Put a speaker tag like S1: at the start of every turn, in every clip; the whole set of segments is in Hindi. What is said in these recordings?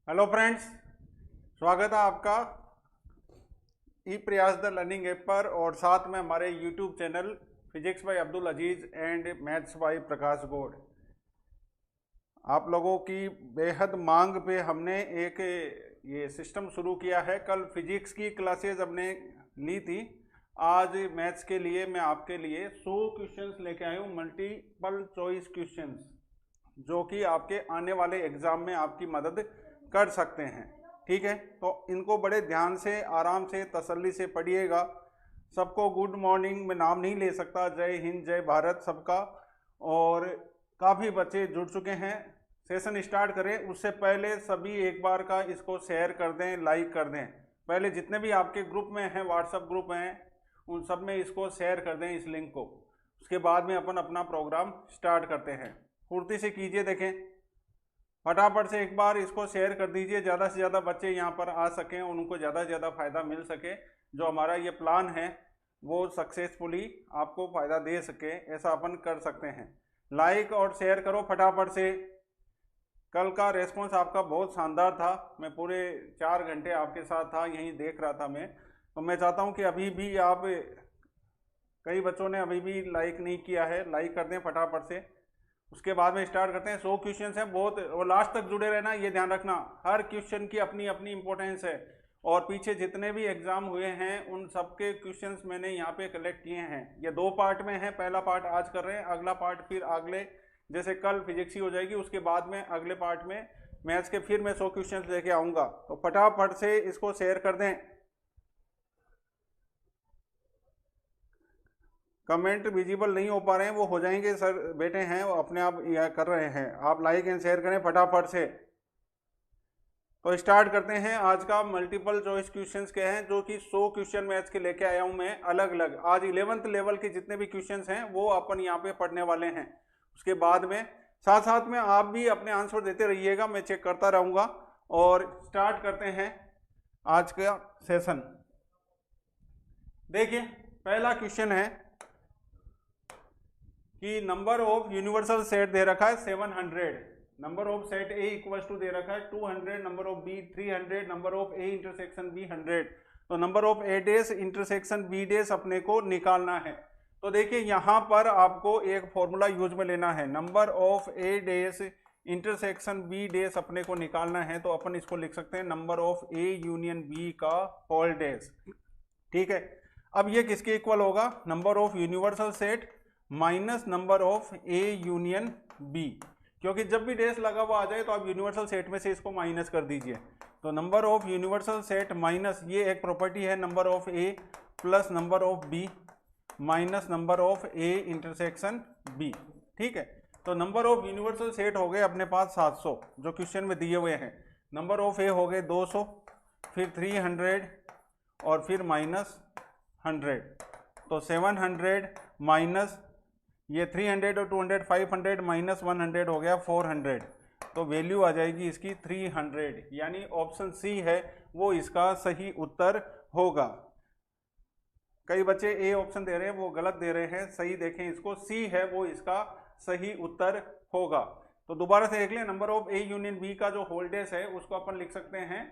S1: हेलो फ्रेंड्स, स्वागत है आपका ई प्रयास द लर्निंग ऐप पर और साथ में हमारे YouTube channel physics by Abdul Aziz and maths by Prakash Gaur. आप लोगों की बेहद मांग पे हमने एक ये सिस्टम शुरू किया है। कल फिजिक्स की क्लासेस हमने ली थी, आज मैथ्स के लिए मैं आपके लिए 100 क्वेश्चंस लेके आया हूँ, मल्टीपल चॉइस क्वेश्चंस, जो कि आपके आने वाले एग्जाम में आपकी मदद कर सकते हैं। ठीक है, तो इनको बड़े ध्यान से, आराम से, तसल्ली से पढ़िएगा। सबको गुड मॉर्निंग, में नाम नहीं ले सकता, जय हिंद जय भारत सबका। और काफ़ी बच्चे जुड़ चुके हैं। सेशन स्टार्ट करें उससे पहले सभी एक बार का इसको शेयर कर दें, लाइक कर दें। पहले जितने भी आपके ग्रुप में हैं, व्हाट्सएप ग्रुप हैं, उन सब में इसको शेयर कर दें, इस लिंक को। उसके बाद में अपन अपना प्रोग्राम स्टार्ट करते हैं। फुर्ती से कीजिए, देखें फटाफट से एक बार इसको शेयर कर दीजिए, ज़्यादा से ज़्यादा बच्चे यहाँ पर आ सकें, उनको ज़्यादा से ज़्यादा फ़ायदा मिल सके। जो हमारा ये प्लान है वो सक्सेसफुली आपको फ़ायदा दे सके, ऐसा अपन कर सकते हैं। लाइक और शेयर करो फटाफट से। कल का रेस्पॉन्स आपका बहुत शानदार था, मैं पूरे 4 घंटे आपके साथ था, यहीं देख रहा था मैं। तो मैं चाहता हूँ कि अभी भी आप, कई बच्चों ने अभी भी लाइक नहीं किया है, लाइक कर दें फटाफट से। उसके बाद में स्टार्ट करते हैं। 100 क्वेश्चन हैं, बहुत, और लास्ट तक जुड़े रहना, ये ध्यान रखना, हर क्वेश्चन की अपनी अपनी इंपॉर्टेंस है। और पीछे जितने भी एग्जाम हुए हैं उन सबके क्वेश्चंस मैंने यहाँ पे कलेक्ट किए हैं। ये 2 पार्ट में है, पहला पार्ट आज कर रहे हैं, अगला पार्ट फिर अगले, जैसे कल फिजिक्स ही हो जाएगी, उसके बाद में अगले पार्ट में मैथ्स के फिर मैं 100 क्वेश्चन लेके आऊँगा। तो फटाफट से इसको शेयर कर दें। कमेंट विजिबल नहीं हो पा रहे हैं, वो हो जाएंगे सर, बेटे हैं वो अपने आप यह कर रहे हैं। आप लाइक एंड शेयर करें फटाफट से। तो स्टार्ट करते हैं। आज का मल्टीपल चॉइस क्वेश्चंस के हैं, जो कि 100 क्वेश्चन मैथ्स के लेके आया हूं मैं, अलग अलग। आज 11th लेवल के जितने भी क्वेश्चंस हैं वो अपन यहाँ पे पढ़ने वाले हैं। उसके बाद में साथ साथ में आप भी अपने आंसर देते रहिएगा, मैं चेक करता रहूँगा। और स्टार्ट करते हैं आज का सेशन। देखिए पहला क्वेश्चन है कि नंबर ऑफ यूनिवर्सल सेट दे रखा है 700, number of set A equal to दे रखा है 200, number of B 300, number of A intersection B 100। तो number of A dash intersection B dash अपने को निकालना है। तो देखिए यहाँ पर आपको एक फॉर्मूला यूज में लेना है, number of A dash intersection B dash अपने को निकालना है। तो अपन इसको लिख सकते हैं number of A union B का होल डेस। ठीक है, अब ये किसके इक्वल होगा, number of universal set minus number of A union B, क्योंकि जब भी डेस लगा हुआ आ जाए तो आप यूनिवर्सल सेट में से इसको माइनस कर दीजिए। तो number of universal set minus, ये एक प्रॉपर्टी है, number of A plus number of B minus number of A intersection B. ठीक है, तो नंबर ऑफ यूनिवर्सल सेट हो गए अपने पास 700, जो क्वेश्चन में दिए हुए हैं। नंबर ऑफ ए हो गए 200, फिर 300 और फिर माइनस 100। तो 700 माइनस ये 300 और 200 500 माइनस 100 हो गया 400। तो वैल्यू आ जाएगी इसकी 300, यानी ऑप्शन सी है वो इसका सही उत्तर होगा। कई बच्चे ए ऑप्शन दे रहे हैं, वो गलत दे रहे हैं, सही देखें इसको, सी है वो इसका सही उत्तर होगा। तो दोबारा से देख लें, number of A union B का जो होल डेस है उसको अपन लिख सकते हैं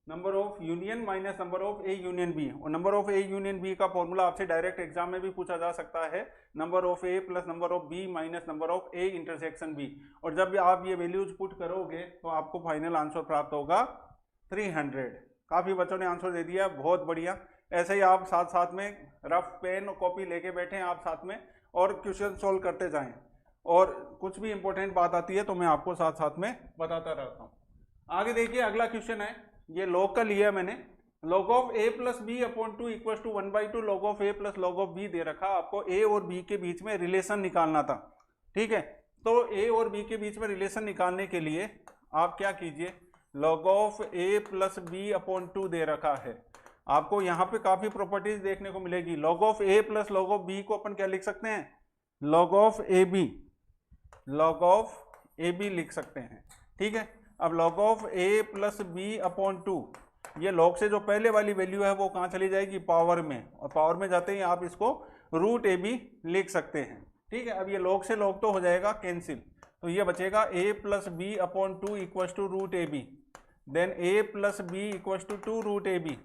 S1: number of union minus number of A union B. और number of A union B का फॉर्मूला आपसे डायरेक्ट एग्जाम में भी पूछा जा सकता है, number of A plus number of B minus number of A intersection B. और जब भी आप ये वैल्यूज पुट करोगे तो आपको फाइनल आंसर प्राप्त होगा 300। काफ़ी बच्चों ने आंसर दे दिया, बहुत बढ़िया। ऐसे ही आप साथ साथ में रफ पेन और कॉपी लेके बैठे आप साथ में, और क्वेश्चन सोल्व करते जाएं। और कुछ भी इंपॉर्टेंट बात आती है तो मैं आपको साथ साथ में बताता रहता हूँ। आगे देखिए अगला क्वेश्चन है, ये लॉग का लिया मैंने, log of A plus B upon 2 equal to 1/2 log of A plus log of B दे रखा। आपको ए और बी के बीच में रिलेशन निकालना था। ठीक है, तो ए और बी के बीच में रिलेशन निकालने के लिए आप क्या कीजिए, log of A plus B upon 2 दे रखा है। आपको यहाँ पे काफी प्रॉपर्टीज देखने को मिलेगी। Log of A plus log of B को अपन क्या लिख सकते हैं, log of A B, log of A B लिख सकते हैं। ठीक है, अब log of A plus B upon 2, ये लॉग से जो पहले वाली वैल्यू है वो कहाँ चली जाएगी, पावर में, और पावर में जाते ही आप इसको रूट ए बी लिख सकते हैं। ठीक है, अब ये लॉग से लॉग तो हो जाएगा कैंसिल, तो ये बचेगा a plus B upon 2 equal to root A B. Then a plus B equals to 2 root A B,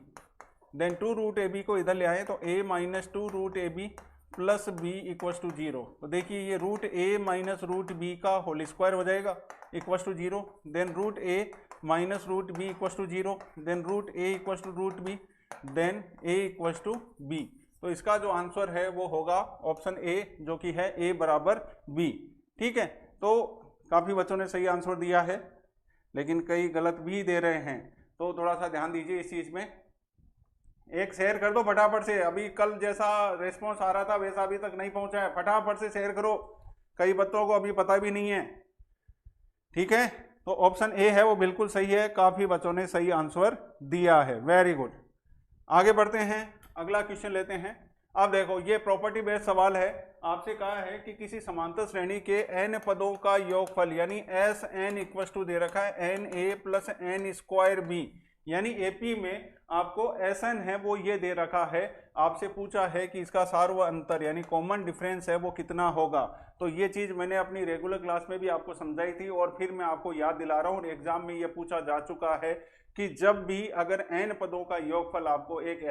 S1: then 2 root A B को इधर ले आए तो a minus 2 root A B plus B equals to 0। तो देखिए ये root a minus root B का होल स्क्वायर हो जाएगा equals to 0, then root a minus root B equals to 0, then root a equals to root B, then a equals to b। तो इसका जो आंसर है वो होगा ऑप्शन ए, जो कि है a बराबर b। ठीक है, तो काफ़ी बच्चों ने सही आंसर दिया है, लेकिन कई गलत भी दे रहे हैं, तो थोड़ा सा ध्यान दीजिए इस चीज़ में। एक शेयर कर दो फटाफट से, अभी कल जैसा रिस्पॉन्स आ रहा था वैसा अभी तक नहीं पहुंचा है, फटाफट से शेयर करो, कई बच्चों को अभी पता भी नहीं है। ठीक है, तो ऑप्शन ए है वो बिल्कुल सही है, काफ़ी बच्चों ने सही आंसर दिया है, वेरी गुड। आगे बढ़ते हैं, अगला क्वेश्चन लेते हैं। अब देखो ये प्रॉपर्टी बेस्ड सवाल है, आपसे कहा है कि किसी समांतर श्रेणी के n पदों का योगफल यानी एस एन इक्वल टू दे रखा है n A plus n square B, यानी एपी में आपको एस एन है वो ये दे रखा है, आपसे पूछा है कि इसका सार्व अंतर यानी कॉमन डिफरेंस है वो कितना होगा। तो ये चीज़ मैंने अपनी रेगुलर क्लास में भी आपको समझाई थी और फिर मैं आपको याद दिला रहा हूँ, एग्जाम में ये पूछा जा चुका है कि जब भी अगर n पदों का योगफल आपको एक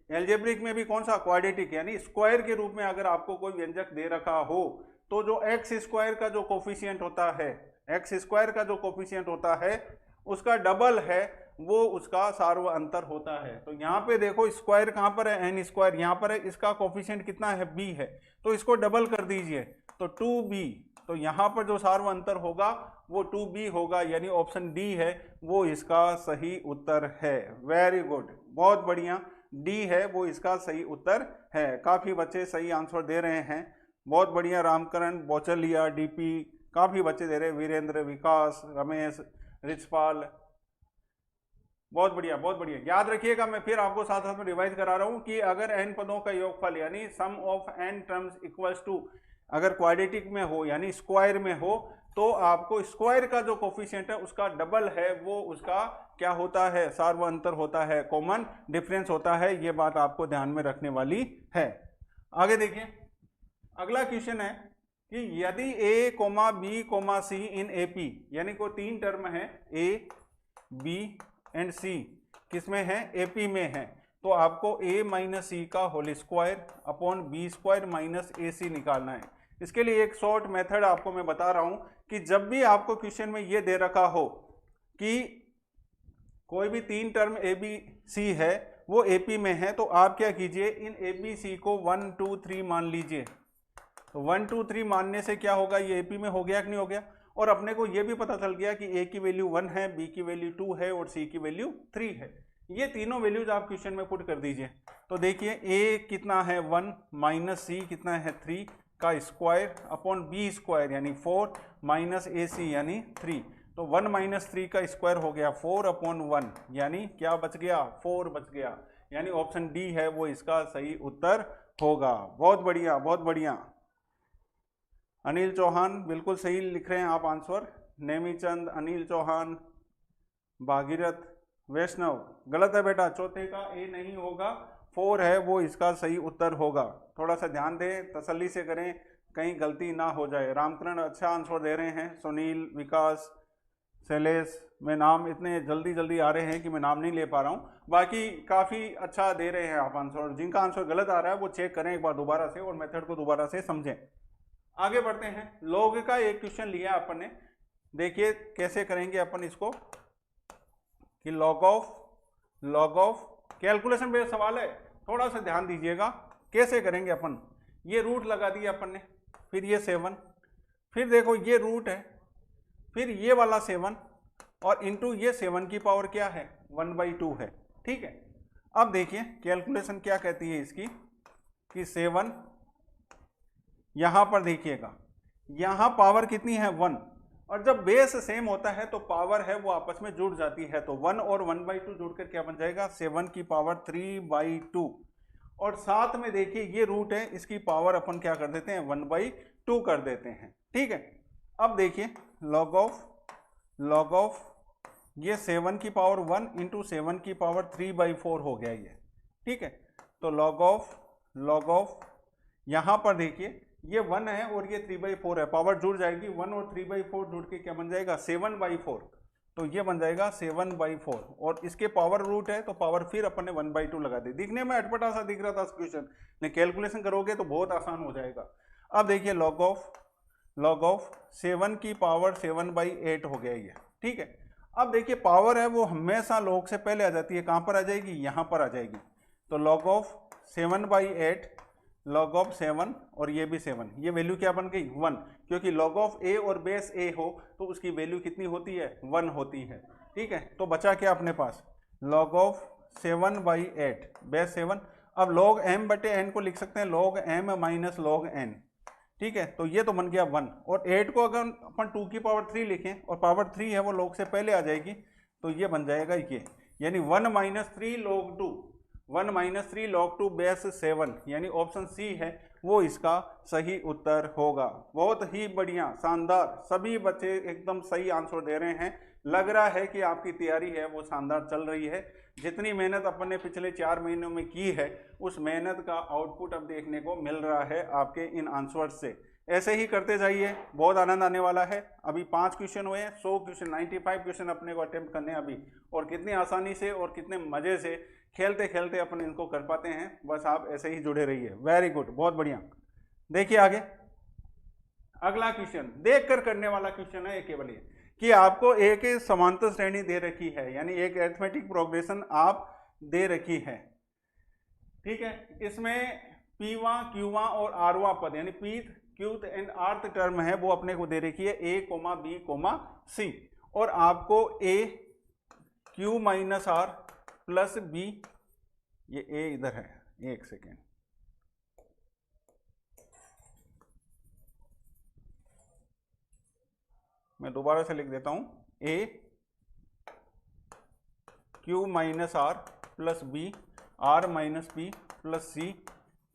S1: एल्जेब्रिक में भी कौन सा क्वाड्रेटिक यानी स्क्वायर के रूप में अगर आपको कोई व्यंजक दे रखा हो, तो जो एक्स स्क्वायर का जो कोफिशिएंट होता है, एक्स स्क्वायर का जो कोफिशिएंट होता है उसका डबल है वो उसका सार्व अंतर होता है। तो यहाँ पे देखो स्क्वायर कहाँ पर है, एन स्क्वायर यहाँ पर है, इसका कोफिशिएंट कितना है, बी है, तो इसको डबल कर दीजिए तो 2b, तो यहाँ पर जो सार्व अंतर होगा वो 2b होगा, यानी ऑप्शन डी है वो इसका सही उत्तर है। वेरी गुड, बहुत बढ़िया, डी है वो इसका सही उत्तर है। काफ़ी बच्चे सही आंसर दे रहे हैं, बहुत बढ़िया। रामकरण, बौचलिया, डीपी, काफ़ी बच्चे दे रहे हैं, वीरेंद्र, विकास, रमेश, रिचपाल, बहुत बढ़िया बहुत बढ़िया। याद रखिएगा, मैं फिर आपको साथ साथ में रिवाइज करा रहा हूँ कि अगर n पदों का योगफल यानी sum of n terms equals to अगर क्वाड्रेटिक में हो यानी स्क्वायर में हो, तो आपको स्क्वायर का जो कोफिशिएंट है उसका डबल है वो उसका क्या होता है, सार्व अंतर होता है, कॉमन डिफरेंस होता है। ये बात आपको ध्यान में रखने वाली है। आगे देखिए, अगला क्वेश्चन है कि यदि a, b, c in AP यानी कोई तीन टर्म है a, b एंड c किसमें है, AP में है, तो आपको a माइनस c का whole square upon b square minus ac निकालना है। इसके लिए एक शॉर्ट मेथड आपको मैं बता रहा हूं कि जब भी आपको क्वेश्चन में ये दे रखा हो कि कोई भी तीन टर्म a b c है वो AP में है, तो आप क्या कीजिए, इन a b c को 1 2 3 मान लीजिए। तो 1 2 3 मानने से क्या होगा, ये AP में हो गया कि नहीं हो गया, और अपने को ये भी पता चल गया कि a की वैल्यू 1 है, b की वैल्यू 2 है और c की वैल्यू 3 है। ये तीनों वैल्यूज आप क्वेश्चन में पुट कर दीजिए। तो देखिए a कितना है 1 माइनस c कितना है 3 का स्क्वायर अपॉन b स्क्वायर यानी 4 माइनस ac यानी 3, तो 1 माइनस 3 का स्क्वायर हो गया 4 अपॉन 1 यानी क्या बच गया, 4 बच गया, यानी ऑप्शन डी है वो इसका सही उत्तर होगा। बहुत बढ़िया बहुत बढ़िया। अनिल चौहान बिल्कुल सही लिख रहे हैं आप आंसर, नेमीचंद, अनिल चौहान, भागीरथ, वैष्णव, गलत है बेटा, चौथे का ए नहीं होगा, 4 है वो इसका सही उत्तर होगा। थोड़ा सा ध्यान दें, तसल्ली से करें, कहीं गलती ना हो जाए। रामकरण अच्छा आंसर दे रहे हैं, सुनील, विकास, शैलेश, में नाम इतने जल्दी जल्दी आ रहे हैं कि मैं नाम नहीं ले पा रहा हूँ, बाकी काफ़ी अच्छा दे रहे हैं आप आंसर। जिनका आंसर गलत आ रहा है वो चेक करें एक बार दोबारा से और मेथड को दोबारा से समझें। आगे बढ़ते हैं, लॉग का एक क्वेश्चन लिया अपन ने, देखिए कैसे करेंगे अपन इसको कि लॉग ऑफ कैलकुलेशन बेस्ड सवाल है, थोड़ा सा ध्यान दीजिएगा कैसे करेंगे अपन। ये रूट लगा दिया अपन ने, फिर ये 7, फिर देखो ये रूट है, फिर ये वाला 7 और इंटू ये 7 की पावर क्या है 1/2 है। ठीक है, अब देखिए कैलकुलेशन क्या कहती है इसकी कि 7, यहां पर देखिएगा यहां पावर कितनी है 1, और जब बेस सेम होता है तो पावर है वो आपस में जुड़ जाती है, तो 1 और 1/2 जुड़कर क्या बन जाएगा 7 की पावर 3/2, और साथ में देखिए ये रूट है, इसकी पावर अपन क्या कर देते हैं 1/2 कर देते हैं। ठीक है, अब देखिए लॉग ऑफ ये 7 की पावर 1 इंटू 7 की पावर 3/4 हो गया ये। ठीक है, तो लॉग ऑफ यहां पर देखिए ये 1 है और ये 3/4 है, पावर जुड़ जाएगी, 1 और 3/4 जुड़ के क्या बन जाएगा 7/4, तो ये बन जाएगा 7/4 और इसके पावर रूट है तो पावर फिर अपन ने 1/2 लगा दी। दिखने में अटपटा सा दिख रहा था क्वेश्चन, लेकिन कैलकुलेशन करोगे तो बहुत आसान हो जाएगा। अब देखिए log ऑफ 7 की पावर 7/8 हो गया ये, ठीक है। अब देखिए पावर है वो हमेशा log से पहले आ जाती है, कहाँ पर आ जाएगी, यहाँ पर आ जाएगी। तो log ऑफ 7/8 log ऑफ 7 और ये भी 7, ये वैल्यू क्या बन गई 1, क्योंकि log ऑफ a और बेस a हो तो उसकी वैल्यू कितनी होती है 1 होती है, ठीक है। तो बचा क्या अपने पास log ऑफ 7/8 बेस 7। अब log m/n को लिख सकते हैं log m minus log n, ठीक है। तो ये तो बन गया 1 और 8 को अगर अपन 2 की पावर 3 लिखें और पावर 3 है वो log से पहले आ जाएगी, तो ये बन जाएगा ये, यानी 1 - 3 log 2, 1 - 3 log 2 बेस 7, यानी ऑप्शन सी है वो इसका सही उत्तर होगा। बहुत ही बढ़िया, शानदार, सभी बच्चे एकदम सही आंसर दे रहे हैं। लग रहा है कि आपकी तैयारी है वो शानदार चल रही है। जितनी मेहनत अपन ने पिछले 4 महीनों में की है उस मेहनत का आउटपुट अब देखने को मिल रहा है आपके इन आंसर्स से। ऐसे ही करते जाइए, बहुत आनंद आने वाला है। अभी 5 क्वेश्चन हुए हैं, 100 क्वेश्चन 95 क्वेश्चन अपने को अटेम्प्ट करने अभी, और कितनी आसानी से और कितने मजे से खेलते खेलते अपन इनको कर पाते हैं। बस आप ऐसे ही जुड़े रहिए। वेरी गुड, बहुत बढ़िया। देखिए आगे अगला क्वेश्चन देख कर करने वाला क्वेश्चन है। केवल ये कि आपको एक समांतर श्रेणी दे रखी है, यानी एक अरिथमेटिक प्रोग्रेशन आप दे रखी है, ठीक है। इसमें पीवा क्यूवा और आरवा पद यानी पीथ क्यूथ एंड आर्थ टर्म है वो अपने को दे रखी है a, b, c, और आपको a q minus r plus b, ये a इधर है, एक सेकेंड, मैं दोबारा से लिख देता हूं, a q minus r plus b, r minus p plus c,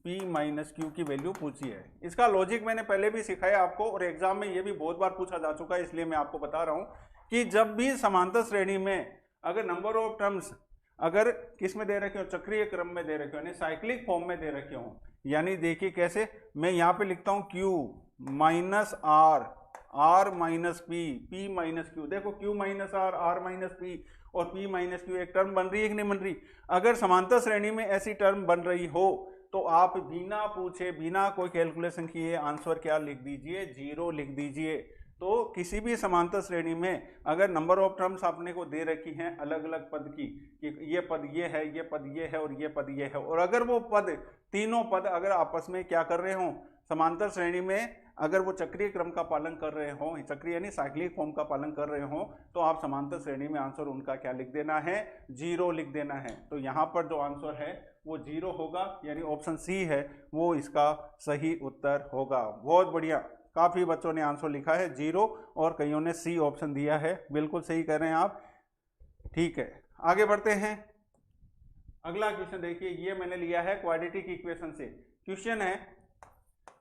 S1: p minus q की वैल्यू पूछी है। इसका लॉजिक मैंने पहले भी सिखाया आपको और एग्जाम में ये भी बहुत बार पूछा जा चुका है, इसलिए मैं आपको बता रहा हूं कि जब भी समांतर श्रेणी में अगर नंबर ऑफ टर्म्स अगर किस में दे रखे हो, चक्रीय क्रम में दे रखे हो, यानी साइक्लिक फॉर्म में दे रखे हो, यानी देखिए कैसे, मैं यहाँ पे लिखता हूँ q minus r, r minus p, p minus q. देखो q minus r, r minus p और p माइनस क्यू एक टर्म बन रही है कि नहीं बन रही। अगर समांतर श्रेणी में ऐसी टर्म बन रही हो तो आप बिना पूछे बिना कोई कैलकुलेशन किए आंसर क्या लिख दीजिए, 0 लिख दीजिए। तो किसी भी समांतर श्रेणी में अगर नंबर ऑफ टर्म्स आपने को दे रखी हैं अलग अलग पद की, कि ये पद ये है, ये पद ये है और ये पद ये है, और अगर वो पद तीनों पद अगर आपस में क्या कर रहे हो समांतर श्रेणी में, अगर वो चक्रीय क्रम का पालन कर रहे हो, चक्रीय यानी साइक्लिक फॉर्म का पालन कर रहे हो, तो आप समांतर श्रेणी में आंसर उनका क्या लिख देना है, 0 लिख देना है। तो यहाँ पर जो आंसर है वो 0 होगा, यानी ऑप्शन सी है वो इसका सही उत्तर होगा। बहुत बढ़िया, काफी बच्चों ने आंसर लिखा है 0 और कईयों ने सी ऑप्शन दिया है, बिल्कुल सही कर रहे हैं आप, ठीक है। आगे बढ़ते हैं, अगला क्वेश्चन देखिए, ये मैंने लिया है क्वाड्रेटिक इक्वेशन से। क्वेश्चन है,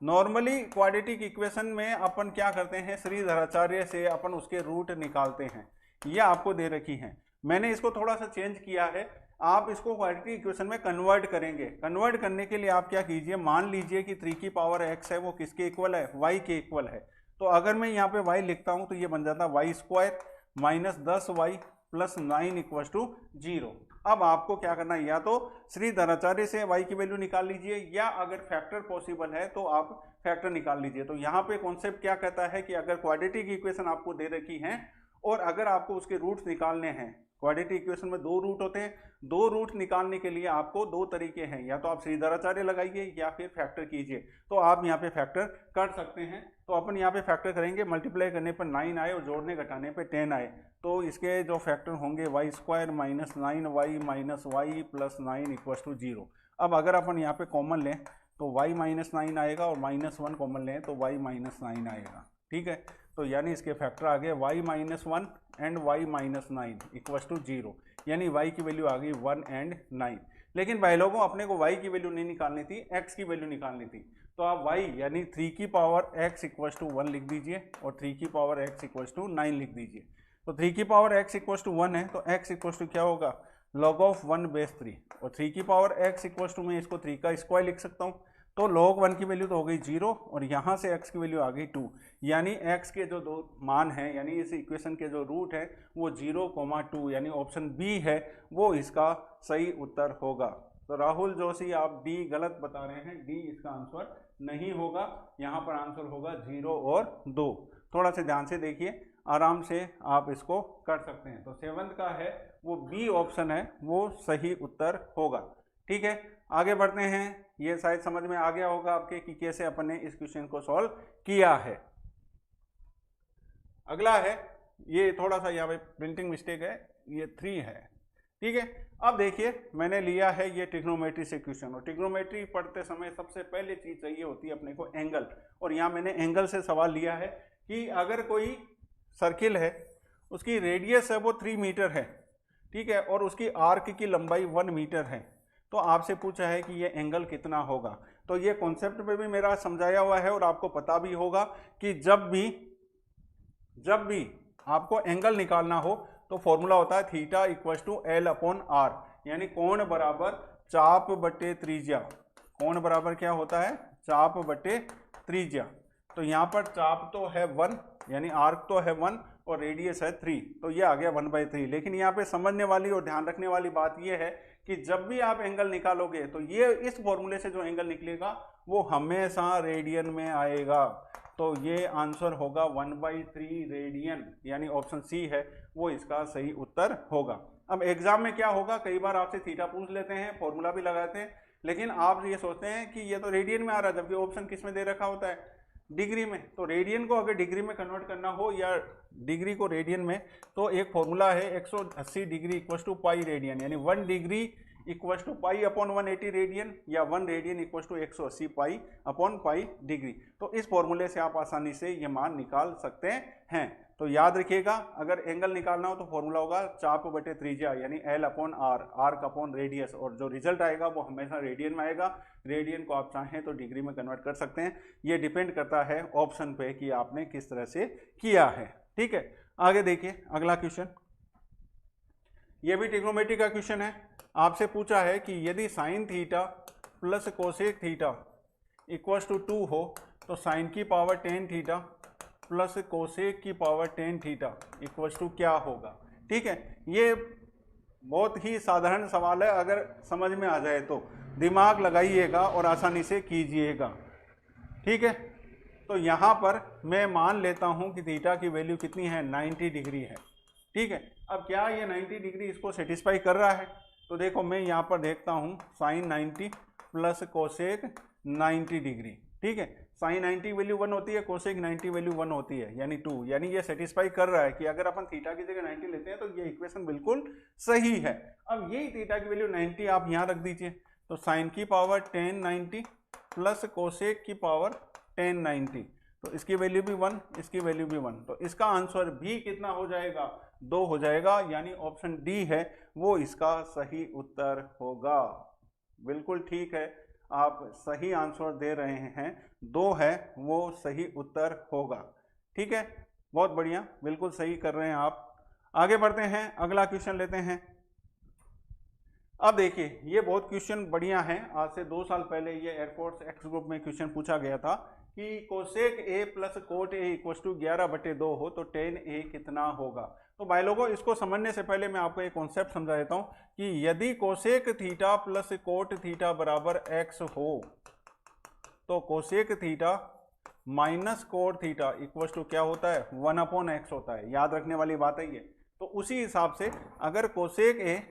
S1: नॉर्मली क्वाड्रेटिक इक्वेशन में अपन क्या करते हैं, श्रीधराचार्य से अपन उसके रूट निकालते हैं, ये आपको दे रखी हैं। मैंने इसको थोड़ा सा चेंज किया है, आप इसको क्वाड्रेटिक इक्वेशन में कन्वर्ट करेंगे। कन्वर्ट करने के लिए आप क्या कीजिए, मान लीजिए कि 3 की पावर x है वो किसके इक्वल है, y के इक्वल है। तो अगर मैं यहाँ पे y लिखता हूँ तो ये बन जाता है y² minus 10y plus 9 equal to 0। अब आपको क्या करना है, या तो श्रीधराचार्य से y की वैल्यू निकाल लीजिए, या अगर फैक्टर पॉसिबल है तो आप फैक्टर निकाल लीजिए। तो यहाँ पे कॉन्सेप्ट क्या कहता है कि अगर क्वाड्रेटिक इक्वेशन आपको दे रखी है और अगर आपको उसके रूट्स निकालने हैं, क्वाड्रेटिक इक्वेशन में 2 रूट होते हैं, 2 रूट निकालने के लिए आपको 2 तरीके हैं, या तो आप श्रीधराचार्य लगाइए या फिर फैक्टर कीजिए। तो आप यहाँ पे फैक्टर कर सकते हैं। तो अपन यहाँ पे फैक्टर करेंगे, मल्टीप्लाई करने पर 9 आए और जोड़ने घटाने पर 10 आए, तो इसके जो फैक्टर होंगे y² minus 9y minus y plus 9 equal to 0। अब अगर अपन यहाँ पे कॉमन लें तो y माइनस 9 आएगा और -1 कॉमन लें तो y माइनस 9 आएगा, ठीक है। तो यानी इसके फैक्टर आ गए y minus 1 and y minus 9 equal to 0, यानी y की वैल्यू आ गई 1 एंड 9। लेकिन भाई लोगों अपने को y की वैल्यू नहीं निकालनी थी, x की वैल्यू निकालनी थी। तो आप y यानी 3 की पावर x इक्वल टू 1 लिख दीजिए और 3 की पावर x इक्वल टू 9 लिख दीजिए। तो 3 की पावर x इक्वल टू 1 है तो x इक्वल टू क्या होगा, log ऑफ 1 बेस 3, और 3 की पावर x इक्वल टू मैं इसको 3 का स्क्वायर लिख सकता हूँ। तो log 1 की वैल्यू तो हो गई 0 और यहाँ से x की वैल्यू आ गई 2, यानी x के जो दो मान हैं यानी इस इक्वेशन के जो रूट है वो 0,2 यानी ऑप्शन बी है वो इसका सही उत्तर होगा। तो राहुल जोशी आप डी गलत बता रहे हैं, डी इसका आंसर नहीं होगा, यहाँ पर आंसर होगा 0 और 2। थोड़ा सा ध्यान से देखिए, आराम से आप इसको कर सकते हैं। तो 7th का है वो बी ऑप्शन है वो सही उत्तर होगा। ठीक है, आगे बढ़ते हैं। ये शायद समझ में आ गया होगा आपके कि कैसे अपन ने इस क्वेश्चन को सॉल्व किया है। अगला है, ये थोड़ा सा यहाँ पे प्रिंटिंग मिस्टेक है, ये 3 है। ठीक है, अब देखिए मैंने लिया है ये ट्रिग्नोमेट्री से क्वेश्चन, और ट्रिग्नोमेट्री पढ़ते समय सबसे पहले चीज चाहिए होती है अपने को एंगल, और यहाँ मैंने एंगल से सवाल लिया है कि अगर कोई सर्किल है उसकी रेडियस है वो 3 मीटर है, ठीक है, और उसकी आर्क की लंबाई 1 मीटर है, तो आपसे पूछा है कि ये एंगल कितना होगा। तो ये कॉन्सेप्ट पे भी मेरा समझाया हुआ है और आपको पता भी होगा कि जब भी आपको एंगल निकालना हो तो फॉर्मूला होता है theta equal to l upon r, यानी कोण बराबर चाप बटे त्रिज्या। कोण बराबर क्या होता है? चाप बटे त्रिज्या। तो यहाँ पर चाप तो है 1 यानी आर्क तो है 1 और रेडियस है 3, तो ये आ गया 1/3। लेकिन यहाँ पे समझने वाली और ध्यान रखने वाली बात ये है कि जब भी आप एंगल निकालोगे तो ये इस फॉर्मूले से जो एंगल निकलेगा वो हमेशा रेडियन में आएगा। तो ये आंसर होगा 1/3 रेडियन, यानी ऑप्शन सी है वो इसका सही उत्तर होगा। अब एग्जाम में क्या होगा, कई बार आपसे थीटा पूछ लेते हैं, फॉर्मूला भी लगाते हैं, लेकिन आप ये सोचते हैं कि ये तो रेडियन में आ रहा है, जबकि ऑप्शन किस में दे रखा होता है? डिग्री में। तो रेडियन को अगर डिग्री में कन्वर्ट करना हो या डिग्री को रेडियन में, तो एक फॉर्मूला है 180 degree equal to pi radian, यानी 1 degree equal to pi upon 180 radian, या 1 radian equal to 180 pi upon pi degree. तो इस फॉर्मूले से आप आसानी से ये मान निकाल सकते हैं। तो याद रखिएगा, अगर एंगल निकालना हो तो फॉर्मूला होगा चाप बटे त्रिज्या, यानी l upon r, arc upon radius, और जो रिजल्ट आएगा वो हमेशा रेडियन में आएगा। रेडियन को आप चाहें तो डिग्री में कन्वर्ट कर सकते हैं, ये डिपेंड करता है ऑप्शन पे कि आपने किस तरह से किया है। ठीक है, आगे देखिए अगला क्वेश्चन, ये भी ट्रिग्नोमेट्री का क्वेश्चन है। आपसे पूछा है कि यदि sine theta plus cosec theta equal to 2 हो तो साइन की power ten theta plus cosec की power ten theta equal to क्या होगा। ठीक है, ये बहुत ही साधारण सवाल है, अगर समझ में आ जाए तो दिमाग लगाइएगा और आसानी से कीजिएगा। ठीक है, तो यहाँ पर मैं मान लेता हूँ कि थीटा की वैल्यू कितनी है? 90 डिग्री है। ठीक है, अब क्या ये 90 डिग्री इसको सेटिस्फाई कर रहा है? तो देखो मैं यहाँ पर देखता हूँ साइन 90 प्लस कोसेक 90 डिग्री। ठीक है, साइन 90 वैल्यू 1 होती है, कोसेक 90 वैल्यू 1 होती है, यानी 2, यानी ये सेटिस्फाई कर रहा है कि अगर अपन थीटा की जगह 90 लेते हैं तो ये इक्वेशन बिल्कुल सही है। अब यही थीटा की वैल्यू 90 आप यहाँ रख दीजिए, तो साइन की पावर 1090 प्लस कोसेक की पावर 1090, तो इसकी वैल्यू भी 1, इसकी वैल्यू भी 1, तो इसका आंसर भी कितना हो जाएगा? 2 हो जाएगा, यानी ऑप्शन डी है वो इसका सही उत्तर होगा। बिल्कुल ठीक है, आप सही आंसर दे रहे हैं, 2 है वो सही उत्तर होगा। ठीक है, बहुत बढ़िया, बिल्कुल सही कर रहे हैं आप। आगे बढ़ते हैं, अगला क्वेश्चन लेते हैं। अब देखिए ये बहुत क्वेश्चन बढ़िया है, आज से 2 साल पहले ये एयरफोर्स एक्स ग्रुप में क्वेश्चन पूछा गया था कि cosec a plus cot a equal to 11/2 हो तो टेन ए कितना होगा। तो भाई लोगों, इसको समझने से पहले मैं आपको एक कॉन्सेप्ट समझा देता हूँ कि यदि cosec theta plus cot theta बराबर एक्स हो तो cosec theta minus cot theta equal to क्या होता है? 1/x होता है। याद रखने वाली बात है ये। तो उसी हिसाब से अगर cosec a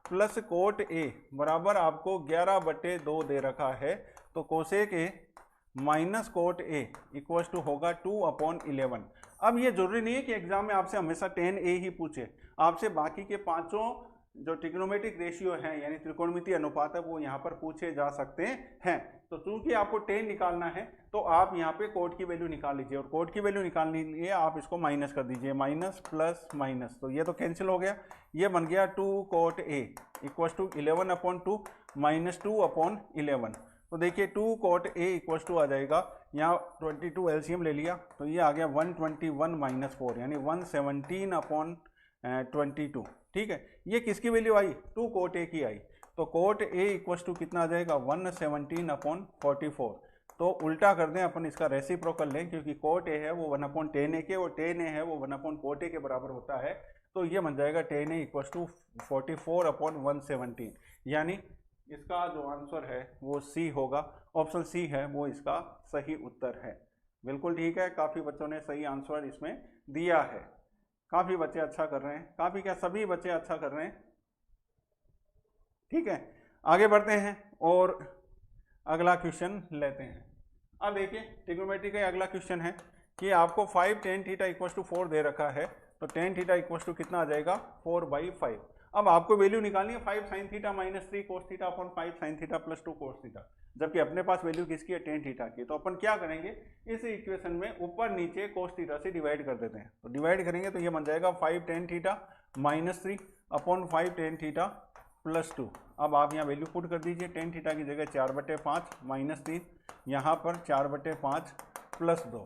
S1: plus cot a बराबर आपको 11/2 दे रखा है तो cosec a minus cot a equal to होगा 2/11। अब ये जरूरी नहीं है कि एग्जाम में आपसे हमेशा 10a ही पूछे, आपसे बाकी के 5 जो ट्रिग्नोमेट्रिक रेशियो हैं यानी त्रिकोणमितीय अनुपात है वो यहाँ पर पूछे जा सकते हैं। तो चूंकि आपको 10 निकालना है तो आप यहाँ पे कोट की वैल्यू निकाल लीजिए, और कोट की वैल्यू निकालने के लिए आप इसको माइनस कर दीजिए, माइनस प्लस माइनस, तो ये तो कैंसिल हो गया, ये बन गया 2 cot a equal to 11/2 minus 2/11। तो देखिए 2 कोट ए इक्वल टू आ जाएगा, यहाँ 22 एलसीएम ले लिया तो ये आ गया 121 माइनस 4 यानी 117/22। ठीक है, ये किसकी वैल्यू आई? 2 कोट ए की आई। तो कोट ए इक्वस टू कितना आ जाएगा 117/44। तो उल्टा कर दें अपन, इसका रेसिप्रोकल लें, क्योंकि कोट ए है वो 1/10a के और tan a है वो 1/cot a के बराबर होता है। तो ये बन जाएगा tan a इक्वस टू 44/117, यानी इसका जो आंसर है वो सी होगा। ऑप्शन सी है वो इसका सही उत्तर है। बिल्कुल ठीक है, काफ़ी बच्चों ने सही आंसर इसमें दिया है। काफ़ी बच्चे अच्छा कर रहे हैं, काफ़ी क्या सभी बच्चे अच्छा कर रहे हैं। ठीक है, आगे बढ़ते हैं और अगला क्वेश्चन लेते हैं। अब देखिए ट्रिग्नोमेट्री का अगला क्वेश्चन है कि आपको 5 tan थीटा इक्वस टू 4 दे रखा है। तो tan थीटा इक्वस टू कितना आ जाएगा 4/5। अब आपको वैल्यू निकालनी है 5 sin theta minus 3 cos theta upon 5 sin theta plus 2 cos theta, जबकि अपने पास वैल्यू किसकी है tan थीटा की। तो अपन क्या करेंगे, इस इक्वेशन में ऊपर नीचे cos थीटा से डिवाइड कर देते हैं। तो डिवाइड करेंगे तो ये बन जाएगा 5 tan theta minus 3 upon 5 tan theta plus 2। अब आप यहाँ वैल्यू पुट कर दीजिए, tan थीटा की जगह 4/5 माइनस 3, यहाँ पर 4/5 प्लस 2।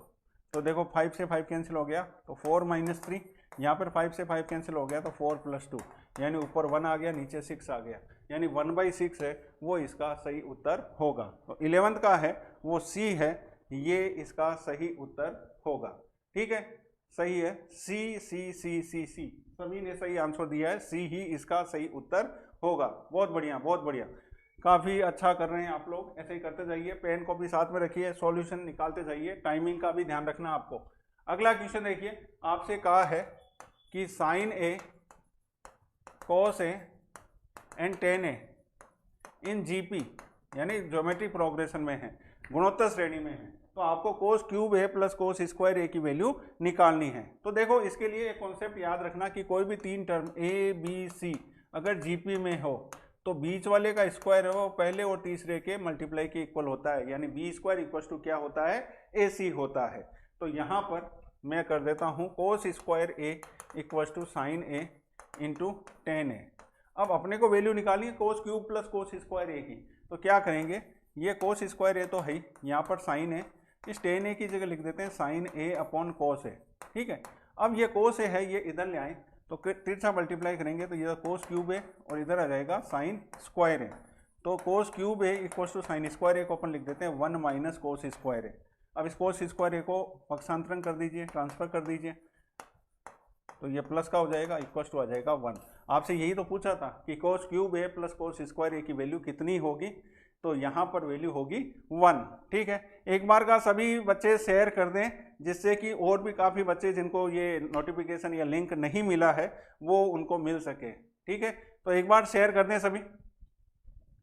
S1: तो देखो 5 से 5 कैंसिल हो गया तो 4 माइनस 3, यहाँ पर 5 से 5 कैंसिल हो गया तो 4 प्लस 2, यानी ऊपर 1 आ गया नीचे 6 आ गया, यानी 1/6 है वो इसका सही उत्तर होगा। तो 11th का है वो सी है, ये इसका सही उत्तर होगा। ठीक है, सही है, सी सी सी सी सी, सभी ने सही आंसर दिया है, सी ही इसका सही उत्तर होगा। बहुत बढ़िया बहुत बढ़िया, काफ़ी अच्छा कर रहे हैं आप लोग, ऐसे ही करते जाइए। पेन कॉपी साथ में रखिए, सॉल्यूशन निकालते जाइए, टाइमिंग का भी ध्यान रखना आपको। अगला क्वेश्चन देखिए, आपसे कहा है कि sine a cos a and tan a in GP यानी ज्योमेट्रिक प्रोग्रेशन में है, गुणोत्तर श्रेणी में है, तो आपको cos cube a plus cos square ए की वैल्यू निकालनी है। तो देखो इसके लिए एक कॉन्सेप्ट याद रखना कि कोई भी 3 टर्म ए बी सी अगर जीपी में हो तो बीच वाले का स्क्वायर है वो पहले और तीसरे के मल्टीप्लाई के इक्वल होता है, यानी बी स्क्वायर इक्वल टू क्या होता है ए सी होता है। तो यहाँ पर मैं कर देता हूँ cos square A equal to sine A into tan A. अब अपने को वैल्यू निकालिए cos cube plus cos square ए की। तो क्या करेंगे, ये कोस स्क्वायर ए तो है, यहाँ पर साइन ए, इस टेन ए की जगह लिख देते हैं साइन ए अपॉन कोस ए। ठीक है, अब ये कोस ए है, ये इधर ले आए तो तिरछा मल्टीप्लाई करेंगे तो ये कोस क्यूब ए और इधर आ जाएगा साइन स्क्वायर ए। तो cos cube A equal to sine square A को अपन लिख देते हैं 1 माइनस कोस स्क्वायर ए। अब इस कोस स्क्वायर ए को पक्षांतरण कर दीजिए, ट्रांसफर कर दीजिए, तो ये प्लस का हो जाएगा, इक्वल टू आ जाएगा 1। आपसे यही तो पूछा था कि कोस cube a plus cos square ए की वैल्यू कितनी होगी, तो यहाँ पर वैल्यू होगी 1। ठीक है, एक बार का सभी बच्चे शेयर कर दें, जिससे कि और भी काफ़ी बच्चे जिनको ये नोटिफिकेशन या लिंक नहीं मिला है वो उनको मिल सके। ठीक है, तो एक बार शेयर कर दें सभी।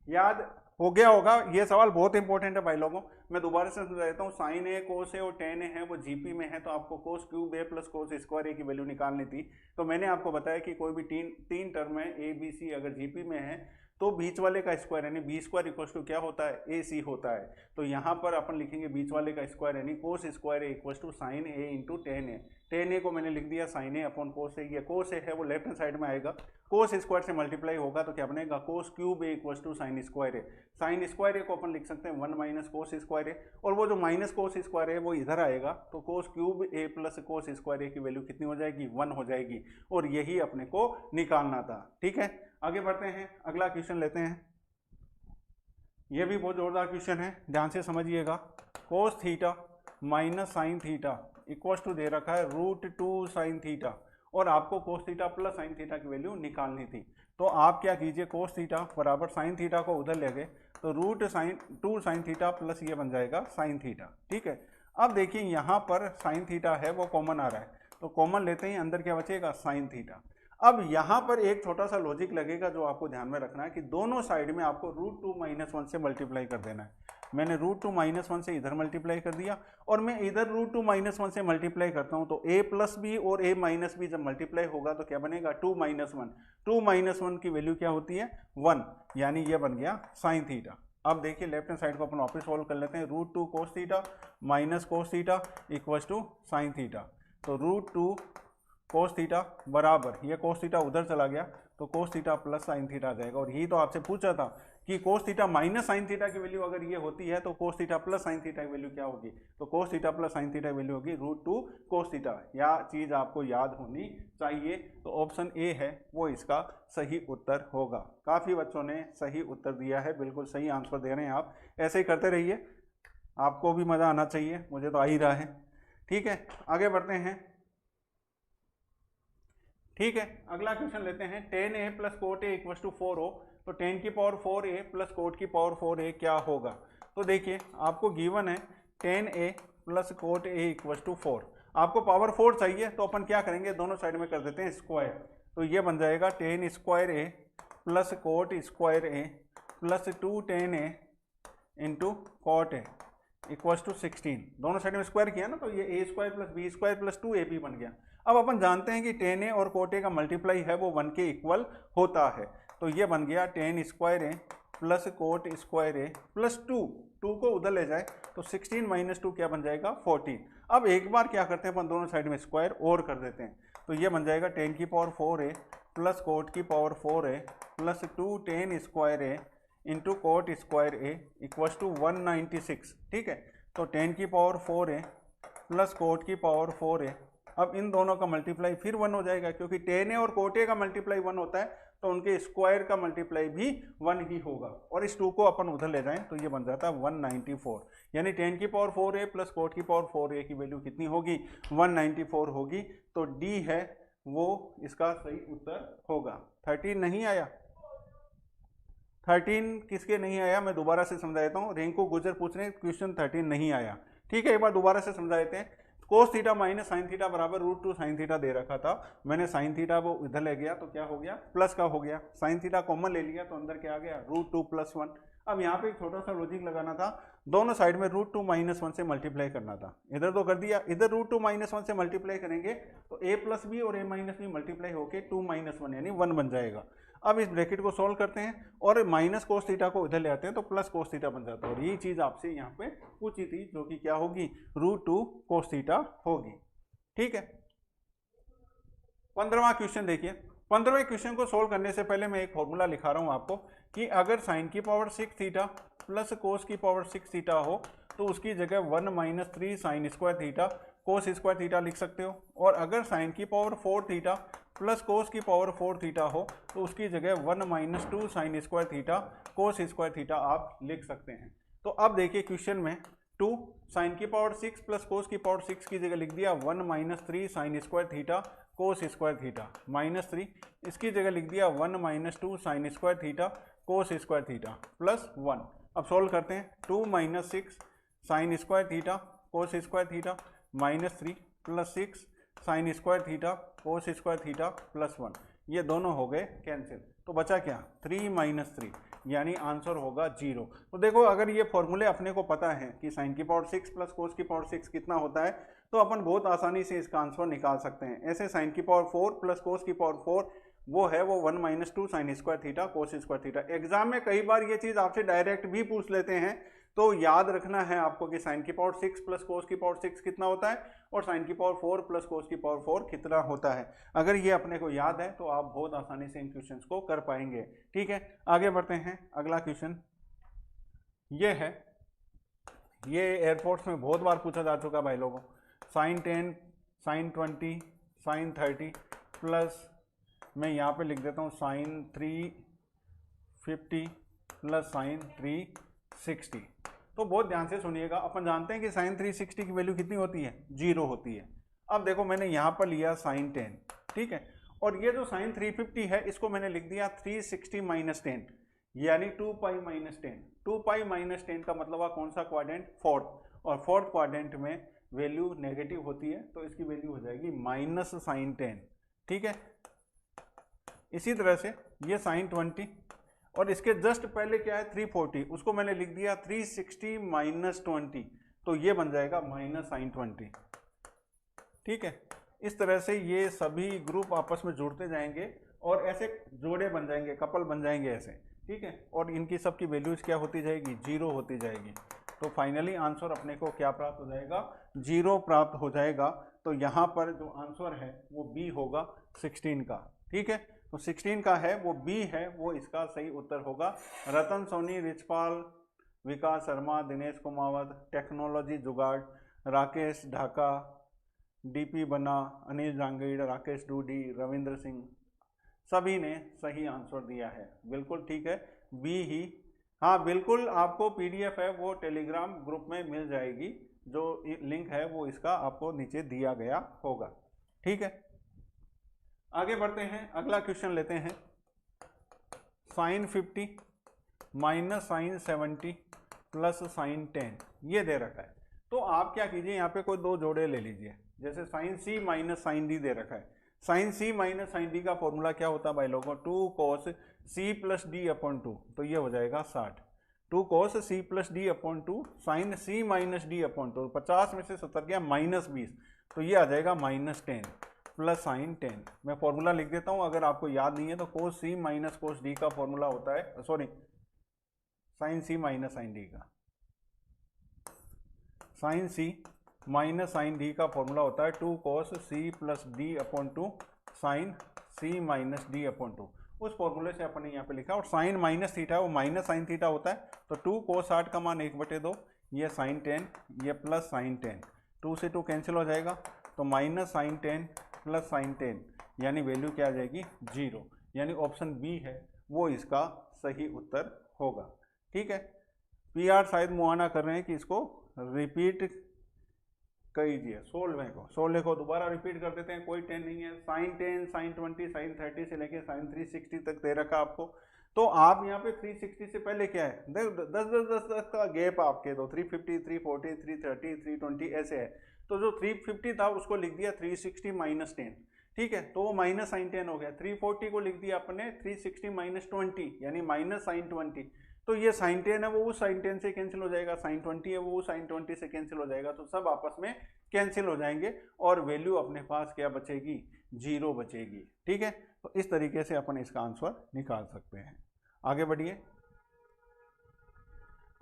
S1: याद हो गया होगा, ये सवाल बहुत इंपॉर्टेंट है भाई लोगों, मैं दोबारा से समझा देता हूँ। साइन ए कोस ए और टेन ए है वो जीपी में है, तो आपको cos cube a plus cos square ए की वैल्यू निकालनी थी। तो मैंने आपको बताया कि कोई भी तीन टर्म है ए बी सी अगर जीपी में है तो बीच वाले का स्क्वायर यानी बी स्क्वायर इक्वल टू क्या होता है ए सी होता है। तो यहाँ पर अपन लिखेंगे बीच वाले का स्क्वायर यानी cos square A equal to sine A into tan A. Tan A को मैंने लिख दिया साइन ए अपॉन कोस ए, ये कोस ए है वो लेफ्ट हैंड साइड में आएगा, कोस स्क्वायर से मल्टीप्लाई होगा तो क्या बनेगा cos cube A equal to sine square A. Sine square A को अपन लिख सकते हैं 1 माइनस कोस स्क्वायर ए, और वो जो माइनस कोस स्क्वायर है वो इधर आएगा, तो cos cube a plus cos square ए की वैल्यू कितनी हो जाएगी 1 हो जाएगी, और यही अपने को निकालना था। ठीक है, आगे बढ़ते हैं, अगला क्वेश्चन लेते हैं। ये भी बहुत जोरदार क्वेश्चन है, ध्यान से समझिएगा। Cos theta minus sine theta equal to दे रखा है √2 साइन थीटा, और आपको cos theta plus sine theta की वैल्यू निकालनी थी। तो आप क्या कीजिए, कोस थीटा बराबर साइन थीटा को उधर ले गए तो √2 साइन थीटा प्लस ये बन जाएगा साइन थीटा। ठीक है, अब देखिए यहाँ पर साइन थीटा है वो कॉमन आ रहा है, तो कॉमन लेते ही अंदर क्या बचेगा साइन थीटा। अब यहाँ पर एक छोटा सा लॉजिक लगेगा जो आपको ध्यान में रखना है कि दोनों साइड में आपको √2 - 1 से मल्टीप्लाई कर देना है। मैंने √2 - 1 से इधर मल्टीप्लाई कर दिया, और मैं इधर √2 - 1 से मल्टीप्लाई करता हूँ तो a प्लस बी और a माइनस बी जब मल्टीप्लाई होगा तो क्या बनेगा 2 - 1। 2 - 1 की वैल्यू क्या होती है 1, यानी ये बन गया साइन थीटा। अब देखिए लेफ्ट हैंड साइड को अपन वापस सॉल्व कर लेते हैं। √2 cos theta minus cos theta equal to sine theta. तो √2 कोस थीटा बराबर, ये कोस थीटा उधर चला गया तो cos theta plus sine theta आ जाएगा। और यही तो आपसे पूछा था कि cos theta minus sine theta की वैल्यू अगर ये होती है तो cos theta plus sine theta की वैल्यू क्या होगी, तो cos theta plus sine theta की वैल्यू होगी √2 कोस थीटा। यह चीज़ आपको याद होनी चाहिए। तो ऑप्शन ए है वो इसका सही उत्तर होगा। काफ़ी बच्चों ने सही उत्तर दिया है, बिल्कुल सही आंसर दे रहे हैं आप। ऐसे ही करते रहिए, आपको भी मज़ा आना चाहिए, मुझे तो आ ही रहा है। ठीक है, आगे बढ़ते हैं। ठीक है, अगला क्वेश्चन लेते हैं। 10a plus cot a equal to 4 हो तो 10 की पावर 4a प्लस कोट की पावर 4a क्या होगा। तो देखिए आपको गिवन है 10a plus cot a equal to 4। आपको पावर 4 चाहिए तो अपन क्या करेंगे, दोनों साइड में कर देते हैं स्क्वायर। तो ये बन जाएगा 10 square A plus cot square A plus 2 10a into cot A equal to 16। दोनों साइड में स्क्वायर किया ना, तो ये A square plus B square plus 2ab बन गया। अब अपन जानते हैं कि 10a और कोट ए का मल्टीप्लाई है वो 1 के इक्वल होता है। तो ये बन गया 10 square A plus cot square A plus 2 को उधर ले जाए तो 16 माइनस 2 क्या बन जाएगा 14। अब एक बार क्या करते हैं अपन, दोनों साइड में स्क्वायर और कर देते हैं। तो ये बन जाएगा 10 की पावर 4a प्लस कोट की power 4a plus 2 10 square a into cot square A equal to 196। ठीक है, तो 10 की पावर 4a प्लस कोट की पावर 4a, अब इन दोनों का मल्टीप्लाई फिर 1 हो जाएगा, क्योंकि 10a और कोट ए का मल्टीप्लाई 1 होता है तो उनके स्क्वायर का मल्टीप्लाई भी 1 ही होगा। और इस 2 को अपन उधर ले जाएं तो ये बन जाता है 194। यानी 10 की पावर 4a प्लस कोट की पावर 4a की वैल्यू कितनी होगी, 194 होगी। तो डी है वो इसका सही उत्तर होगा। 13 नहीं आया, 13 किसके नहीं आया मैं दोबारा से समझा देता हूँ। रिंकू गुजर पूछ रहे हैं क्वेश्चन 13 नहीं आया। ठीक है, एक बार दोबारा से समझा देते हैं। कोस थीटा माइनस साइन थीटा बराबर √2 साइन थीटा दे रखा था। मैंने साइन थीटा वो इधर ले गया तो क्या हो गया, प्लस का हो गया। साइन थीटा कॉमन ले लिया तो अंदर क्या आ गया, √2 + 1। अब यहाँ पे एक छोटा सा लॉजिक लगाना था, दोनों साइड में √2 - 1 से मल्टीप्लाई करना था। इधर तो कर दिया, इधर √2 - 1 से मल्टीप्लाई करेंगे तो a + b और a - b मल्टीप्लाई होके 2 - 1 यानी 1 बन जाएगा। अब इस ब्रैकेट को सॉल्व करते हैं और माइनस कोस थीटा को इधर ले आते हैं तो प्लस कोस थीटा बन जाता है। और ये चीज़ आपसे यहाँ पे पूछी थी, जो कि क्या होगी, √2 कोस थीटा होगी। ठीक है, 15वां क्वेश्चन देखिए। 15वें क्वेश्चन को सोल्व करने से पहले मैं एक फॉर्मूला लिखा रहा हूं आपको कि अगर साइन की पावर 6 थीटा प्लस कोस की पावर 6 थीटा हो तो उसकी जगह 1 - 3 sine square theta cos square theta लिख सकते हो। और अगर साइन की पावर 4 थीटा प्लस कोस की पावर 4 थीटा हो तो उसकी जगह 1 - 2 sine square theta cos square theta आप लिख सकते हैं। तो अब देखिए क्वेश्चन में 2 साइन की पावर 6 प्लस कोस की पावर 6 की जगह लिख दिया 1 - 3 sine square theta cos square theta -3, इसकी जगह लिख दिया 1 - 2 sine square theta cos square theta +1। अब सॉल्व करते हैं। 2 - 6 sine square theta cos square theta -3 + 6 sine square theta cos square theta +1, ये दोनों हो गए कैंसिल। तो बचा क्या, 3 - 3, यानी आंसर होगा 0। तो देखो अगर ये फॉर्मूले अपने को पता है कि साइन की पावर 6 प्लस कोस की पावर 6 कितना होता है तो अपन बहुत आसानी से इसका आंसर निकाल सकते हैं। ऐसे साइन की पावर 4 प्लस कोस की पावर 4 वो है वो 1 - 2 sine square theta cos square theta. Exam में कई बार ये चीज़ आपसे डायरेक्ट भी पूछ लेते हैं, तो याद रखना है आपको कि साइन की पावर 6 प्लस कोस की पावर 6 कितना होता है और साइन की पावर 4 प्लस कोस की पावर 4 कितना होता है। अगर ये अपने को याद है तो आप बहुत आसानी से इन क्वेश्चंस को कर पाएंगे। ठीक है, आगे बढ़ते हैं। अगला क्वेश्चन ये है, ये एयरपोर्ट्स में बहुत बार पूछा जा चुका भाई लोगों। साइन 10 साइन 20 साइन 30 प्लस मैं यहाँ पे लिख देता हूँ साइन 350 प्लस साइन 360। तो बहुत ध्यान से सुनिएगा। अपन जानते हैं कि साइन 360 की वैल्यू कितनी होती है, 0 होती है। अब देखो मैंने यहाँ पर लिया साइन 10, ठीक है, और ये जो साइन 350 है इसको मैंने लिख दिया 360 - 10 यानी 2π - 10। 2π - 10 का मतलब कौन सा क्वाड्रेंट, फोर्थ, और फोर्थ क्वाड्रेंट में वैल्यू नेगेटिव होती है तो इसकी वैल्यू हो जाएगी माइनस साइन 10। ठीक है, इसी तरह से ये साइन 20 और इसके जस्ट पहले क्या है 340, उसको मैंने लिख दिया 360 - 20 तो ये बन जाएगा माइनस साइन 20। ठीक है, इस तरह से ये सभी ग्रुप आपस में जुड़ते जाएंगे और ऐसे जोड़े बन जाएंगे, कपल बन जाएंगे ऐसे। ठीक है, और इनकी सबकी वैल्यूज क्या होती जाएगी, 0 होती जाएगी। तो फाइनली आंसर अपने को क्या प्राप्त हो जाएगा, 0 प्राप्त हो जाएगा। तो यहाँ पर जो आंसर है वो बी होगा 16 का। ठीक है, तो 16 का है वो बी है, वो इसका सही उत्तर होगा। रतन सोनी, रिचपाल, विकास शर्मा, दिनेश कुमावत, टेक्नोलॉजी जुगाड़, राकेश ढाका, डीपी बना, अनिल जांगीड़, राकेश डूडी, रविंद्र सिंह, सभी ने सही आंसर दिया है। बिल्कुल ठीक है, बी ही। हाँ बिल्कुल, आपको पीडीएफ है वो टेलीग्राम ग्रुप में मिल जाएगी, जो लिंक है वो इसका आपको नीचे दिया गया होगा। ठीक है, आगे बढ़ते हैं, अगला क्वेश्चन लेते हैं। Sine 50 minus sine 70 plus sine 10 ये दे रखा है। तो आप क्या कीजिए, यहाँ पे कोई दो जोड़े ले लीजिए। जैसे sine C minus sine D दे रखा है, sine C minus sine D का फॉर्मूला क्या होता है भाई लोगों, 2 cos C plus D upon 2, तो ये हो जाएगा 60। 2 cos C plus D upon 2 sine C minus D upon 2, 50 में से 70 गया -20, तो ये आ जाएगा -10 प्लस साइन 10। मैं फॉर्मूला लिख देता हूँ, अगर आपको याद नहीं है तो cos C minus cos D का फॉर्मूला होता है, sorry sine C minus sine D का, sine C minus sine D का फॉर्मूला होता है 2 cos C plus D upon 2 sine C minus D upon 2। उस फॉर्मूले से अपन ने यहाँ पे लिखा, और साइन माइनस थीटा वो माइनस साइन थीटा होता है, तो 2 cos 60 का मान 1/2, ये साइन 10, ये प्लस साइन 10, 2 से 2 कैंसिल हो जाएगा, तो माइनस साइन 10 प्लस साइन 10, यानी वैल्यू क्या आ जाएगी 0, यानी ऑप्शन बी है वो इसका सही उत्तर होगा। ठीक है, पीआर शायद मुआना कर रहे हैं कि इसको रिपीट कीजिए, 16वें को 16 को दोबारा रिपीट कर देते हैं, कोई 10 नहीं है। साइन 10, साइन 20, साइन 30 से लेके साइन 360 तक दे रखा आपको, तो आप यहाँ पे 360 से पहले क्या है, 10 का गैप आपके, तो 350, 340, 330, 320 ऐसे है, तो जो 350 था उसको लिख दिया 360 माइनस 10, ठीक है, तो वो माइनस साइन 10 हो गया। 340 को लिख दिया अपने 360 माइनस 20, यानी माइनस साइन 20, तो ये साइन 10 है वो उस साइन 10 से कैंसिल हो जाएगा, साइन 20 है वो उस साइन 20 से कैंसिल हो जाएगा, तो सब आपस में कैंसिल हो जाएंगे और वैल्यू अपने पास क्या बचेगी, 0 बचेगी। ठीक है, तो इस तरीके से अपन इसका आंसर निकाल सकते हैं। आगे बढ़िए,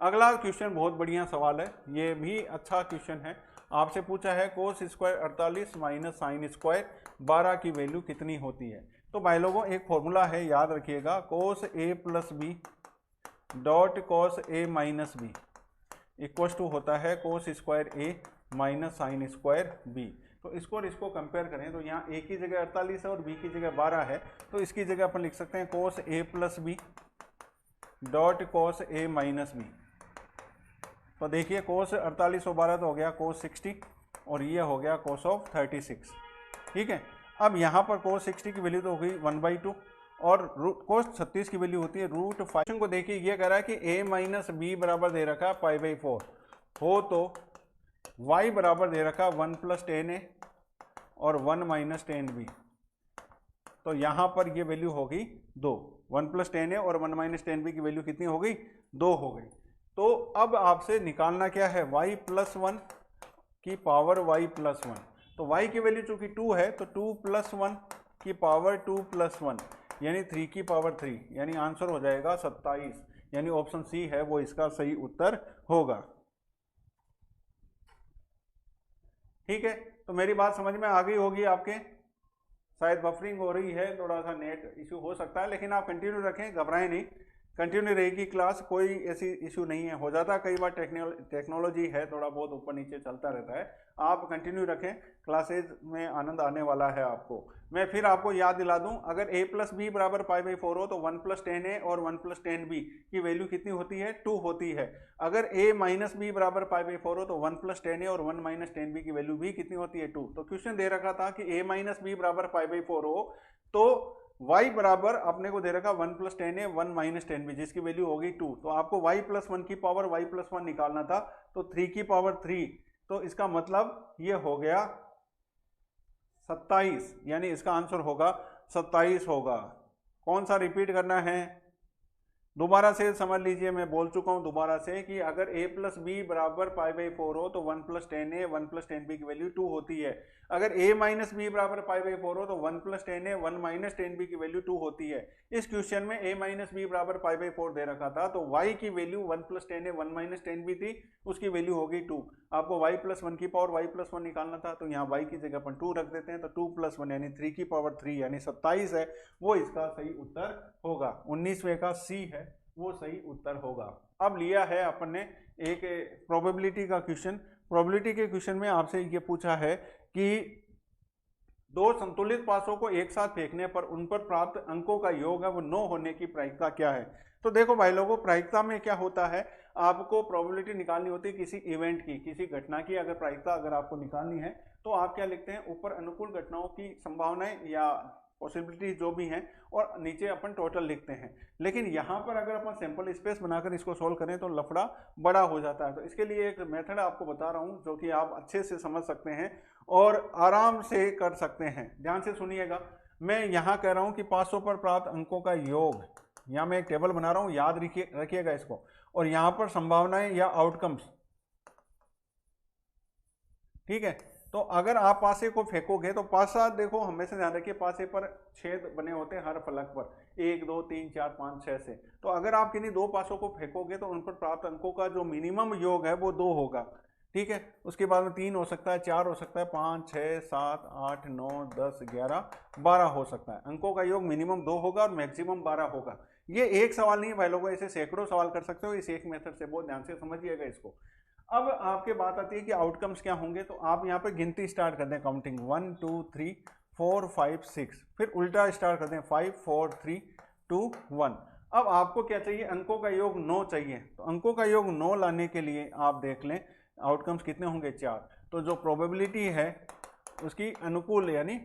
S1: अगला क्वेश्चन बहुत बढ़िया सवाल है, ये भी अच्छा क्वेश्चन है। आपसे पूछा है cos square 48 minus sine square 12 की वैल्यू कितनी होती है। तो भाई लोगों एक फॉर्मूला है, याद रखिएगा, cos A plus B dot cos A minus B equal to होता है cos square A minus sine square B. तो इसको और इसको कंपेयर करें तो यहाँ ए की जगह 48 है और बी की जगह 12 है, तो इसकी जगह अपन लिख सकते हैं कोस A plus B dot cos A minus B. तो देखिए कोस 48 और 12 तो हो गया कोस 60 और ये हो गया कोस ऑफ 36। ठीक है, अब यहाँ पर कोस 60 की वैल्यू तो हो गई 1/2 और कोस 36 की वैल्यू होती है √5 को। देखिए ये कह रहा है कि a माइनस बी बराबर दे रखा π/4 हो, तो y बराबर दे रखा 1 प्लस 10a और 1 माइनस 10b। तो यहाँ पर ये वैल्यू होगी 2, 1 प्लस 10a और 1 माइनस 10b की वैल्यू कितनी हो गई, 2 हो गई। तो अब आपसे निकालना क्या है, y प्लस 1 की पावर y प्लस 1। तो y की वैल्यू चूंकि 2 है तो 2 प्लस 1 की पावर 2 प्लस 1 यानी 3 की पावर 3, यानी आंसर हो जाएगा 27, यानी ऑप्शन सी है वो इसका सही उत्तर होगा। ठीक है, तो मेरी बात समझ में आ गई होगी आपके, शायद बफरिंग हो रही है, थोड़ा सा नेट इश्यू हो सकता है, लेकिन आप कंटिन्यू रखें, घबराएं नहीं, कंटिन्यू रहेगी क्लास, कोई ऐसी इशू नहीं है। हो जाता है कई बार, टेक्नोलॉजी है, थोड़ा बहुत ऊपर नीचे चलता रहता है, आप कंटिन्यू रखें, क्लासेज में आनंद आने वाला है आपको। मैं फिर आपको याद दिला दूं, अगर a प्लस बी बराबर π/4 हो तो 1 प्लस 10a और 1 प्लस 10b की वैल्यू कितनी होती है, 2 होती है। अगर a माइनस बी बराबर π/4 हो तो 1 प्लस 10a और 1 माइनस 10b की वैल्यू भी कितनी होती है, 2। तो क्वेश्चन दे रखा था कि a माइनस बी बराबर π/4 हो तो y बराबर अपने को दे रखा 1 प्लस 10a 1 माइनस 10b जिसकी वैल्यू होगी 2। तो आपको y प्लस 1 की पावर y प्लस 1 निकालना था, तो 3 की पावर 3, तो इसका मतलब ये हो गया 27, यानी इसका आंसर होगा 27 होगा। कौन सा रिपीट करना है, दोबारा से समझ लीजिए, मैं बोल चुका हूं दोबारा से कि अगर a प्लस बी बराबर π/4 हो तो 1 प्लस 10a 1 प्लस 10b की वैल्यू 2 होती है। अगर a माइनस बी बराबर π/4 हो तो 1 प्लस 10a 1 माइनस 10b की वैल्यू 2 होती है। इस क्वेश्चन में a माइनस बी बराबर π/4 दे रखा था, तो y की value 1 plus 10a 1 minus 10b थी, उसकी वैल्यू होगी 2। आपको y प्लस 1 की पावर y प्लस 1 निकालना था, तो यहाँ y की जगह पर 2 रख देते हैं, तो 2 प्लस 1 यानी 3 की पावर 3 यानी 27 है, वो इसका सही उत्तर होगा। 19वें का सी है वो सही उत्तर होगा। अब लिया है अपन ने एक प्रोबेबिलिटी का क्वेश्चन। प्रोबेबिलिटी के क्वेश्चन में आपसे ये पूछा है कि दो संतुलित पासों को एक साथ फेंकने पर उन पर प्राप्त अंकों का योग है वो 9 होने की प्रायिकता क्या है। तो देखो भाई लोगों, प्रायिकता में क्या होता है, आपको प्रोबेबिलिटी निकालनी होती है किसी इवेंट की, किसी घटना की। अगर प्रायिकता अगर आपको निकालनी है तो आप क्या लिखते हैं, ऊपर अनुकूल घटनाओं की संभावनाएं या पॉसिबिलिटी जो भी हैं, और नीचे अपन टोटल लिखते हैं। लेकिन यहाँ पर अगर अपन सैंपल स्पेस बनाकर इसको सोल्व करें तो लफड़ा बड़ा हो जाता है। तो इसके लिए एक मेथड आपको बता रहा हूँ जो कि आप अच्छे से समझ सकते हैं और आराम से कर सकते हैं। ध्यान से सुनिएगा, मैं यहाँ कह रहा हूँ कि 500 पर प्राप्त अंकों का योग, यहाँ मैं एक टेबल बना रहा हूँ, याद रखिएगा इसको, और यहाँ पर संभावनाएं या आउटकम्स, ठीक है। तो अगर आप पासे को फेंकोगे तो पासा, देखो हमेशा ध्यान रखिए, पासे पर छेद बने होते हैं हर फलक पर, 1 2 3 4 5 6 से। तो अगर आप किन्हीं दो पासों को फेंकोगे तो उन पर प्राप्त अंकों का जो मिनिमम योग है वो 2 होगा, ठीक है। उसके बाद में 3 हो सकता है, 4 हो सकता है, 5 6 7 8 9 10 11 12 हो सकता है। अंकों का योग मिनिमम 2 होगा और मैक्सिमम 12 होगा। ये एक सवाल नहीं है भाई लोगों, ऐसे सैकड़ों सवाल कर सकते हो इस एक मेथड से, बहुत ध्यान से समझिएगा इसको। अब आपके बात आती है कि आउटकम्स क्या होंगे, तो आप यहाँ पे गिनती स्टार्ट कर दें, काउंटिंग 1 2 3 4 5 6, फिर उल्टा स्टार्ट कर दें 5 4 3 2 1। अब आपको क्या चाहिए, अंकों का योग 9 चाहिए। तो अंकों का योग 9 लाने के लिए आप देख लें आउटकम्स कितने होंगे, 4। तो जो प्रोबेबिलिटी है उसकी अनुकूल यानी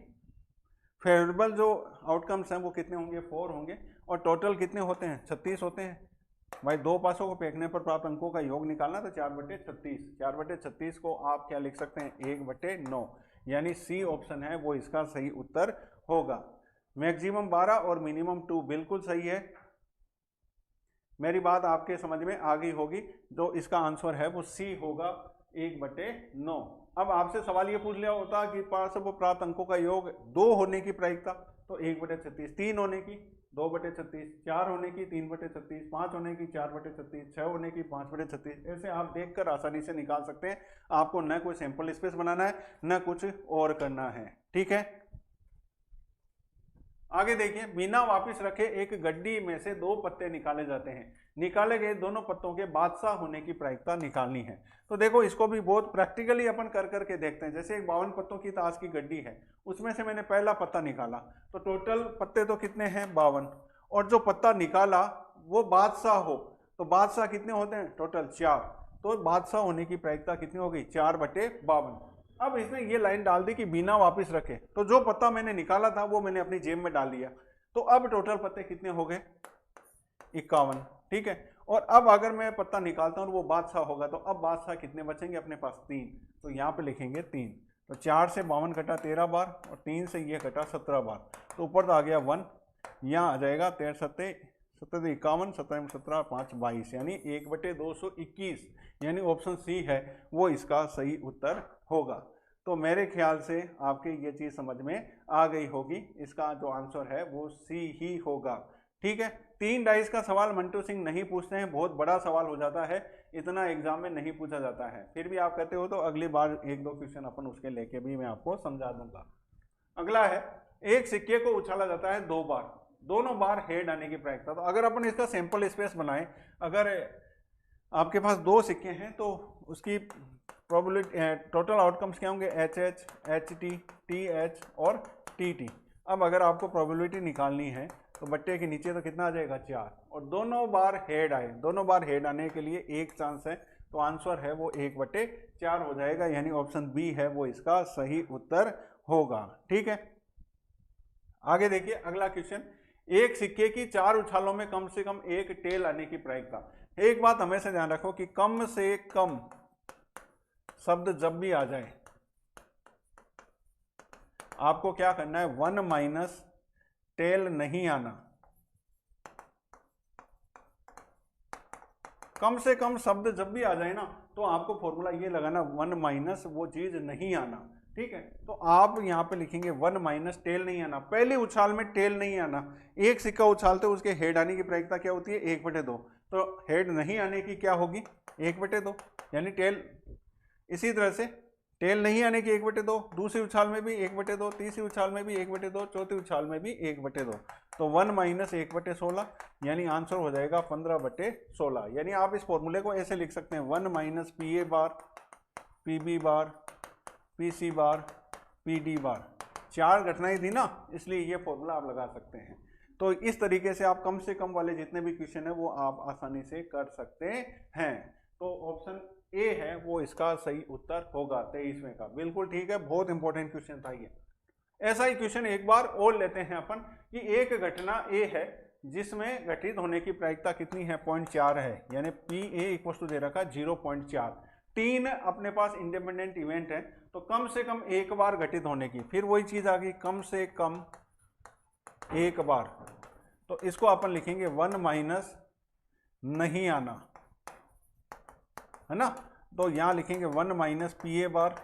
S1: फेवरेबल जो आउटकम्स हैं वो कितने होंगे, 4 होंगे। और टोटल कितने होते हैं, 36 होते हैं। भाई दो पासों को फेंकने पर प्राप्त अंकों का योग निकालना, तो 4/36। 4/36 को आप क्या लिख सकते हैं, 1/9, यानी सी ऑप्शन है वो इसका सही उत्तर होगा। मैक्सिमम 12 और मिनिमम 2 बिल्कुल सही है। मेरी बात आपके समझ में आ गई होगी, जो इसका आंसर है वो सी होगा, 1/9। अब आपसे सवाल ये पूछ लिया होता कि पासों को प्राप्त अंकों का योग 2 होने की प्रायिकता, तो 1/36, 3 होने की 2/36, 4 होने की 3/36, 5 होने की 4/36, 6 होने की 5/36। ऐसे आप देखकर आसानी से निकाल सकते हैं। आपको न कोई सैंपल स्पेस बनाना है न कुछ और करना है, ठीक है। आगे देखिए, बिना वापस रखे एक गड्डी में से 2 पत्ते निकाले जाते हैं। निकाले गए दोनों पत्तों के बादशाह होने की प्रायिकता निकालनी है। तो देखो इसको भी बहुत प्रैक्टिकली अपन कर करके देखते हैं। जैसे एक 52 पत्तों की ताश की गड्डी है, उसमें से मैंने पहला पत्ता निकाला, तो टोटल पत्ते तो कितने हैं, 52। और जो पत्ता निकाला वो बादशाह हो, तो बादशाह कितने होते हैं, टोटल 4। तो बादशाह होने की प्रायिकता कितनी हो गई, 4/52। अब इसने ये लाइन डाल दी कि बिना वापस रखे, तो जो पत्ता मैंने निकाला था वो मैंने अपनी जेब में डाल लिया। तो अब टोटल पत्ते कितने हो गए, 51, ठीक है। और अब अगर मैं पत्ता निकालता हूं वो बादशाह होगा, तो अब बादशाह कितने बचेंगे अपने पास, 3। तो यहाँ पे लिखेंगे 3। तो 4 से 52 कटा 13 बार और 3 से ये कटा 17 बार, तो ऊपर तो आ गया 1, यहाँ आ जाएगा 13 7 17 51, 17 17 5 22, यानी 1/221, यानी ऑप्शन सी है वो इसका सही उत्तर होगा। तो मेरे ख्याल से आपके ये चीज़ समझ में आ गई होगी, इसका जो आंसर है वो सी ही होगा, ठीक है। 3 डाइस का सवाल मंटू सिंह नहीं पूछते हैं, बहुत बड़ा सवाल हो जाता है, इतना एग्जाम में नहीं पूछा जाता है। फिर भी आप कहते हो तो अगली बार 1-2 क्वेश्चन अपन उसके लेके भी मैं आपको समझा दूंगा। अगला है, एक सिक्के को उछाला जाता है 2 बार, दोनों बार हेड आने की प्रायिकता। तो अगर अपन इसका सैंपल स्पेस बनाएं, अगर आपके पास 2 सिक्के हैं तो उसकी प्रोबेबिलिटी, टोटल आउटकम्स क्या होंगे, HH, HT, TH और TT। अब अगर आपको प्रोबेबिलिटी निकालनी है तो बट्टे के नीचे तो कितना आ जाएगा, 4, और दोनों बार हेड आए, दोनों बार हेड आने के लिए एक चांस है, तो आंसर है वो 1/4 हो जाएगा, यानी ऑप्शन बी है वो इसका सही उत्तर होगा, ठीक है। आगे देखिए अगला क्वेश्चन, एक सिक्के की 4 उछालों में कम से कम एक टेल आने की प्रायिकता। एक बात हमेशा ध्यान रखो कि कम से कम शब्द जब भी आ जाए आपको क्या करना है, 1 माइनस टेल नहीं आना, कम से कम शब्द जब भी आ जाए ना तो आपको फॉर्मूला ये लगाना 1 माइनस वो चीज नहीं आना, ठीक है। तो आप यहाँ पे लिखेंगे 1 माइनस टेल नहीं आना, पहली उछाल में टेल नहीं आना। एक सिक्का उछालते उसके हेड आने की प्रायिकता क्या होती है 1/2, तो हेड नहीं आने की क्या होगी 1/2 यानी टेल। इसी तरह से टेल नहीं आने की 1/2, दूसरी उछाल में भी 1/2, तीसरी उछाल में भी 1/2, चौथी उछाल में भी 1/2, तो 1 माइनस 1/16 यानी आंसर हो जाएगा 15/16। यानी आप इस फॉर्मूले को ऐसे लिख सकते हैं 1 minus P A bar, P B bar, p C bar, p d bar. 4 घटनाएं थी ना, इसलिए ये फॉर्मूला आप लगा सकते हैं। तो इस तरीके से आप कम से कम वाले जितने भी क्वेश्चन है वो आप आसानी से कर सकते हैं। तो ऑप्शन ए है वो इसका सही उत्तर होगा 23वें का, बिल्कुल ठीक है, बहुत इंपॉर्टेंट क्वेश्चन था ये। ऐसा ही क्वेश्चन एक बार और लेते हैं अपन कि एक घटना ए है जिसमें घटित होने की प्रायिकता कितनी है 0.4 है, यानी पी ए इक्वल टू दे रखा 0.4। 3 अपने पास इंडिपेंडेंट इवेंट है, तो कम से कम एक बार घटित होने की, फिर वही चीज आ गई कम से कम एक बार, तो इसको अपन लिखेंगे 1 माइनस नहीं आना, है ना। तो यहां लिखेंगे 1 minus P A bar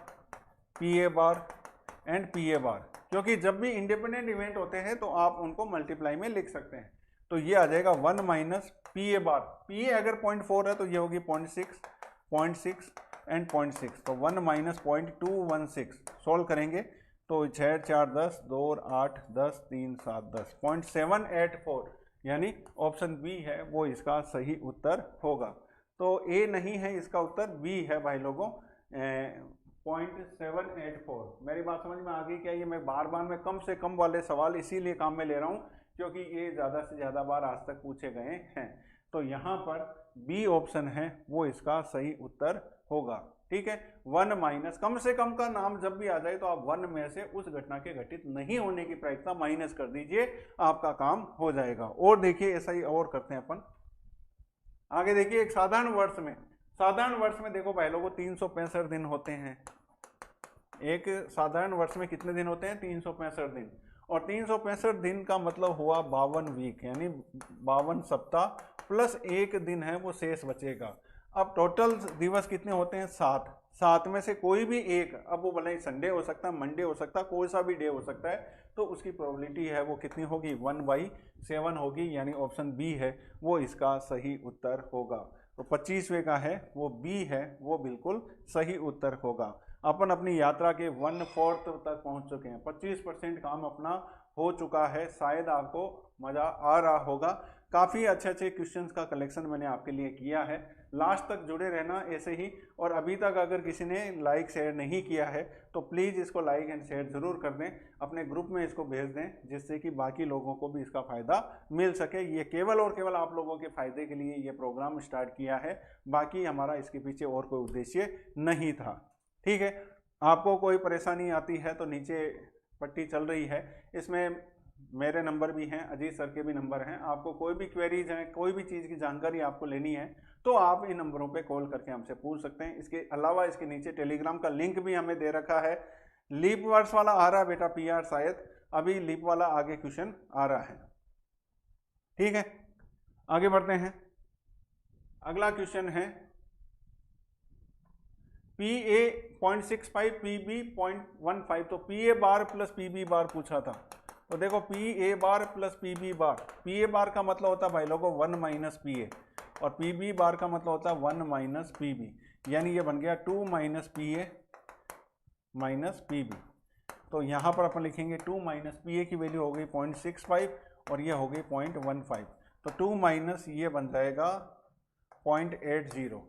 S1: and P A bar, क्योंकि जब भी इंडिपेंडेंट इवेंट होते हैं तो आप उनको मल्टीप्लाई में लिख सकते हैं। तो ये आ जाएगा 1 minus P A bar, P A अगर 0.4 है तो ये होगी 0.6 एंड 0.6, तो 1 माइनस 0.216। सोल्व करेंगे तो 6 4 10, 2 और 8 10, 3 7 10, 0.784 यानी ऑप्शन बी है वो इसका सही उत्तर होगा। तो ए नहीं है इसका उत्तर, बी है भाई लोगों 0.784। मेरी बात समझ में आ गई क्या? ये मैं बार बार में कम से कम वाले सवाल इसीलिए काम में ले रहा हूँ क्योंकि ये ज़्यादा से ज़्यादा बार आज तक पूछे गए हैं। तो यहाँ पर बी ऑप्शन है वो इसका सही उत्तर होगा, ठीक है। 1 माइनस, कम से कम का नाम जब भी आ जाए तो आप 1 में से उस घटना के घटित नहीं होने की प्रायिकता माइनस कर दीजिए, आपका काम हो जाएगा। और देखिए ऐसा ही और करते हैं अपन आगे। देखिए एक साधारण वर्ष में देखो भाई लोगों 365 दिन होते हैं। एक साधारण वर्ष में कितने दिन होते हैं 365 दिन, और 365 दिन का मतलब हुआ 52 वीक, यानी 52 सप्ताह प्लस एक दिन है वो शेष बचेगा। अब टोटल दिवस कितने होते हैं 7 में से कोई भी एक, अब वो भले संडे हो सकता है, मंडे हो सकता है, कोई सा भी डे हो सकता है, तो उसकी प्रोबेबिलिटी है वो कितनी होगी 1/7 होगी, यानी ऑप्शन बी है वो इसका सही उत्तर होगा। तो 25वें का है वो बी है वो बिल्कुल सही उत्तर होगा। अपन अपनी यात्रा के 1/4 तक पहुंच चुके हैं, 25% काम अपना हो चुका है। शायद आपको मजा आ रहा होगा, काफ़ी अच्छे क्वेश्चंस का कलेक्शन मैंने आपके लिए किया है। लास्ट तक जुड़े रहना ऐसे ही, और अभी तक अगर किसी ने लाइक शेयर नहीं किया है तो प्लीज़ इसको लाइक एंड शेयर ज़रूर कर दें, अपने ग्रुप में इसको भेज दें जिससे कि बाकी लोगों को भी इसका फ़ायदा मिल सके। ये केवल और केवल आप लोगों के फ़ायदे के लिए ये प्रोग्राम स्टार्ट किया है, बाकी हमारा इसके पीछे और कोई उद्देश्य नहीं था, ठीक है। आपको कोई परेशानी आती है तो नीचे पट्टी चल रही है, इसमें मेरे नंबर भी हैं, अजीत सर के भी नंबर हैं। आपको कोई भी क्वेरीज हैं, कोई भी चीज़ की जानकारी आपको लेनी है तो आप इन नंबरों पे कॉल करके हमसे पूछ सकते हैं। इसके अलावा इसके नीचे टेलीग्राम का लिंक भी हमें दे रखा है। लीप वर्ड्स वाला आ रहा है बेटा PR, शायद अभी लीप वाला आगे क्वेश्चन आ रहा है, ठीक है। आगे बढ़ते हैं, अगला क्वेश्चन है PA 0.65 PB 0.15, तो PA बार प्लस PB बार पूछा था। तो देखो PA बार प्लस PB बार, PA बार का मतलब होता है भाई लोगों 1 माइनस PA, और PB बार का मतलब होता है 1 माइनस PB, यानी ये बन गया 2 माइनस PA माइनस PB। तो यहाँ पर अपन लिखेंगे 2 माइनस PA की वैल्यू हो गई 0.65 और ये हो गई 0.15, तो 2 माइनस ये बन जाएगा 0.80,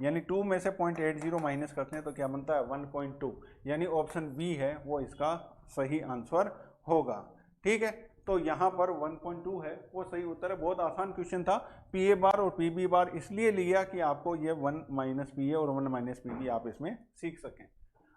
S1: यानी 2 में से 0.80 माइनस करते हैं तो क्या बनता है 1.2, यानी ऑप्शन बी है वो इसका सही आंसर होगा, ठीक है। तो यहाँ पर 1.2 है वो सही उत्तर है। बहुत आसान क्वेश्चन था। PA बार और PB बार इसलिए लिया कि आपको ये 1 माइनस PA और 1 माइनस PB आप इसमें सीख सकें।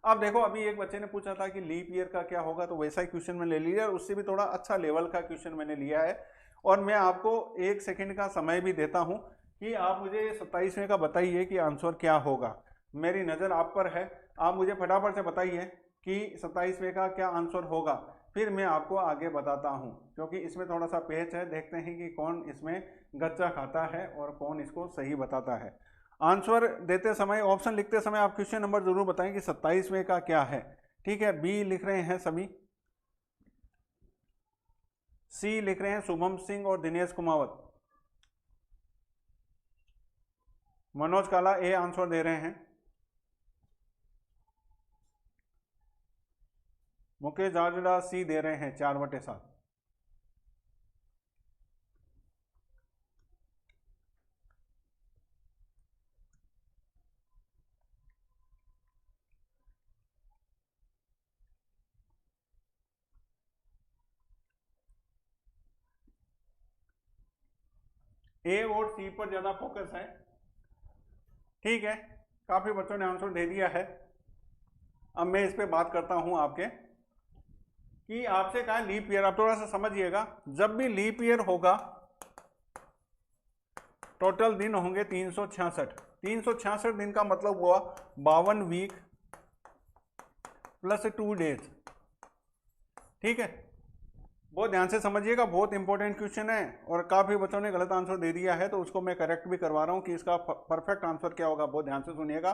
S1: अब देखो अभी एक बच्चे ने पूछा था कि लीप ईयर का क्या होगा, तो वैसा ही क्वेश्चन मैंने ले लिया और उससे भी थोड़ा अच्छा लेवल का क्वेश्चन मैंने लिया है, और मैं आपको 1 सेकेंड का समय भी देता हूँ कि आप मुझे 27वें का बताइए कि आंसर क्या होगा। मेरी नज़र आप पर है, आप मुझे फटाफट से बताइए कि 27वें का क्या आंसर होगा। फिर मैं आपको आगे बताता हूँ, क्योंकि इसमें थोड़ा सा पेच है। देखते हैं कि कौन इसमें गच्चा खाता है और कौन इसको सही बताता है। आंसर देते समय, ऑप्शन लिखते समय आप क्वेश्चन नंबर जरूर बताएं कि 27वें का क्या है। ठीक है, बी लिख रहे हैं सभी, सी लिख रहे हैं शुभम सिंह और दिनेश कुमावत, मनोज काला ए आंसर दे रहे हैं, मुकेश जाजड़ा सी दे रहे हैं 4/7। ए और सी पर ज्यादा फोकस है। ठीक है, काफी बच्चों ने आंसर दे दिया है। अब मैं इस पे बात करता हूं आपके कि आपसे कहा लीप ईयर, आप थोड़ा सा समझिएगा। जब भी लीप ईयर होगा टोटल दिन होंगे 366। 366 दिन का मतलब हुआ 52 वीक प्लस 2 डेज। ठीक है, बहुत ध्यान से समझिएगा, बहुत इंपॉर्टेंट क्वेश्चन है और काफी बच्चों ने गलत आंसर दे दिया है, तो उसको मैं करेक्ट भी करवा रहा हूं कि इसका परफेक्ट आंसर क्या होगा। बहुत ध्यान से सुनिएगा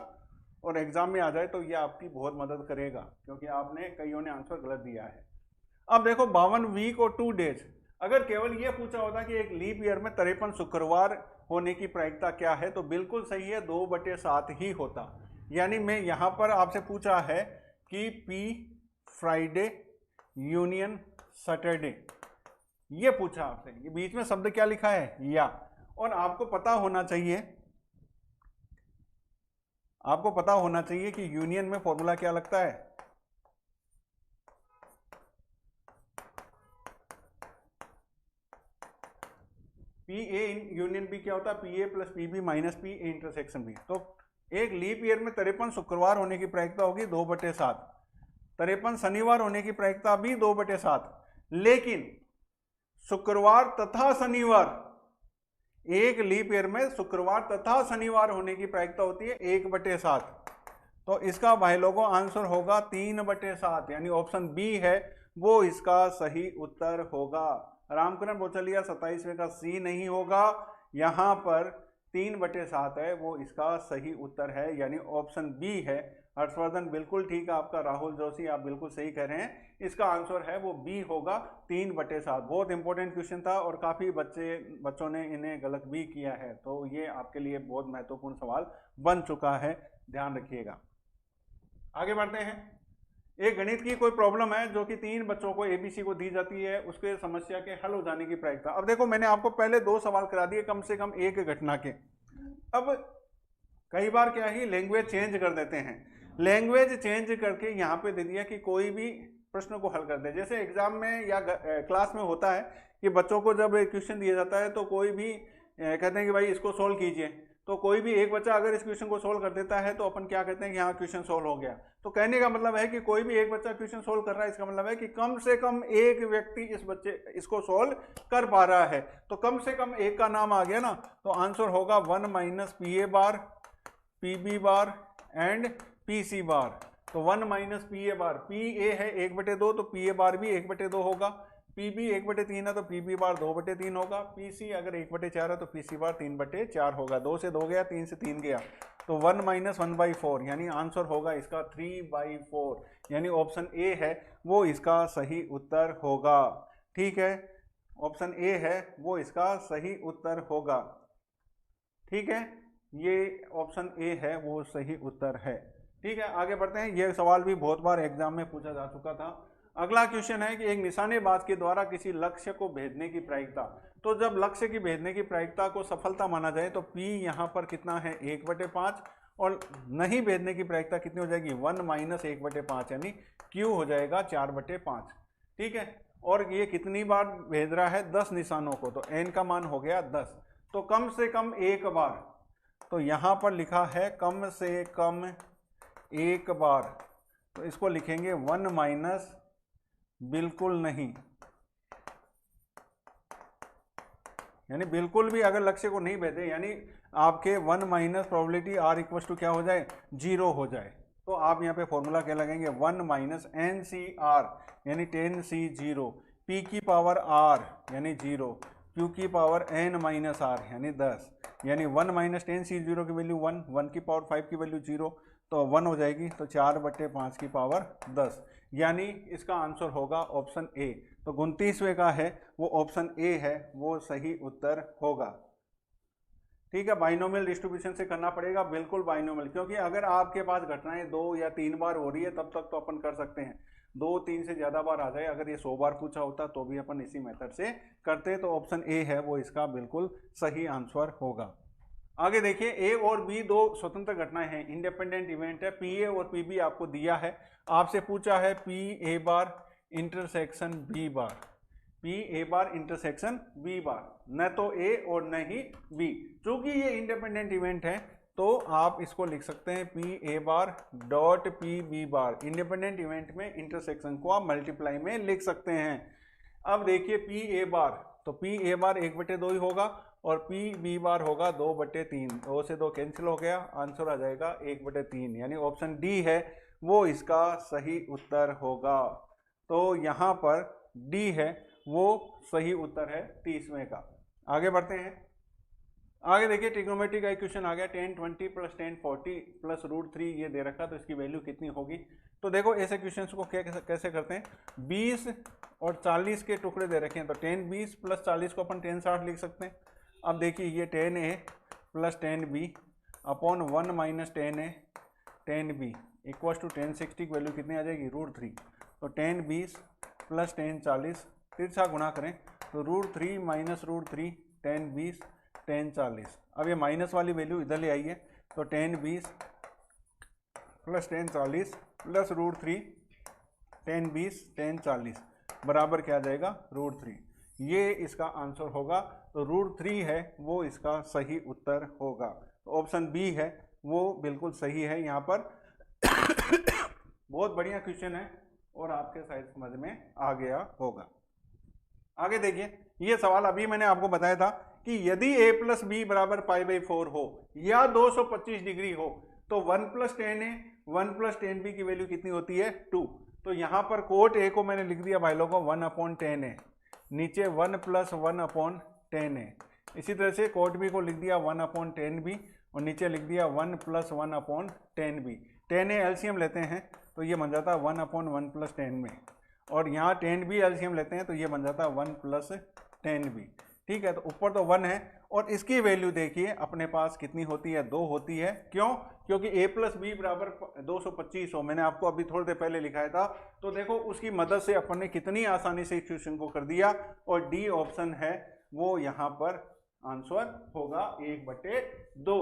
S1: और एग्जाम में आ जाए तो ये आपकी बहुत मदद करेगा, क्योंकि आपने कईयों ने आंसर गलत दिया है। अब देखो 52 वीक और 2 डेज, अगर केवल ये पूछा होता कि एक लीप ईयर में 53 शुक्रवार होने की प्रायिकता क्या है, तो बिल्कुल सही है, 2/7 ही होता। यानी मैं यहां पर आपसे पूछा है कि पी फ्राइडे यूनियन सैटरडे, ये पूछा आपसे, ये बीच में शब्द क्या लिखा है या, और आपको पता होना चाहिए, आपको पता होना चाहिए कि यूनियन में फॉर्मूला क्या लगता है। पी ए यूनियन बी क्या होता है, p a plus p b minus P a intersection b. तो एक लीप ईयर में 53 शुक्रवार होने की प्रायिकता होगी 2/7, 53 शनिवार होने की प्रायिकता भी 2/7, लेकिन शुक्रवार तथा शनिवार, एक लीप ईयर में शुक्रवार तथा शनिवार होने की प्रायिकता होती है 1/7। तो इसका भाई लोगों आंसर होगा 3/7, यानी ऑप्शन बी है वो इसका सही उत्तर होगा। रामकरण बोचलिया 27वें का सी नहीं होगा, यहां पर 3/7 है वो इसका सही उत्तर है, यानी ऑप्शन बी है। हर्षवर्धन बिल्कुल ठीक है आपका, राहुल जोशी आप बिल्कुल सही कह रहे हैं, इसका आंसर है वो बी होगा 3/7। बहुत इंपॉर्टेंट क्वेश्चन था और काफी बच्चों ने इन्हें गलत भी किया है, तो ये आपके लिए बहुत महत्वपूर्ण सवाल बन चुका है, ध्यान रखिएगा। आगे बढ़ते हैं। एक गणित की कोई प्रॉब्लम है जो कि 3 बच्चों को एबीसी को दी जाती है, उसके समस्या के हल हो जाने की प्रायिकता। अब देखो मैंने आपको पहले 2 सवाल करा दिए कम से कम एक घटना के। अब कई बार क्या ही लैंग्वेज चेंज कर देते हैं, लैंग्वेज चेंज करके यहाँ पे दे दिया कि कोई भी प्रश्न को हल कर दे। जैसे एग्जाम में या क्लास में होता है कि बच्चों को जब क्वेश्चन दिया जाता है तो कोई भी कहते हैं कि भाई इसको सोल्व कीजिए, तो कोई भी एक बच्चा अगर इस क्वेश्चन को सोल्व कर देता है तो अपन क्या कहते हैं कि हाँ क्वेश्चन सोल्व हो गया। तो कहने का मतलब है कि कोई भी एक बच्चा क्वेश्चन सोल्व कर रहा है, इसका मतलब है कि कम से कम एक व्यक्ति इसको सोल्व कर पा रहा है। तो कम से कम एक का नाम आ गया ना, तो आंसर होगा 1 minus P A bar, P B bar and P C bar. तो 1 minus P A bar, P A है 1/2 तो पी ए बार भी 1/2 होगा, पी बी 1/3 है तो पी बी बार 2/3 होगा, पी सी अगर 1/4 है तो पी सी बार 3/4 होगा। 2 से 2 गया, 3 से 3 गया, तो 1 माइनस 1/4, यानी आंसर होगा इसका 3/4, यानी ऑप्शन ए है वो इसका सही उत्तर होगा। ठीक है, ऑप्शन ए है वो इसका सही उत्तर होगा। ठीक है, ये ऑप्शन ए है वो सही उत्तर है। ठीक है, आगे बढ़ते हैं। ये सवाल भी बहुत बार एग्जाम में पूछा जा चुका था। अगला क्वेश्चन है कि एक निशानेबाज के द्वारा किसी लक्ष्य को भेजने की प्रायिकता, तो जब लक्ष्य की भेजने की प्रायिकता को सफलता माना जाए तो P यहाँ पर कितना है 1/5, और नहीं भेजने की प्रायिकता कितनी हो जाएगी 1 माइनस 1/5, यानी Q हो जाएगा 4/5। ठीक है, और ये कितनी बार भेज रहा है 10 निशानों को, तो n का मान हो गया 10, तो कम से कम एक बार, तो यहां पर लिखा है कम से कम एक बार, तो इसको लिखेंगे 1 माइनस बिल्कुल नहीं, यानी बिल्कुल भी अगर लक्ष्य को नहीं भेजे, यानी आपके 1 minus probability r equal to क्या हो जाए 0 हो जाए, तो आप यहाँ पे फॉर्मूला क्या लगाएंगे, 1 माइनस एन सी आर यानी 10C0, पी की पावर आर यानी 0, क्यू की पावर एन माइनस आर यानी 10, यानी 1 माइनस 10C0 की वैल्यू 1, 1 की पावर 5 की वैल्यू 0, तो 1 हो जाएगी, तो 4/5 की पावर 10, यानी इसका आंसर होगा ऑप्शन ए। तो 29वें का है वो ऑप्शन ए है, वो सही उत्तर होगा। ठीक है, बाइनोमियल डिस्ट्रीब्यूशन से करना पड़ेगा, बिल्कुल बाइनोमियल, क्योंकि अगर आपके पास घटनाएं 2 या 3 बार हो रही है तब तक तो अपन कर सकते हैं, 2-3 से ज़्यादा बार आ जाए, अगर ये 100 बार पूछा होता तो भी अपन इसी मेथड से करते, तो ऑप्शन ए है वो इसका बिल्कुल सही आंसर होगा। आगे देखिए, ए और बी दो स्वतंत्र घटनाएं हैं, इंडिपेंडेंट इवेंट है, पी ए और पी बी आपको दिया है, आपसे पूछा है p A bar intersection b bar, P A bar intersection b bar, न तो ए और न ही बी। चूंकि ये इंडिपेंडेंट इवेंट है तो आप इसको लिख सकते हैं पी ए bar dot p B bar, independent event में इंटरसेक्शन को आप मल्टीप्लाई में लिख सकते हैं। अब देखिए पी ए बार, तो पी ए बार 1/2 ही होगा और पी बी बार होगा 2/3, 2 से 2 कैंसिल हो गया, आंसर आ जाएगा 1/3, यानी ऑप्शन डी है वो इसका सही उत्तर होगा। तो यहाँ पर डी है वो सही उत्तर है 30वें का। आगे बढ़ते हैं, आगे देखिए ट्रिग्नोमेट्री का इक्वेशन आ गया, 1020 प्लस 1040 प्लस √3 ये दे रखा, तो इसकी वैल्यू कितनी होगी। तो देखो ऐसे क्वेश्चंस को कैसे करते हैं, 20 और 40 के टुकड़े दे रखे हैं, तो 1020 प्लस 40 को अपन 1060 लिख सकते हैं। अब देखिए ये 10a plus 10b upon 1 minus 10a 10b equal to 1060 की वैल्यू कितनी आ जाएगी, √3, तो 1020 प्लस 1040 तिरछा गुणा करें तो √3 माइनस √3 1020 1040, अब ये माइनस वाली वैल्यू इधर ले आइए, तो 1020 प्लस 1040 प्लस √3 1020 1040 बराबर क्या आ जाएगा, √3, ये इसका आंसर होगा। तो √3 है वो इसका सही उत्तर होगा, तो ऑप्शन बी है वो बिल्कुल सही है यहाँ पर। बहुत बढ़िया क्वेश्चन है और आपके शायद समझ में आ गया होगा। आगे देखिए, ये सवाल अभी मैंने आपको बताया था कि यदि a प्लस बी बराबर π/4 हो या 225 डिग्री हो तो 1 प्लस 10a 1 प्लस 10b की वैल्यू कितनी होती है, 2। तो यहाँ पर कोट a को मैंने लिख दिया भाई लोगों 1/10a, नीचे 1 प्लस 1/10a, इसी तरह से कोट b को लिख दिया 1/10b और नीचे लिख दिया 1 प्लस 1/10b। 10a एलसीएम लेते हैं तो ये बन जाता है 1/1 प्लस 10 में, और यहाँ 10b एलसीएम लेते हैं तो ये बन जाता है 1 प्लस 10b। ठीक है, तो ऊपर तो 1 है और इसकी वैल्यू देखिए अपने पास कितनी होती है, 2 होती है। क्यों, क्योंकि a प्लस बी बराबर 225 हो, मैंने आपको अभी थोड़ी देर पहले लिखाया था, तो देखो उसकी मदद से अपन ने कितनी आसानी से इक्वेशन को कर दिया, और डी ऑप्शन है वो यहाँ पर आंसर होगा 1/2।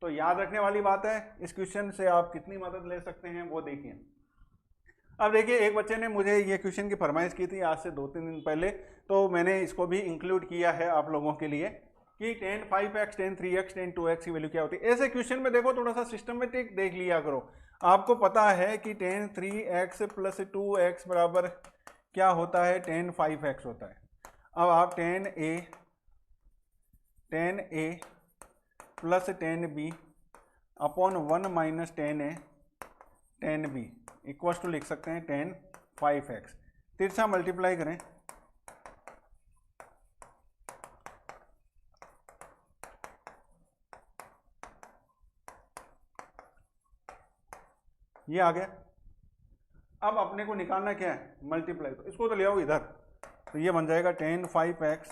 S1: तो याद रखने वाली बात है, इस क्वेश्चन से आप कितनी मदद ले सकते हैं वो देखिए। अब देखिए एक बच्चे ने मुझे ये क्वेश्चन की फरमाइश की थी आज से 2-3 दिन पहले, तो मैंने इसको भी इंक्लूड किया है आप लोगों के लिए कि 10 5x 10 3x 10 2x की वैल्यू क्या होती है। ऐसे क्वेश्चन में देखो थोड़ा सा सिस्टमेटिक देख लिया करो, आपको पता है कि 10 3x प्लस 2x बराबर क्या होता है, 10 5x होता है। अब आप 10a plus 10b upon 1 minus 10a 10b equals to लिख सकते हैं 10 5x, तिरछा मल्टीप्लाई करें ये आ गया। अब अपने को निकालना क्या है, मल्टीप्लाई, तो इसको तो ले आओ इधर, तो ये बन जाएगा 10 5x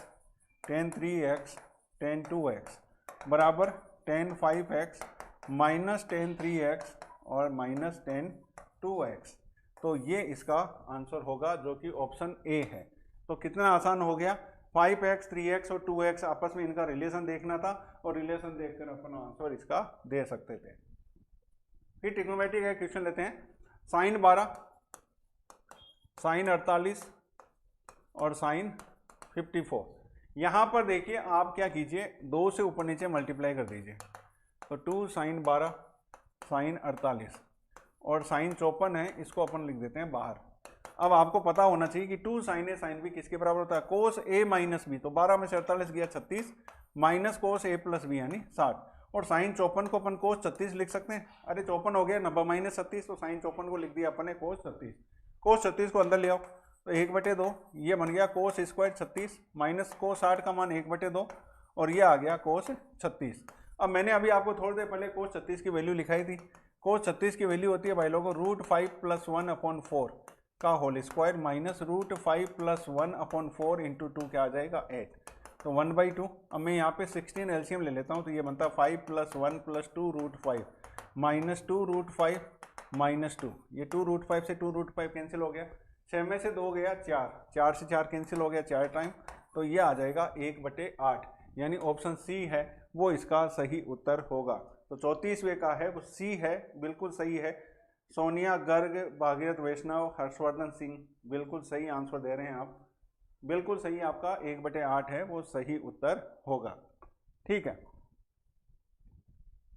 S1: 10 3x 10 2x बराबर 10 5x माइनस 10 3x और माइनस 10 2x। तो ये इसका आंसर होगा जो कि ऑप्शन ए है। तो कितना आसान हो गया, 5x 3x और 2x आपस में इनका रिलेशन देखना था और रिलेशन देखकर अपन आंसर इसका दे सकते थे। फिर ट्रिग्नोमेट्री का क्वेश्चन लेते हैं, साइन 12 साइन 48 और साइन 54। यहाँ पर देखिए आप क्या कीजिए, 2 से ऊपर नीचे मल्टीप्लाई कर दीजिए, तो 2 साइन 12 साइन 48 और साइन 54 है, इसको अपन लिख देते हैं बाहर। अब आपको पता होना चाहिए कि 2 साइन ए साइन बी किसके बराबर होता है, कोस ए माइनस बी, तो 12 में से 48 गया 36 minus cos A plus B यानी 60, और साइन 54 को अपन कोस 36 लिख सकते हैं। अरे 54 हो गया 90 माइनस 36, तो साइन 54 को लिख दिया अपन ने कोस 36। कोस 36 को अंदर ले आओ तो 1/2, ये बन गया कोस स्क्वायर 36 माइनस कोस 60 का मान 1/2 और ये आ गया कोस 36। अब मैंने अभी आपको थोड़ी देर पहले कोस 36 की वैल्यू लिखाई थी। कोस 36 की वैल्यू होती है भाई लोगों √5 + 1/4 का होल स्क्वायर माइनस √5 + 1/4 इंटू 2 क्या आ जाएगा 8, तो 1/2। अब मैं यहाँ पे 16 एलसीएम ले लेता हूँ, तो ये बनता है 5 + 1 + 2 √5 माइनस 2 √5 माइनस 2, ये 2 √5 से 2 √5 कैंसिल हो गया, 6 में से 2 गया 4, 4 से 4 कैंसिल हो गया 4 टाइम, तो ये आ जाएगा 1/8, यानी ऑप्शन सी है वो इसका सही उत्तर होगा। तो 34वें का है वो सी है, बिल्कुल सही है। सोनिया गर्ग, भागीरथ वैष्णव, हर्षवर्धन सिंह, बिल्कुल सही आंसर दे रहे हैं आप, बिल्कुल सही, आपका 1/8 है वो सही उत्तर होगा। ठीक है,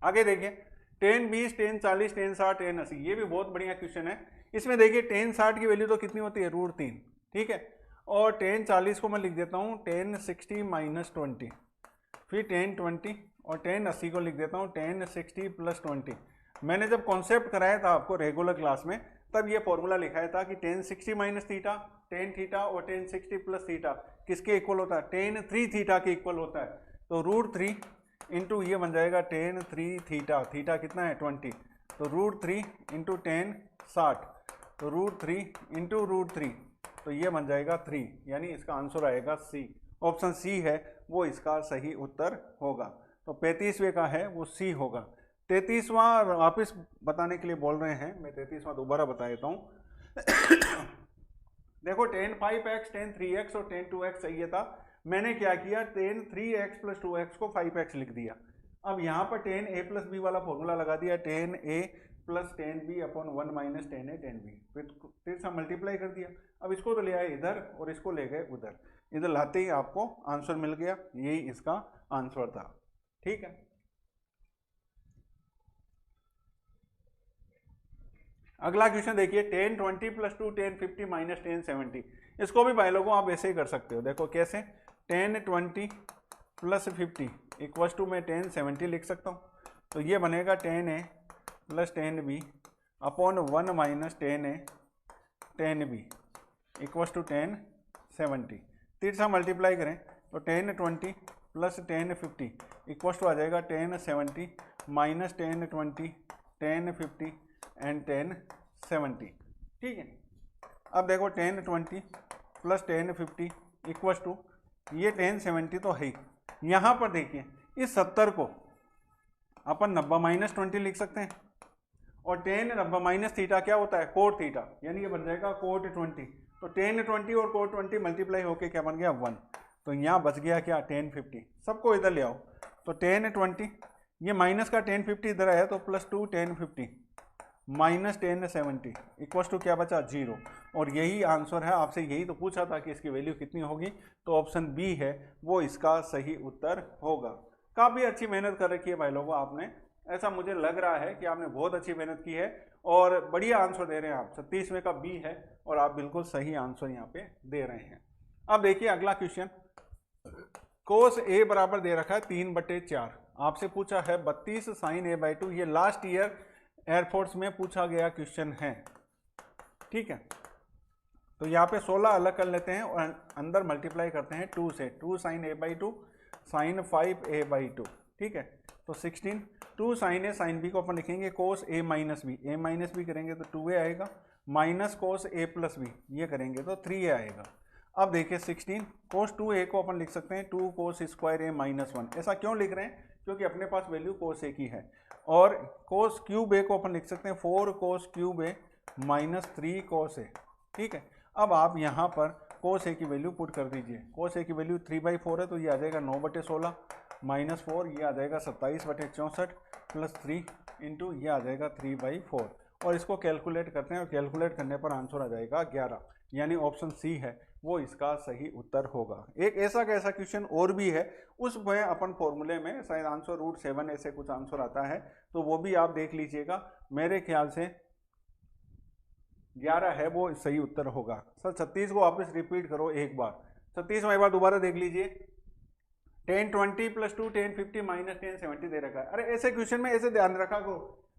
S1: आगे देखिए 10 20 10 40 10 60 10 80, ये भी बहुत बढ़िया क्वेश्चन है। इसमें देखिए 10 60 की वैल्यू तो कितनी होती है √3, ठीक है, और 10 40 को मैं लिख देता हूँ 10 60 माइनस 20, फिर 10 20 और 10 80 को लिख देता हूँ 10 60 + 20। मैंने जब कॉन्सेप्ट कराया था आपको रेगुलर क्लास में, तब ये फॉर्मूला लिखाया था कि 10 60 माइनस थीटा, 10 थीटा और 10 60 + थीटा किसके इक्वल होता है, 10 3 थीटा के इक्वल होता है। तो √3 इंटू ये बन जाएगा 10 3 थीटा, थीटा कितना है 20, तो √3 इंटू 10 60, तो √3 इंटू √3, तो ये बन जाएगा 3, यानी इसका आंसर आएगा सी, ऑप्शन सी है वो इसका सही उत्तर होगा। तो 35वें का है वो सी होगा। 33वां वापिस बताने के लिए बोल रहे हैं, मैं 33वां दोबारा बता देता हूँ। देखो 10 5x 10 3x और 10 2x चाहिए था, मैंने क्या किया 10 3x + 2x को 5x लिख दिया। अब यहाँ पर 10a + b वाला फॉर्मूला लगा दिया, 10a + 10b / 1 - 10a 10b, फिर से मल्टीप्लाई कर दिया। अब इसको तो ले आए इधर और इसको ले गए उधर, इधर लाते ही आपको आंसर मिल गया, यही इसका आंसर था। ठीक है, अगला क्वेश्चन देखिए 10 20 + 2 10 50 - 10 70, इसको भी भाई लोगों आप ऐसे ही कर सकते हो। देखो कैसे, 10 20 + 50 = मैं 10 70 लिख सकता हूँ, तो ये बनेगा 10a + 10b / 1 - 10a 10b = 10 70। तीसरा मल्टीप्लाई करें तो 10 20 + 10 50 = आ जाएगा 10 70 - 10 20 10 50 एंड 10 70। ठीक है, अब देखो 10 20 + 10 50 = ये 10 70 तो है ही। यहाँ पर देखिए इस 70 को अपन 90 - 20 लिख सकते हैं, और 10 90 माइनस थीटा क्या होता है कोट थीटा, यानी ये बन जाएगा कोट 20, तो 10 20 और कोट 20 मल्टीप्लाई होके क्या बन गया 1, तो यहाँ बच गया क्या 10 50, सबको इधर ले आओ, तो 10 20 ये माइनस का 10 50 इधर आया तो +2 10 50 - 10 70 = क्या बचा 0, और यही आंसर है। आपसे यही तो पूछा था कि इसकी वैल्यू कितनी होगी, तो ऑप्शन बी है वो इसका सही उत्तर होगा। काफ़ी अच्छी मेहनत कर रखी है भाई लोगों आपने, ऐसा मुझे लग रहा है कि आपने बहुत अच्छी मेहनत की है और बढ़िया आंसर दे रहे हैं आप। 36वें का बी है और आप बिल्कुल सही आंसर यहाँ पे दे रहे हैं। अब देखिए अगला क्वेश्चन, कोस ए बराबर दे रखा है 3/4, आपसे पूछा है 32 sin a/2, ये लास्ट ईयर एयरफोर्स में पूछा गया क्वेश्चन है। ठीक है, तो यहाँ पे 16 अलग कर लेते हैं और अंदर मल्टीप्लाई करते हैं 2 से, 2 sin a/2 sin 5a/2। ठीक है, तो 16 2 sin a sin b को अपन लिखेंगे cos a - b, a - b करेंगे तो 2a आएगा, माइनस cos a + b ये करेंगे तो 3a आएगा। अब देखिए 16 cos 2a को अपन लिख सकते हैं 2 cos स्क्वायर a - 1, ऐसा क्यों लिख रहे हैं क्योंकि अपने पास वैल्यू cos a की है, और cos क्यूब a को अपन लिख सकते हैं 4 cos cube a - 3 cos a। ठीक है, अब आप यहाँ पर cos a की वैल्यू पुट कर दीजिए, cos a की वैल्यू 3/4 है तो ये आ जाएगा 9/16 -4, ये आ जाएगा 27/64 + 3 इंटू ये आ जाएगा 3/4, और इसको कैलकुलेट करते हैं और कैलकुलेट करने पर आंसर आ जाएगा 11, यानी ऑप्शन सी है वो इसका सही उत्तर होगा। एक ऐसा कैसा क्वेश्चन और भी है, उसमें अपन फॉर्मूले में शायद आंसर √7 ऐसे कुछ आंसर आता है, तो वो भी आप देख लीजिएगा। मेरे ख्याल से 11 है वो सही उत्तर होगा। सर 36 को वापस रिपीट करो एक बार, 36 एक बार दोबारा देख लीजिए। 1020 प्लस 2 1050 माइनस 1070 दे रखा है। अरे ऐसे क्वेश्चन में ऐसे ध्यान रखा को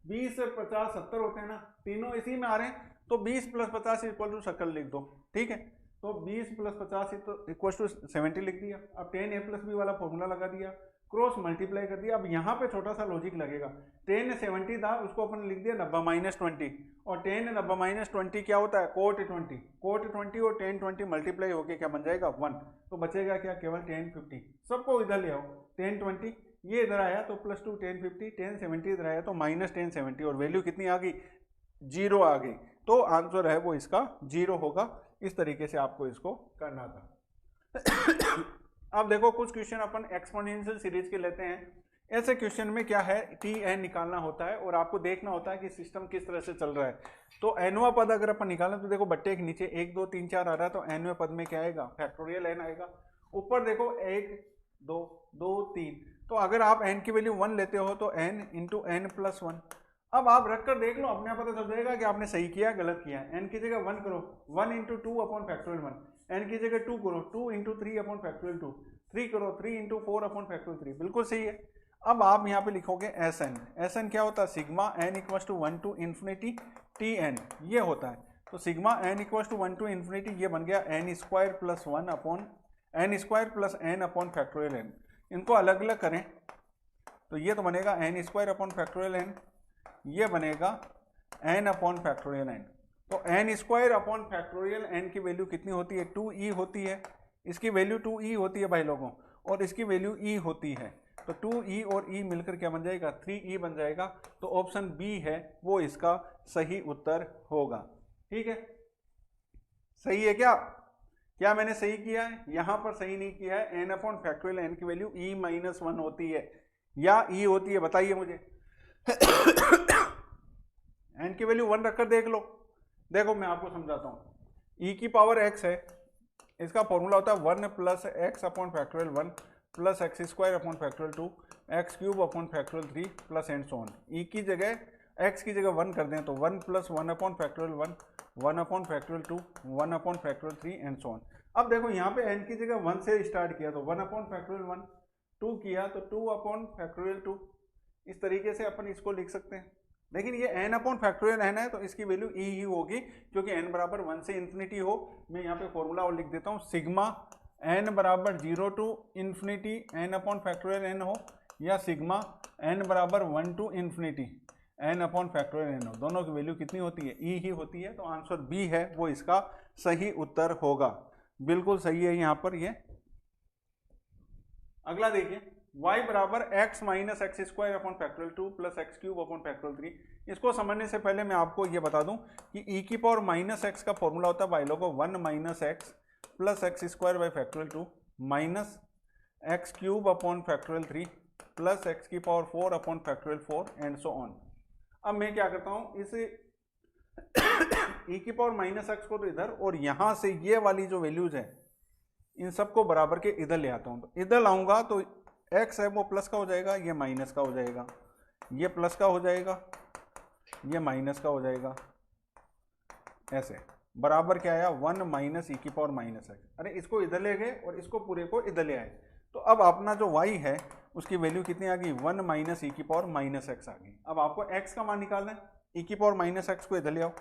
S1: 20 50 70 होते हैं ना, तीनों इसी में आ रहे हैं, तो 20 प्लस 50 इक्वल टू सर्कल लिख दो, ठीक है। तो 20 प्लस 50 इक्वल टू 70 लिख दिया। अब 10a प्लस बी वाला फॉर्मूला लगा दिया, क्रॉस मल्टीप्लाई कर दिया। अब यहाँ पे छोटा सा लॉजिक लगेगा, 10 70 था उसको अपन लिख दिया 90 माइनस 20, और 10 90 माइनस 20 क्या होता है, कोट 20, कोट 20 और 10 20 मल्टीप्लाई होके क्या बन जाएगा 1, तो बचेगा क्या, केवल 10 50। सबको इधर ले आओ, 10 20 ये इधर आया तो प्लस 2 10 50, 10 70 इधर आया तो माइनस 10 70, और वैल्यू कितनी आ गई, 0 आ गई। तो आंसर है वो इसका 0 होगा। इस तरीके से आपको इसको करना था। अब देखो कुछ क्वेश्चन अपन एक्सपोनेंशियल सीरीज के लेते हैं। ऐसे क्वेश्चन में क्या है, टी एन निकालना होता है और आपको देखना होता है कि सिस्टम किस तरह से चल रहा है। तो एनवा पद अगर अपन निकालें तो देखो बट्टे के नीचे 1 2 3 4 आ रहा है, तो एनवे पद में क्या आएगा, फैक्टोरियल एन आएगा। ऊपर देखो 1 2 2 3, तो अगर आप एन की वैल्यू 1 लेते हो तो एन इंटू एन प्लस 1। अब आप रख कर देख लो, अपने आप पता चल जाएगा कि आपने सही किया गलत किया। एन की जगह 1 करो, 1 इंटू 2 अपॉन फैक्टोरियल 1, एन की जगह 2 करो, 2 इंटू 3 अपॉन फैक्टोरियल 2, 3 करो, 3 इंटू 4 अपॉन फैक्टोरियल 3, बिल्कुल सही है। अब आप यहाँ पे लिखोगे एस एन, एस एन क्या होता है, sigma n equals to 1 to infinity t n, ये होता है। तो sigma n equals to 1 to infinity, ये बन गया n square plus 1 upon n square plus n upon factorial n. इनको अलग अलग करें तो ये तो बनेगा n square upon factorial n, ये बनेगा एन अपॉन फैक्टोरियल एन। तो n square upon factorial n की वैल्यू कितनी होती है, 2e होती है। इसकी वैल्यू 2e होती है भाई लोगों, और इसकी वैल्यू e होती है। तो 2e और e मिलकर क्या बन जाएगा, 3e बन जाएगा। तो ऑप्शन बी है वो इसका सही उत्तर होगा। ठीक है, सही है क्या, क्या मैंने सही किया है, यहां पर सही नहीं किया है। एन अपॉन फैक्टोरियल एन की वैल्यू e माइनस 1 होती है या e होती है, बताइए मुझे। एन की वैल्यू 1 रखकर देख लो। देखो मैं आपको समझाता हूं, e की पावर x है, इसका फॉर्मूला होता है 1 plus X upon factorial 1 plus X square upon factorial 2 X cube upon factorial 3 plus and so on. E की जगह एक्स की जगह 1 कर दें तो 1 plus 1 upon factorial 1 1 upon factorial 2 1 upon factorial 3 and so on. अब देखो यहाँ पे एन की जगह 1 से स्टार्ट किया तो 1 अपॉन फैक्टोरियल 1, 2 किया तो 2 अपॉन फैक्टोरियल 2। इस तरीके से अपन इसको लिख सकते हैं। लेकिन ये n अपॉन फैक्टोरियल n है तो इसकी वैल्यू e ही होगी, क्योंकि n बराबर 1 से इन्फिनिटी हो। मैं यहाँ पे फॉर्मूला और लिख देता हूँ, सिग्मा n बराबर 0 to infinity n upon factorial n हो, या सिग्मा n बराबर 1 to infinity n upon factorial n हो। दोनों की वैल्यू कितनी होती है, e ही होती है। तो आंसर बी है वो इसका सही उत्तर होगा, बिल्कुल सही है यहाँ पर ये। अगला देखिए, y बराबर x minus x square upon factorial 2 plus x cube upon factorial 3। इसको समझने से पहले मैं आपको ये बता दूं कि e की पावर माइनस एक्स का फॉर्मूला होता है बाई लोगों 1 minus X plus X square by factorial 2 minus X cube upon factorial 3 plus X की power 4 upon factorial 4 and so on. अब मैं क्या करता हूँ, इस e की पावर माइनस एक्स को तो इधर, और यहाँ से ये वाली जो वैल्यूज है इन सबको बराबर के इधर ले आता हूँ। तो इधर लाऊंगा तो x है वो प्लस का हो जाएगा, ये माइनस का हो जाएगा, ये प्लस का हो जाएगा, ये माइनस का हो जाएगा। ऐसे बराबर क्या आया, 1 माइनस ई की पावर माइनस एक्स। अरे इसको इधर ले गए और इसको पूरे को इधर ले आए, तो अब अपना जो y है उसकी वैल्यू कितनी आ गई, 1 माइनस ई की पावर माइनस एक्स आ गई। अब आपको x का मान निकालना है, ई की पावर माइनस एक्स को इधर ले आओ,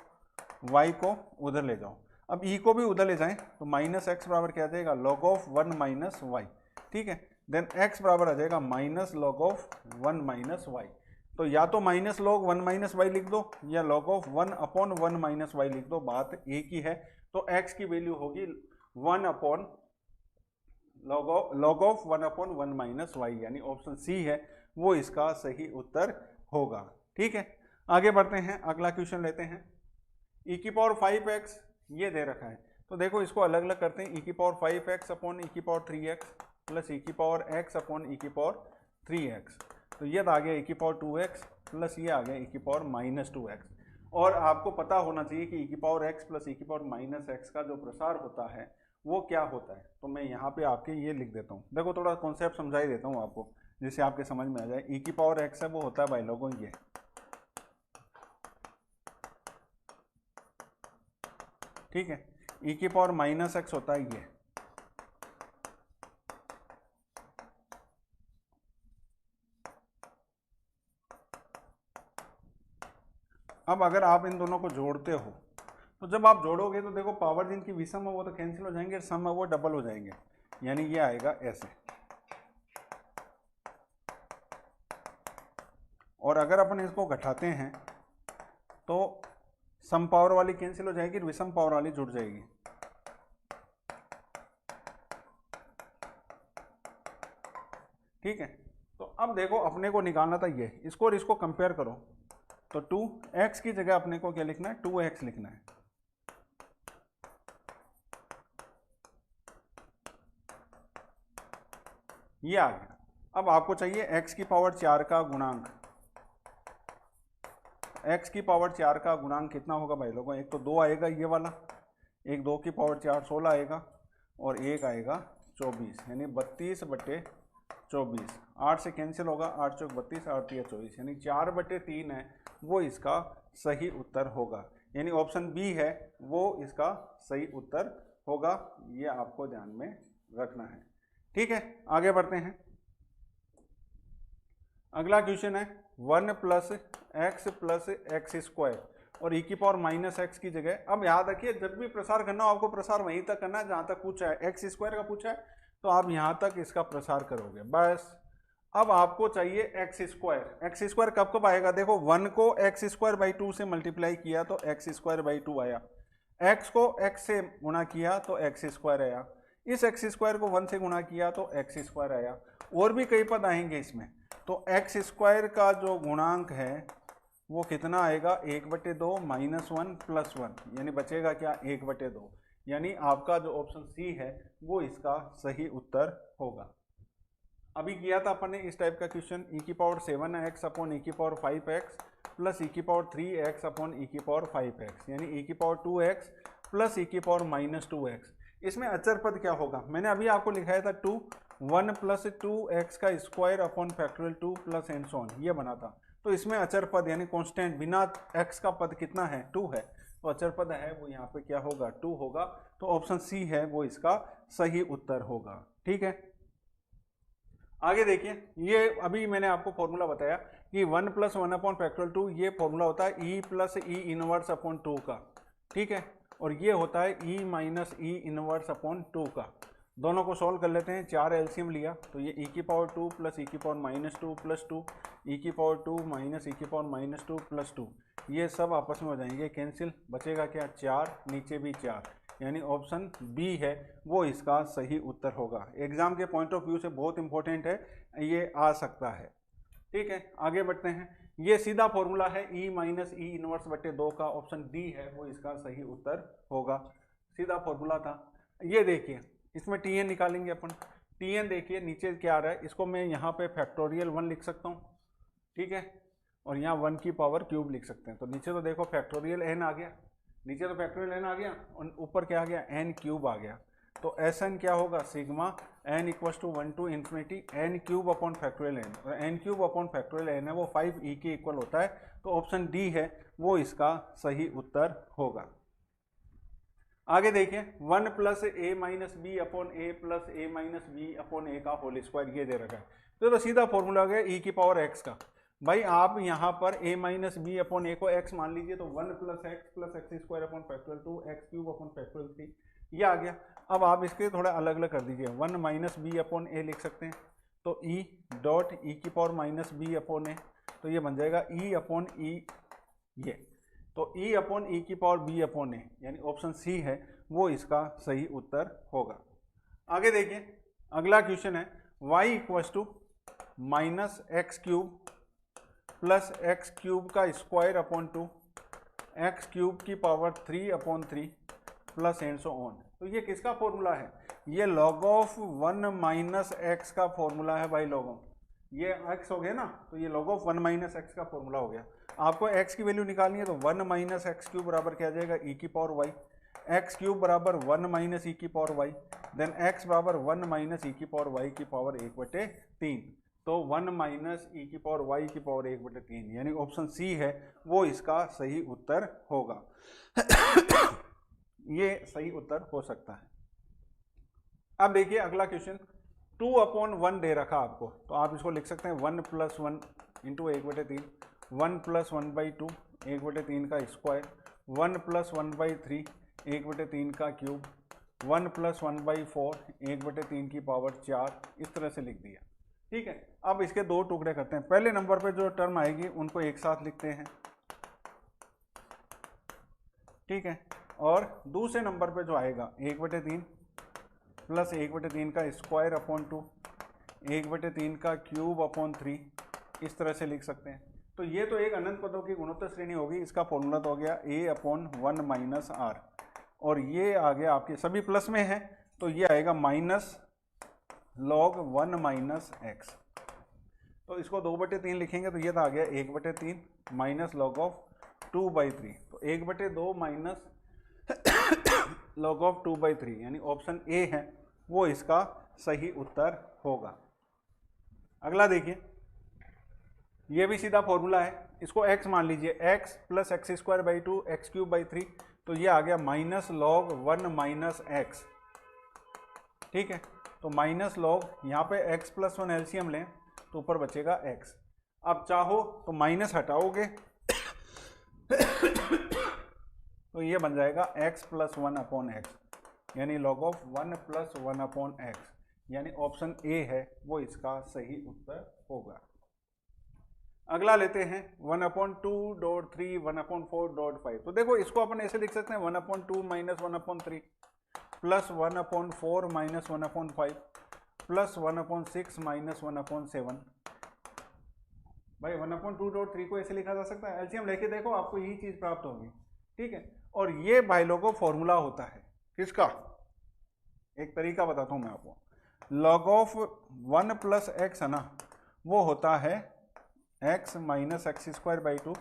S1: y को उधर ले जाओ। अब e को भी उधर ले जाएं तो माइनस एक्स बराबर क्या आ जाएगा, लॉग ऑफ 1 माइनस वाई। ठीक है, देन x बराबर आ जाएगा minus log of 1 minus y. तो या तो माइनस लॉग 1 माइनस वाई लिख दो या log of 1 upon 1 minus y लिख दो, बात एक ही है। तो x की वैल्यू होगी 1 upon log of 1 upon 1 minus y, यानी ऑप्शन सी है वो इसका सही उत्तर होगा। ठीक है, आगे बढ़ते हैं, अगला क्वेश्चन लेते हैं। e की पावर 5x ये दे रखा है, तो देखो इसको अलग अलग करते हैं। e की पावर 5x अपॉन e की पावर 3x प्लस e की पावर x अपॉन e की पावर 3x। तो ये आ गया e की पावर 2x प्लस ये आ गया e की पावर माइनस 2x। और आपको पता होना चाहिए कि e की पावर x प्लस e की पावर माइनस x का जो प्रसार होता है वो क्या होता है। तो मैं यहाँ पे आपके ये लिख देता हूँ, देखो थोड़ा कॉन्सेप्ट समझा ही देता हूँ आपको जिससे आपके समझ में आ जाए। e की पावर x है वो होता है भाई लोगों ये, ठीक है, e की पावर माइनस एक्स होता है ये, अब अगर आप इन दोनों को जोड़ते हो तो जब आप जोड़ोगे तो देखो पावर जिनकी विषम है वो तो कैंसिल हो जाएंगे, सम है वो डबल हो जाएंगे, यानी ये आएगा ऐसे। और अगर अपन इसको घटाते हैं तो सम पावर वाली कैंसिल हो जाएगी, विषम पावर वाली जुड़ जाएगी। ठीक है, तो अब देखो अपने को निकालना था ये, इसको और इसको कंपेयर करो तो 2x की जगह अपने को क्या लिखना है, 2x लिखना है। ये आ गया। अब आपको चाहिए x की पावर 4 का गुणांक। x की पावर 4 का गुणांक कितना होगा भाई लोगों, एक तो 2 आएगा ये वाला, एक 2 की पावर 4 16 आएगा, और एक आएगा 24, यानी 32/24। 8 से कैंसिल होगा, 8 चौक 32, 8 3 24, यानी 4/3 है वो इसका सही उत्तर होगा, यानी ऑप्शन बी है वो इसका सही उत्तर होगा। ये आपको ध्यान में रखना है। ठीक है, आगे बढ़ते हैं। अगला क्वेश्चन है 1 + x + x² और e की पावर -x की जगह। अब याद रखिए जब भी प्रसार करना हो आपको प्रसार वहीं तक करना है जहां तक पूछा है, x² का पूछा है तो आप यहां तक इसका प्रसार करोगे बस। अब आपको चाहिए x²। कब कब आएगा, देखो 1 को x²/2 से मल्टीप्लाई किया तो x²/2 आया, x को x से गुणा किया तो x² आया, इस x² को 1 से गुणा किया तो x² आया, और भी कई पद आएंगे इसमें। तो x² का जो गुणांक है वो कितना आएगा, 1/2 -1 + 1, यानी बचेगा क्या 1/2, यानी आपका जो ऑप्शन सी है वो इसका सही उत्तर होगा। अभी किया था अपन ने इस टाइप का क्वेश्चन, e की पावर 7x अपॉन e की पावर 5x प्लस e की पावर 3x अपॉन e की पावर 5x, यानी e की पावर 2x प्लस e की पावर -2x। इसमें अचर पद क्या होगा, मैंने अभी आपको लिखाया था 1 + 2x का square upon factorial 2 plus and so on, ये बना था। तो इसमें अचर पद यानी कांस्टेंट बिना x का पद कितना है, 2 है, तो अचर पद है वो यहाँ पे क्या होगा, 2 होगा। तो ऑप्शन सी है वो इसका सही उत्तर होगा। ठीक है, आगे देखिए, ये अभी मैंने आपको फॉर्मूला बताया कि 1 + 1 अपॉन फैक्टोरियल 2 ये फॉर्मूला होता है e + e इनवर्स अपॉन 2 का। ठीक है, और ये होता है e - e इनवर्स अपॉन 2 का। दोनों को सॉल्व कर लेते हैं, 4 एलसीएम लिया तो ये e की पावर 2 प्लस e की पावर -2 प्लस 2, e की पावर 2 माइनस e की पावर -2 प्लस 2, ये सब आपस में हो जाएंगे कैंसिल, बचेगा क्या 4, नीचे भी 4, यानी ऑप्शन बी है वो इसका सही उत्तर होगा। एग्जाम के पॉइंट ऑफ व्यू से बहुत इंपॉर्टेंट है, ये आ सकता है। ठीक है, आगे बढ़ते हैं। ये सीधा फॉर्मूला है e - e इनवर्स/2 का, ऑप्शन डी है वो इसका सही उत्तर होगा। सीधा फॉर्मूला था। ये देखिए इसमें tn निकालेंगे अपन, tn देखिए नीचे क्या आ रहा है, इसको मैं यहाँ पे फैक्टोरियल 1 लिख सकता हूँ। ठीक है, और यहाँ 1 की पावर क्यूब लिख सकते हैं। तो नीचे तो देखो फैक्टोरियल n आ गया, नीचे तो फैक्टोरियल n आ गया और ऊपर क्या आ गया, n³ आ गया। तो Sn क्या होगा, sigma n = 1 to ∞ n³ upon factorial n, और n³ अपॉन फैक्टोरियल n है वो 5e के इक्वल होता है। तो ऑप्शन डी है वो इसका सही उत्तर होगा। आगे देखिए 1 + a - b upon a plus a - b upon a का होल स्क्वायर, ये दे रखा है। तो सीधा फॉर्मूला आ गया e की पावर x का। भाई आप यहाँ पर a - b अपॉन a को x मान लीजिए तो 1 + x plus x² upon factorial 2 x³ upon factorial 3, ये आ गया। अब आप इसके थोड़ा अलग अलग कर दीजिए, 1 - b अपॉन a लिख सकते हैं तो e डॉट e की पावर -b अपॉन a, तो ये बन जाएगा e अपॉन e, ये तो e अपॉन e की पावर b अपॉन a, यानी ऑप्शन सी है वो इसका सही उत्तर होगा। आगे देखिए अगला क्वेश्चन है y = -x³ प्लस x³ का स्क्वायर अपॉन 2 x³ की power 3 upon 3 plus and so on. तो ये किसका फॉर्मूला है, ये log ऑफ 1 - x का फॉर्मूला है भाई लोगों। ये x हो गया ना, तो ये log ऑफ 1 - x का फॉर्मूला हो गया। आपको x की वैल्यू निकालनी है तो 1 - x³ बराबर क्या आ जाएगा, e की पावर y, x³ बराबर 1 - e की पावर y, देन x बराबर 1 - e की पावर y की पावर 1/3, तो 1 - e की पावर y की पावर 1/3, यानी ऑप्शन सी है वो इसका सही उत्तर होगा। ये सही उत्तर हो सकता है। अब देखिए अगला क्वेश्चन 2/1 दे रखा आपको, तो आप इसको लिख सकते हैं 1 + 1 × 1/3, 1 + 1/2 1/3 का स्क्वायर, 1 + 1/3 1/3 का क्यूब, 1 + 1/4 1/3 की पावर 4, इस तरह से लिख दिया। ठीक है, अब इसके दो टुकड़े करते हैं। पहले नंबर पे जो टर्म आएगी उनको एक साथ लिखते हैं, ठीक है, और दूसरे नंबर पे जो आएगा 1/3 प्लस 1/3 का स्क्वायर अपॉन 2 1/3 का क्यूब अपॉन 3, इस तरह से लिख सकते हैं। तो ये तो एक अनंत पदों की गुणोत्तर श्रेणी होगी। इसका फॉर्मूला तो हो गया a/1 - r, और ये आ गया आपके सभी प्लस में है तो ये आएगा माइनस log 1 - x। तो इसको 2/3 लिखेंगे तो ये तो आ गया 1/3 माइनस log ऑफ 2/3। तो 1/2 माइनस log ऑफ 2/3 यानी ऑप्शन ए है वो इसका सही उत्तर होगा। अगला देखिए, ये भी सीधा फॉर्मूला है। इसको x मान लीजिए, x + x²/2 x³/3, तो ये आ गया माइनस log 1 - x। ठीक है, तो माइनस log, यहाँ पे x + 1 एलसीएम लें तो ऊपर बचेगा x। अब चाहो तो माइनस हटाओगे तो ये बन जाएगा x + 1/x, यानी log ऑफ 1 + 1/x, यानी ऑप्शन ए है वो इसका सही उत्तर होगा। अगला लेते हैं 1/2.3 1/4.5। तो देखो इसको अपन ऐसे लिख सकते हैं 1/2 - 1/3 प्लस 1/4 - 1/5 प्लस 1/6 - 1/7। भाई 1/2.3 को ऐसे लिखा जा सकता है, एलसीएम लेके देखो आपको यही चीज प्राप्त होगी। ठीक है, और ये भाई लोगों फॉर्मूला होता है किसका, एक तरीका बताता हूं मैं आपको। log ऑफ 1 + x है ना, वो होता है x - x²/2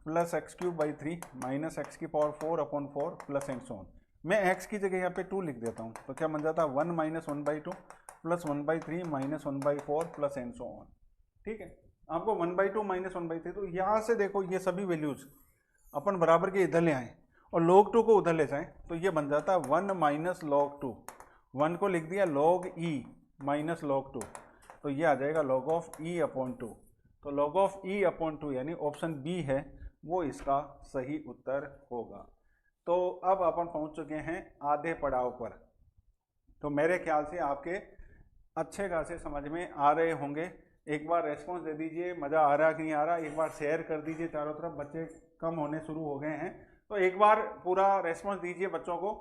S1: plus x³/3 minus x⁴/4 plus and so on. मैं x की जगह यहाँ पे 2 लिख देता हूँ तो क्या बन जाता है 1 - 1/2 plus 1/3 minus 1/4 plus and so on. ठीक है, आपको 1/2 माइनस 1/3, तो यहाँ से देखो ये सभी वैल्यूज अपन बराबर के इधर ले आए और log 2 को उधर ले जाएं तो ये बन जाता है 1 - log 2। 1 को लिख दिया log e माइनस log 2, तो ये आ जाएगा log ऑफ e/2। तो log ऑफ e/2 यानी ऑप्शन बी है वो इसका सही उत्तर होगा। तो अब अपन पहुंच चुके हैं आधे पड़ाव पर। तो मेरे ख्याल से आपके अच्छे खासे समझ में आ रहे होंगे। एक बार रेस्पॉन्स दे दीजिए, मज़ा आ रहा कि नहीं आ रहा। एक बार शेयर कर दीजिए चारों तरफ, बच्चे कम होने शुरू हो गए हैं तो एक बार पूरा रेस्पॉन्स दीजिए बच्चों को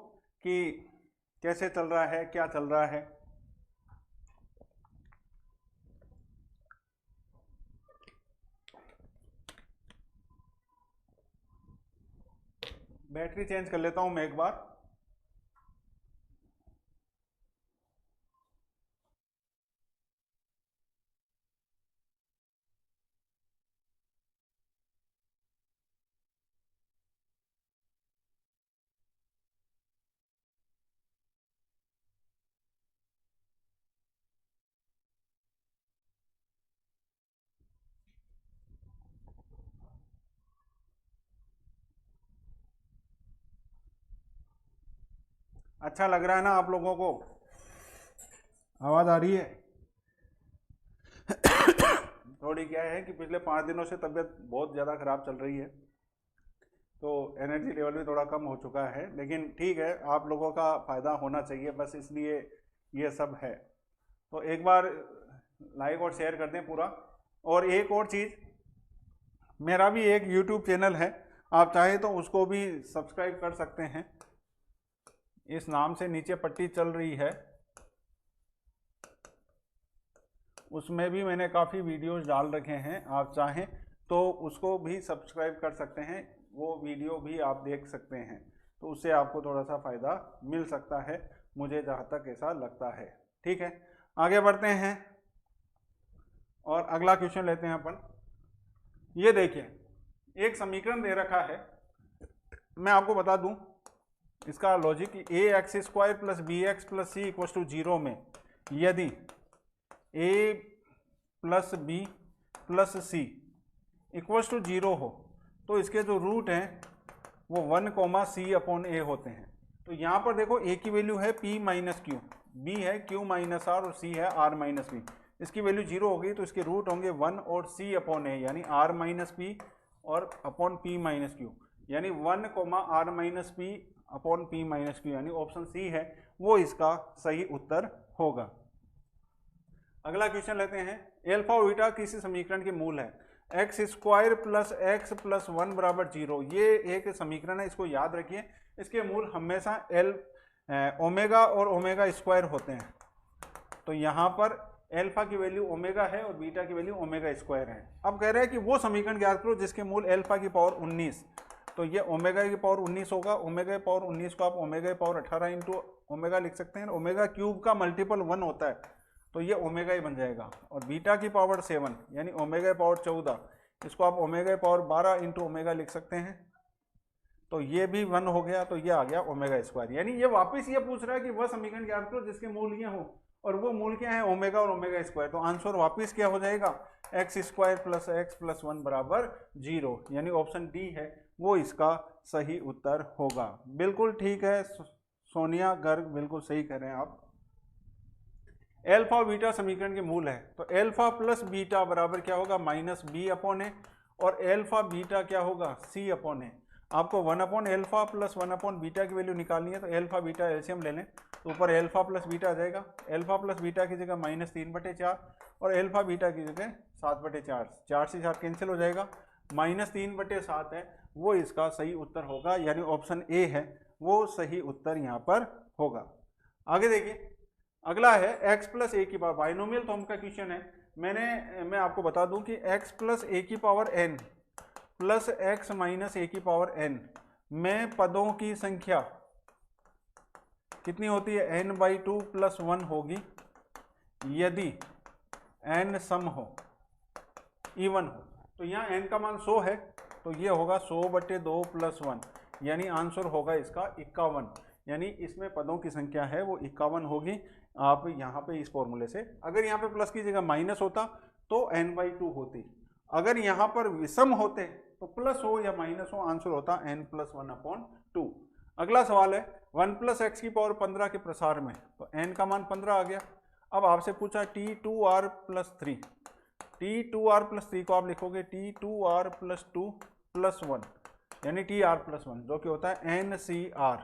S1: कि कैसे चल रहा है, क्या चल रहा है। बैटरी चेंज कर लेता हूं मैं एक बार। अच्छा लग रहा है ना आप लोगों को? आवाज आ रही है? थोड़ी क्या है कि पिछले 5 दिनों से तबीयत बहुत ज़्यादा ख़राब चल रही है तो एनर्जी लेवल भी थोड़ा कम हो चुका है, लेकिन ठीक है, आप लोगों का फ़ायदा होना चाहिए बस, इसलिए ये सब है। तो एक बार लाइक और शेयर कर दें पूरा। और एक और चीज़, मेरा भी एक यूट्यूब चैनल है, आप चाहे तो उसको भी सब्सक्राइब कर सकते हैं। इस नाम से नीचे पट्टी चल रही है, उसमें भी मैंने काफ़ी वीडियोस डाल रखे हैं, आप चाहें तो उसको भी सब्सक्राइब कर सकते हैं, वो वीडियो भी आप देख सकते हैं, तो उससे आपको थोड़ा सा फ़ायदा मिल सकता है, मुझे जहाँ तक ऐसा लगता है। ठीक है, आगे बढ़ते हैं और अगला क्वेश्चन लेते हैं अपन। ये देखिए, एक समीकरण दे रखा है, मैं आपको बता दूं इसका logic. ax² plus bx plus c equal to 0 में यदि a plus b plus c equal to 0 हो तो इसके जो रूट हैं वो 1, c/a होते हैं। तो यहाँ पर देखो a की वैल्यू है p - q, b है q - r और c है r - b। इसकी वैल्यू 0 होगी तो इसके रूट होंगे 1 और c/a यानी r - p और अपॉन पी माइनस क्यू, यानी 1 r minus P upon P minus Q, यानी ऑप्शन सी है वो इसका सही उत्तर होगा। अगला क्वेश्चन लेते हैं, एल्फा और बीटा किसी समीकरण के मूल है, x square plus x plus 1 बराबर 0। ये एक समीकरण है, इसको याद रखिए। इसके मूल हमेशा ओमेगा और ओमेगा स्क्वायर होते हैं। तो यहाँ पर एल्फा की वैल्यू ओमेगा है और बीटा की वैल्यू ओमेगा स्क्वायर है। अब कह रहे हैं कि वो समीकरण ज्ञात करो जिसके मूल एल्फा की पावर 19, तो ये ओमेगा की पावर 19 होगा। ओमेगा की पावर 19 को आप ओमेगा की पावर 18 इंटू ओमेगा लिख सकते हैं। ओमेगा क्यूब का मल्टीपल 1 होता है, तो ये ओमेगा ही बन जाएगा। और बीटा की पावर 7 यानी ओमेगा की पावर 14, इसको आप ओमेगा की पावर 12 इंटू ओमेगा लिख सकते हैं, तो ये भी 1 हो गया, तो ये आ गया ओमेगा स्क्वायर। यानी ये वापस ये पूछ रहा है कि वह समीकरण ज्ञात करो जिसके मूल ये हो, और वो मूल क्या है, ओमेगा और ओमेगा स्क्वायर। तो आंसर वापस क्या हो जाएगा, x square plus x plus 1 बराबर 0, यानी ऑप्शन डी है वो इसका सही उत्तर होगा। बिल्कुल ठीक है सोनिया गर्ग, बिल्कुल सही कह रहे हैं आप। एल्फा और बीटा समीकरण के मूल है, तो एल्फा प्लस बीटा बराबर क्या होगा, माइनस बी अपॉन ए, और एल्फा बीटा क्या होगा, सी अपॉन ए। आपको 1 upon alpha plus 1 upon beta की वैल्यू निकालनी है, तो एल्फा बीटा एलसीएम ले लें, तो ऊपर एल्फा प्लस बीटा आ जाएगा। एल्फा प्लस बीटा की जगह -3/4 और एल्फा बीटा की जगह 7/4, 4 से 4 कैंसिल हो जाएगा, -3/7 है वो इसका सही उत्तर होगा, यानी ऑप्शन ए है वो सही उत्तर यहाँ पर होगा। आगे देखिए, अगला है x प्लस ए की पावर, बाइनोमियल फॉर्म का क्वेश्चन है। मैं आपको बता दूं कि x प्लस ए की power n plus x minus A की पावर n में पदों की संख्या कितनी होती है, n/2 प्लस 1 होगी यदि n सम हो, इवन हो। तो यहाँ n का मान 100 है, तो ये होगा 100/2 प्लस 1, यानी आंसर होगा इसका 51, यानी इसमें पदों की संख्या है वो 51 होगी। आप यहाँ पे इस फॉर्मूले से, अगर यहाँ पे प्लस की जगह माइनस होता तो n/2 होती, अगर यहाँ पर विषम होते तो प्लस हो या माइनस हो आंसर होता n+1/2। अगला सवाल है 1 प्लस एक्स की पावर 15 के प्रसार में, तो n का मान 15 आ गया। अब आपसे पूछा t2r प्लस 3, t2r+3 को आप लिखोगे t2r+2 प्लस 1, यानी tr+1 जो कि होता है ncr,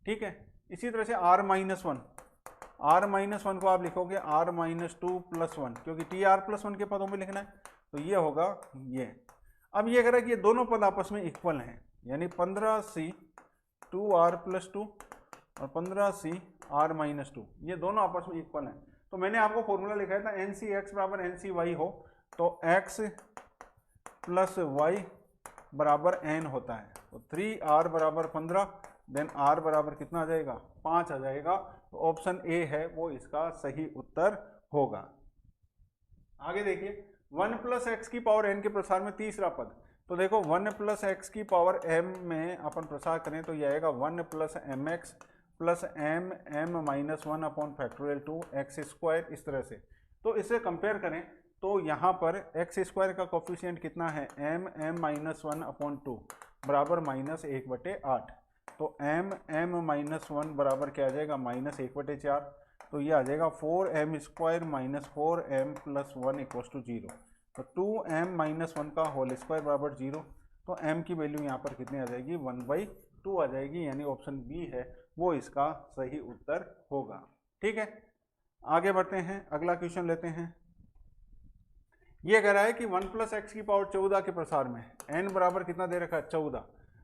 S1: ठीक है। इसी तरह से r-1 को आप लिखोगे r-2 प्लस 1, क्योंकि tr+1 के पदों में लिखना है, तो ये होगा ये। अब ये कह रहा है कि ये दोनों पद आपस में इक्वल हैं, यानी 15c 2r+2 और 15c r-2, ये दोनों आपस में इक्वल हैं। तो मैंने आपको फॉर्मूला लिखा था ncx बराबर ncy हो तो x प्लस y बराबर n होता है, तो 3r बराबर 15, देन r बराबर कितना आ जाएगा, 5 आ जाएगा। तो ऑप्शन ए है वो इसका सही उत्तर होगा। आगे देखिए 1 प्लस एक्स की पावर n के प्रसार में तीसरा पद, तो देखो 1 प्लस एक्स की पावर m में अपन प्रसार करें तो ये आएगा 1 plus mx plus m-1 upon factorial 2 x square, इस तरह से। तो इसे कंपेयर करें तो यहाँ पर एक्स स्क्वायर का कोफिशिएंट कितना है, m-1 अपॉन 2 बराबर -1/8, तो m-1 बराबर क्या आ जाएगा, -1/4, तो ये आ जाएगा 4m square minus 4m plus 1 equals to 0, तो 2m-1 का होल स्क्वायर बराबर 0, तो m की वैल्यू यहाँ पर कितनी आ जाएगी, 1/2 आ जाएगी, यानी ऑप्शन बी है वो इसका सही उत्तर होगा। ठीक है, आगे बढ़ते हैं, अगला क्वेश्चन लेते हैं। ये कह रहा है कि 1 प्लस एक्स की पावर 14 के प्रसार में n बराबर कितना दे रखा है, 14,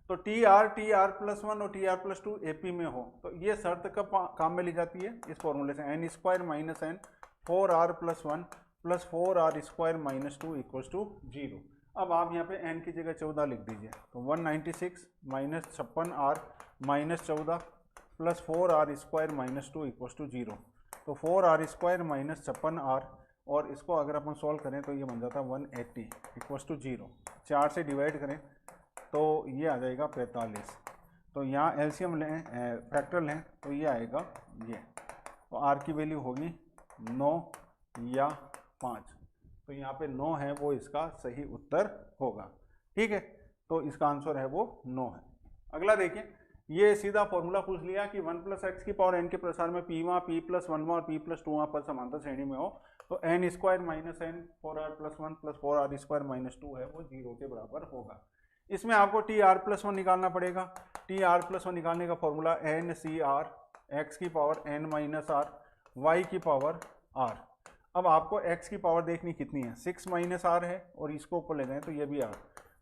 S1: तो tr+1 और tr+2 AP में हो, तो ये शर्त कब काम में ली जाती है, इस फॉर्मूले से n square minus n 4r+1 plus 4r² minus 2 equals to 0। अब आप यहाँ पे n की जगह 14 लिख दीजिए, तो 196 minus 56r minus 14 plus 4r² minus 2 equals to 0, तो 4r² माइनस 56r, और इसको अगर अपन सॉल्व करें तो ये बन जाता है 180 इक्वल्स टू 0, 4 से डिवाइड करें तो ये आ जाएगा 45, तो यहाँ एलसीएम लें, फैक्टर लें तो ये आएगा ये, तो आर की वैल्यू होगी 9 या 5, तो यहाँ पे 9 है वो इसका सही उत्तर होगा। ठीक है, तो इसका आंसर है वो 9 है। अगला देखिए, ये सीधा फॉर्मूला पूछ लिया कि 1 प्लस एक्स की पावर n के प्रसार में p+1 और p+2 पर समांतर श्रेणी में हो, तो n square minus n 4r plus 1 plus 4r square minus 2 है वो 0 के बराबर होगा। इसमें आपको टी आर प्लस 1 निकालना पड़ेगा। टी आर प्लस 1 निकालने का formula N C R X की power N minus R Y की पावर आर। अब आपको x की पावर देखनी कितनी है, 6 माइनस आर है और इसको ऊपर ले जाएं तो ये भी r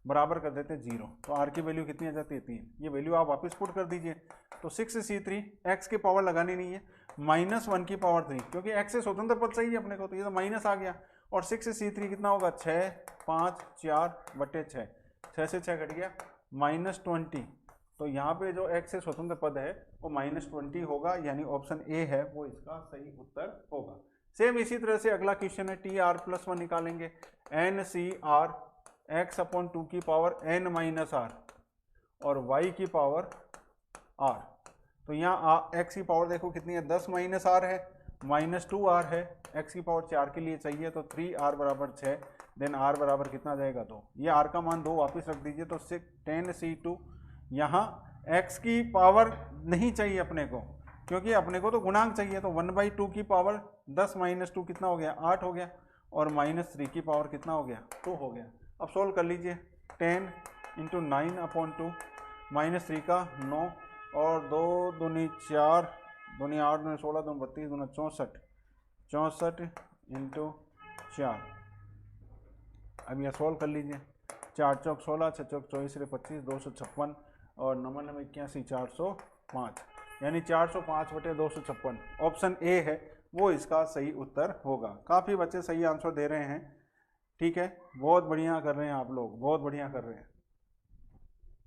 S1: बराबर कर देते हैं 0। तो r की वैल्यू कितनी आ जाती है 3। ये वैल्यू आप वापस पुट कर दीजिए तो 6c3 x की पावर लगानी नहीं है माइनस 1 की पावर 3 क्योंकि x से स्वतंत्र पद चाहिए अपने को, तो ये तो माइनस आ गया। और 6c3 कितना होगा 6 5 4 बटे 6, 6 से 6 घट गया माइनस 20। तो यहाँ पे जो x से स्वतंत्र पद है वो माइनस 20 होगा, यानी ऑप्शन ए है वो इसका सही उत्तर होगा। सेम इसी तरह से अगला क्वेश्चन है टी आर प्लस 1 निकालेंगे n C R x upon 2 की पावर एन माइनस आर और y की पावर r। तो यहाँ x की पावर देखो कितनी है 10 माइनस आर है माइनस 2r है, x की पावर 4 के लिए चाहिए तो 3r बराबर 6, देन r बराबर कितना जाएगा 2। ये r का मान 2 वापस रख दीजिए तो 10c2। यहाँ x की पावर नहीं चाहिए अपने को क्योंकि अपने को तो गुणांक चाहिए, तो 1/2 की पावर 10 माइनस 2 कितना हो गया 8 हो गया और माइनस 3 की पावर कितना हो गया 2 हो गया। अब सोल्व कर लीजिए 10 इंटू 9 अपॉन 2 माइनस 3 का 9 और 2 दूनी 4 दूनी 8 दूनी 16 दूनी 32 दूनी 64, 64 इंटू 4। अब यह सोल्व कर लीजिए 4 चौक 16 6 चौक 24 25 256 और 9 9 81 405, यानी 405 बटे 256 ऑप्शन ए है वो इसका सही उत्तर होगा। काफ़ी बच्चे सही आंसर दे रहे हैं, ठीक है, बहुत बढ़िया कर रहे हैं आप लोग, बहुत बढ़िया कर रहे हैं।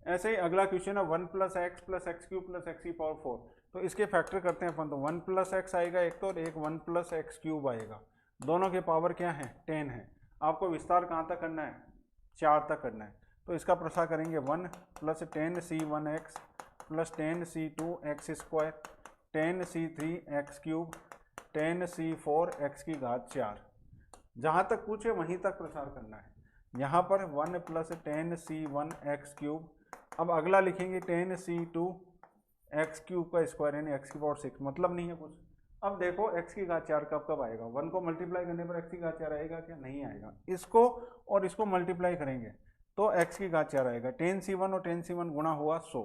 S1: ऐसे ही अगला क्वेश्चन है 1 plus x cube plus X की पावर 4। तो इसके फैक्टर करते हैं अपन, तो 1 प्लस एक्स आएगा एक तो, और एक 1 प्लस एक्स क्यूब आएगा। दोनों के पावर क्या है 10 है। आपको विस्तार कहाँ तक करना है 4 तक करना है। तो इसका प्रसार करेंगे 1 plus 10c1x plus 10c2x square 10c3 x cube 10c4 x की घात 4। जहाँ तक पूछे वहीं तक प्रसार करना है। यहाँ पर 1 प्लस 10c1x क्यूब, अब अगला लिखेंगे 10c2 एक्स क्यूब का स्क्वायर यानी एक्स की पावर 6, मतलब नहीं है कुछ। अब देखो एक्स की घात 4 कब कब आएगा, 1 को मल्टीप्लाई करने पर एक्स की घात 4 आएगा क्या, नहीं आएगा। इसको और इसको मल्टीप्लाई करेंगे तो एक्स की घात 4 आएगा। 10c1 और 10c1 गुणा हुआ 100,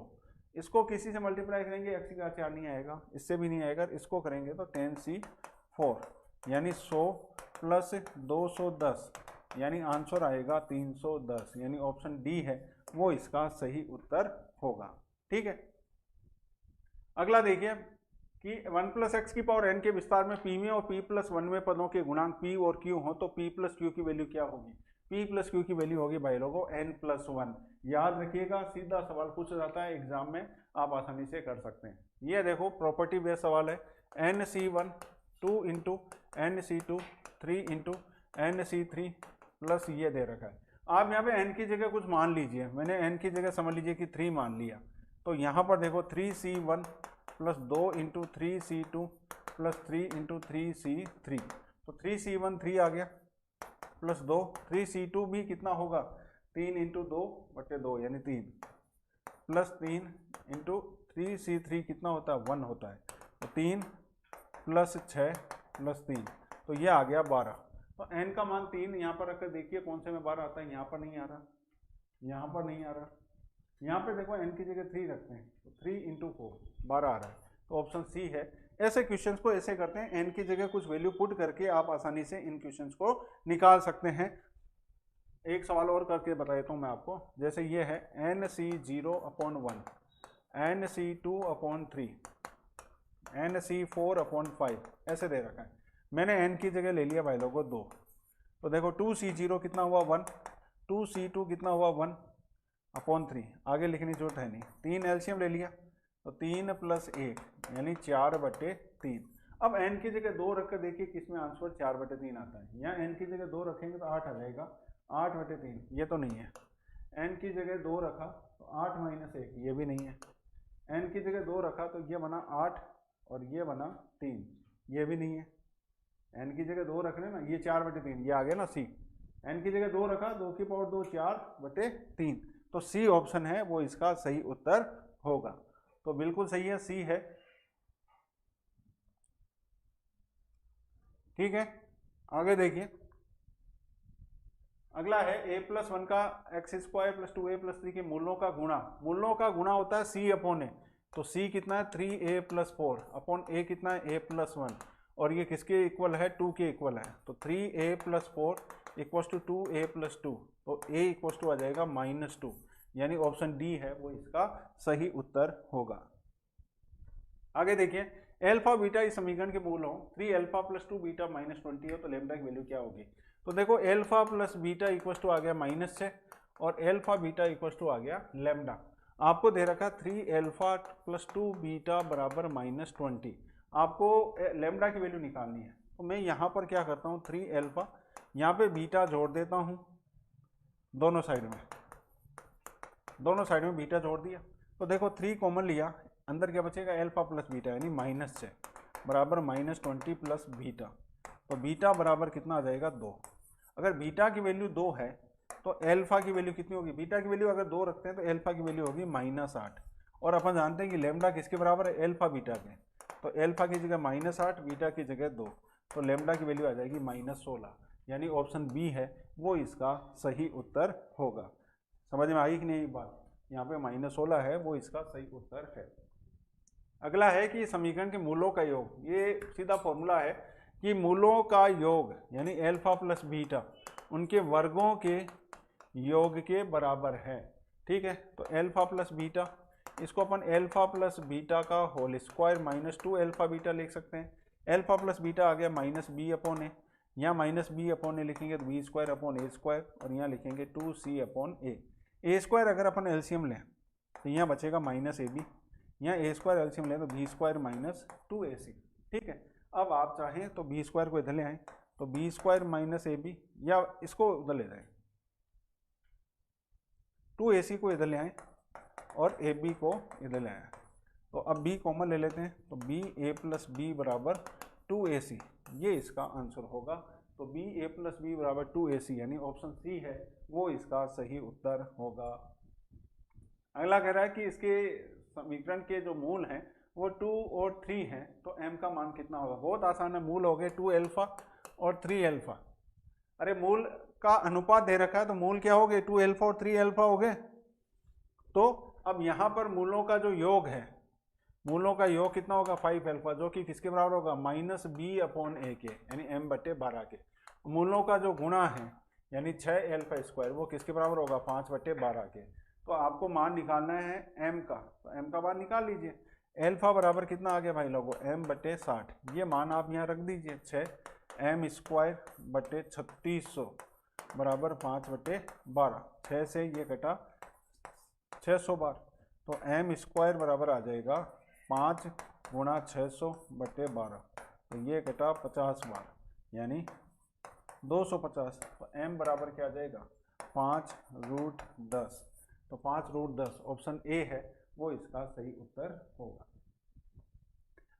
S1: इसको किसी से मल्टीप्लाई करेंगे एक्स की घात 4 नहीं आएगा, इससे भी नहीं आएगा। इसको करेंगे तो 10c4 यानी 100 प्लस 210 यानी आंसर आएगा 310, यानी ऑप्शन डी है वो इसका सही उत्तर होगा। ठीक है, अगला देखिए कि 1 प्लस एक्स की पावर n के विस्तार में p में और p प्लस 1 में पदों के गुणांक p और q हो तो p प्लस q की वैल्यू क्या होगी। p प्लस q की वैल्यू होगी भाई लोगों n प्लस 1। याद रखिएगा, सीधा सवाल पूछा जाता है एग्जाम में, आप आसानी से कर सकते हैं। ये देखो प्रॉपर्टी बेस्ड सवाल है, nc1 2 into nc2 3 into nc3 plus ये दे रखा है। आप यहाँ पे n की जगह कुछ मान लीजिए, मैंने n की जगह समझ लीजिए कि 3 मान लिया, तो यहाँ पर देखो 3c1 plus 2 into 3c2 plus 3 into 3c3, तो 3c1 3 आ गया प्लस 2, 3c2 भी कितना होगा 3 इंटू 2 बटे 2 यानी 3 प्लस 3 इंटू 3c3 कितना होता है 1 होता है, तो 3 प्लस 6 प्लस 3, तो ये आ गया 12। तो n का मान 3 यहाँ पर रखकर देखिए कौन से में 12 आता है, यहाँ पर नहीं आ रहा, यहाँ पर नहीं आ रहा, यहाँ पे देखो n की जगह 3 रखते हैं तो 3 इंटू 4 12 आ रहा है, तो ऑप्शन सी है। ऐसे क्वेश्चंस को ऐसे करते हैं, n की जगह कुछ वैल्यू पुट करके आप आसानी से इन क्वेश्चंस को निकाल सकते हैं। एक सवाल और करके बता देता हूँ मैं आपको, जैसे ये है nc0/1 nc2/3 nc4/5 ऐसे दे रखा है। मैंने n की जगह ले लिया भाई लोगों 2, तो देखो 2c0 कितना हुआ 1, 2c2 कितना हुआ 1/3, आगे लिखने की जरूरत है नहीं। 3 एलसीएम ले लिया तो 3 प्लस 1 यानी 4/3। अब n की जगह 2 रख कर देखिए किसमें आंसर 4/3 आता है। यहाँ n की जगह 2 रखेंगे तो 8 आ जाएगा, 8/3 ये तो नहीं है। n की जगह 2 रखा तो 8 माइनस 1 ये भी नहीं है। n की जगह 2 रखा तो ये बना 8 और ये बना 3 ये भी नहीं है। n की जगह 2 रख रहे ना, ये 4/3 ये आ गया ना सी। n की जगह 2 रखा 2 की पावर 2 4/3, तो सी ऑप्शन है वो इसका सही उत्तर होगा। तो बिल्कुल सही है, सी है। ठीक है, आगे देखिए, अगला है a+1 का x² + 2a + 3 के मूलों का गुणा। मूलों का गुणा होता है c अपॉन ए, तो c कितना है 3a + 4 अपॉन a कितना है a+1, और ये किसके इक्वल है 2 के इक्वल है, तो 3a + 4 = 2a + 2, तो a = आ जाएगा -2, यानी ऑप्शन डी है वो इसका सही उत्तर होगा। आगे देखिए, अल्फा बीटा इस समीकरण के मूल हो 3α + 2β -20 हो तो लैम्डा की वैल्यू क्या होगी। तो देखो अल्फा प्लस बीटा इक्वल आ गया -6 और अल्फा बीटा इक्वल आ गया लैम्डा। आपको दे रखा 3α + 2β = -20, आपको लैम्डा की वैल्यू निकालनी है। तो मैं यहाँ पर क्या करता हूँ 3α, यहाँ पे बीटा जोड़ देता हूँ दोनों साइड में बीटा जोड़ दिया। तो देखो 3 कॉमन लिया, अंदर क्या बचेगा अल्फा प्लस बीटा यानी -6 बराबर -20 प्लस बीटा, तो बीटा बराबर कितना आ जाएगा 2। अगर बीटा की वैल्यू 2 है तो अल्फा की वैल्यू कितनी होगी, बीटा की वैल्यू अगर 2 रखते हैं तो अल्फा की वैल्यू होगी -8, और अपन जानते हैं कि लैम्डा किसके बराबर है अल्फा बीटा के, तो अल्फा की जगह -8 बीटा की जगह 2, तो लैम्डा की वैल्यू आ जाएगी -16, यानी ऑप्शन बी है वो इसका सही उत्तर होगा। समझ में आई कि नहीं बात, यहाँ पे -16 है वो इसका सही उत्तर है। अगला है कि समीकरण के मूलों का योग, ये सीधा फॉर्मूला है कि मूलों का योग यानी अल्फा प्लस बीटा उनके वर्गों के योग के बराबर है। ठीक है, तो अल्फा प्लस बीटा, इसको अपन अल्फा प्लस बीटा का होल स्क्वायर -2 अल्फा बीटा लिख सकते हैं। अल्फा प्लस बीटा आ गया -b/a, यहाँ -b/a लिखेंगे तो b² / a², और यहाँ लिखेंगे 2c/a। a² अगर अपन एलसीएम लें तो यहाँ बचेगा -ab, यहाँ a² एलसीएम लें तो b² - 2ac। ठीक है, अब आप चाहें तो b² को इधर ले आए तो b² - ab, या इसको उधर ले जाए 2ac को इधर ले आए और ab को इधर ले आए, तो अब b कॉमन ले लेते हैं तो ba + b = 2ac, ये इसका आंसर होगा। तो ba + b = 2ac यानी ऑप्शन सी है वो इसका सही उत्तर होगा। अगला कह रहा है कि इसके समीकरण के जो मूल हैं वो 2 और 3 हैं, तो m का मान कितना होगा। बहुत आसान है, मूल हो गए 2α और 3α। अरे मूल का अनुपात दे रखा है तो मूल क्या हो गए 2α और 3α हो गए। तो अब यहाँ पर मूलों का जो योग है, मूलों का योग कितना होगा 5α, जो कि किसके बराबर होगा -b/a के यानी m/12 के। मूलों का जो गुणा है यानी 6α², वो किसके बराबर होगा 5/12 के। तो आपको मान निकालना है m का, तो m का मान निकाल लीजिए। अल्फा बराबर कितना आ गया भाई लोगों m/60, ये मान आप यहाँ रख दीजिए 6m² / 3600 बराबर 5/12, 6 से ये कटा 600 बार, तो m² बराबर आ जाएगा 5 × 600/12, तो ये कटा 50 बार यानी 250, तो m बराबर क्या आ जाएगा 5√10, तो 5√10 ऑप्शन ए है वो इसका सही उत्तर होगा।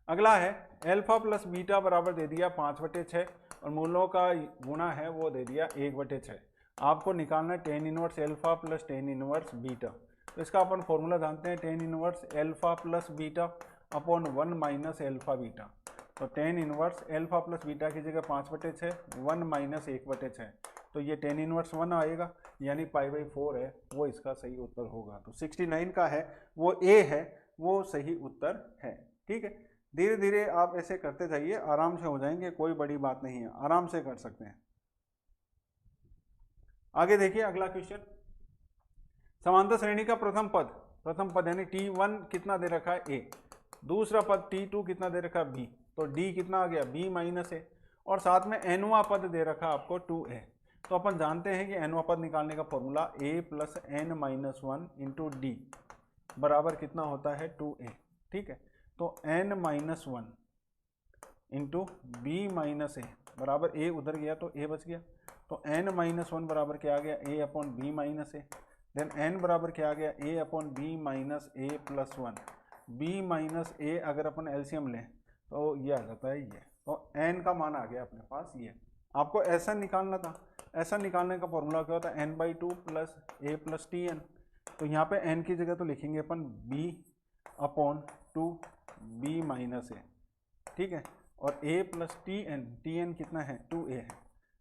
S1: अगला है अल्फा प्लस बीटा बराबर दे दिया 5/6 और मूलों का गुणा है वो दे दिया 1/6। आपको निकालना है tan inverse alpha plus tan inverse beta. तो इसका अपन फॉर्मूला जानते हैं tan inverse alpha plus beta upon 1 minus alpha beta. तो tan inverse alpha plus beta की जगह 5/6 1 माइनस 1/6, तो ये tan इनवर्स 1 आएगा यानी π/4 है वो इसका सही उत्तर होगा। तो 69 का है वो ए है वो सही उत्तर है। ठीक है, धीरे धीरे आप ऐसे करते जाइए, आराम से हो जाएंगे, कोई बड़ी बात नहीं है, आराम से कर सकते हैं। आगे देखिए अगला क्वेश्चन, समांतर श्रेणी का प्रथम पद यानी t1 कितना दे रखा है a, दूसरा पद t2 कितना दे रखा है b, तो d कितना आ गया b - a, और साथ में nवां पद दे रखा आपको 2a। तो अपन जानते हैं कि nवां पद निकालने का फॉर्मूला a + n - 1 × d बराबर कितना होता है 2a। ठीक है, तो n - 1 × b - a बराबर a उधर गया तो a बच गया, तो n - 1 बराबर क्या आ गया a/b - a, देन n बराबर क्या आ गया a/b - a + 1, b - a अगर अपन एलसीएम लें तो ये आ जाता है ये, तो n का मान आ गया अपने पास ये। आपको ऐसा निकालना था, ऐसा निकालने का फॉर्मूला क्या होता है n/2 + a + tn। तो यहाँ पे n की जगह तो लिखेंगे अपन b/2 b - a। ठीक है, और a प्लस टी एन कितना है 2a है,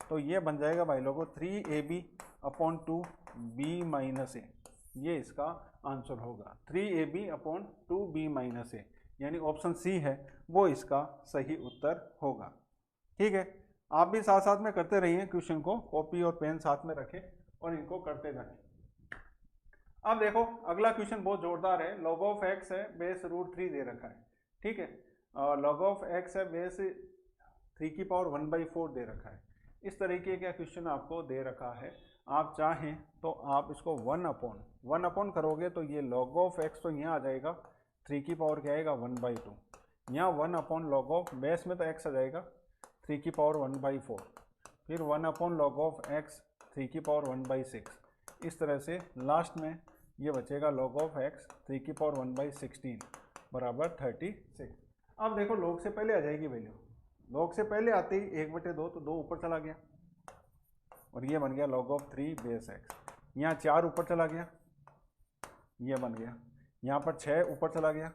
S1: तो ये बन जाएगा भाई लोगों 3ab अपॉन 2b माइनस ए, ये इसका आंसर होगा 3ab अपॉन 2b माइनस ए, यानी ऑप्शन सी है वो इसका सही उत्तर होगा। ठीक है, आप भी साथ साथ में करते रहिए, क्वेश्चन को कॉपी और पेन साथ में रखें और इनको करते जाएं। अब देखो अगला क्वेश्चन बहुत जोरदार है, लॉग ऑफ एक्स है बेस रूट 3 दे रखा है। ठीक है, लॉग ऑफ एक्स है बेस 3 की पावर 1/4 दे रखा है। इस तरीके का क्वेश्चन आपको दे रखा है, आप चाहें तो आप इसको 1 अपॉन करोगे तो ये लॉग ऑफ एक्स तो यहाँ आ जाएगा 3 की पावर क्या आएगा 1/2, यहाँ 1 अपॉन लॉग ऑफ बेस में तो एक्स आ जाएगा 3 की पावर 1/4, फिर 1 अपॉन लॉग ऑफ एक्स 3 की पावर 1/6, इस तरह से लास्ट में ये बचेगा लॉग ऑफ एक्स 3 की पावर 1/16 बराबर 36। अब देखो लॉग से पहले आ जाएगी वैल्यू, लॉग से पहले आते ही 1/2 तो 2 ऊपर चला गया और ये बन गया लॉग ऑफ 3 बेस एक्स, यहाँ 4 ऊपर चला गया ये बन गया, यहाँ पर 6 ऊपर चला गया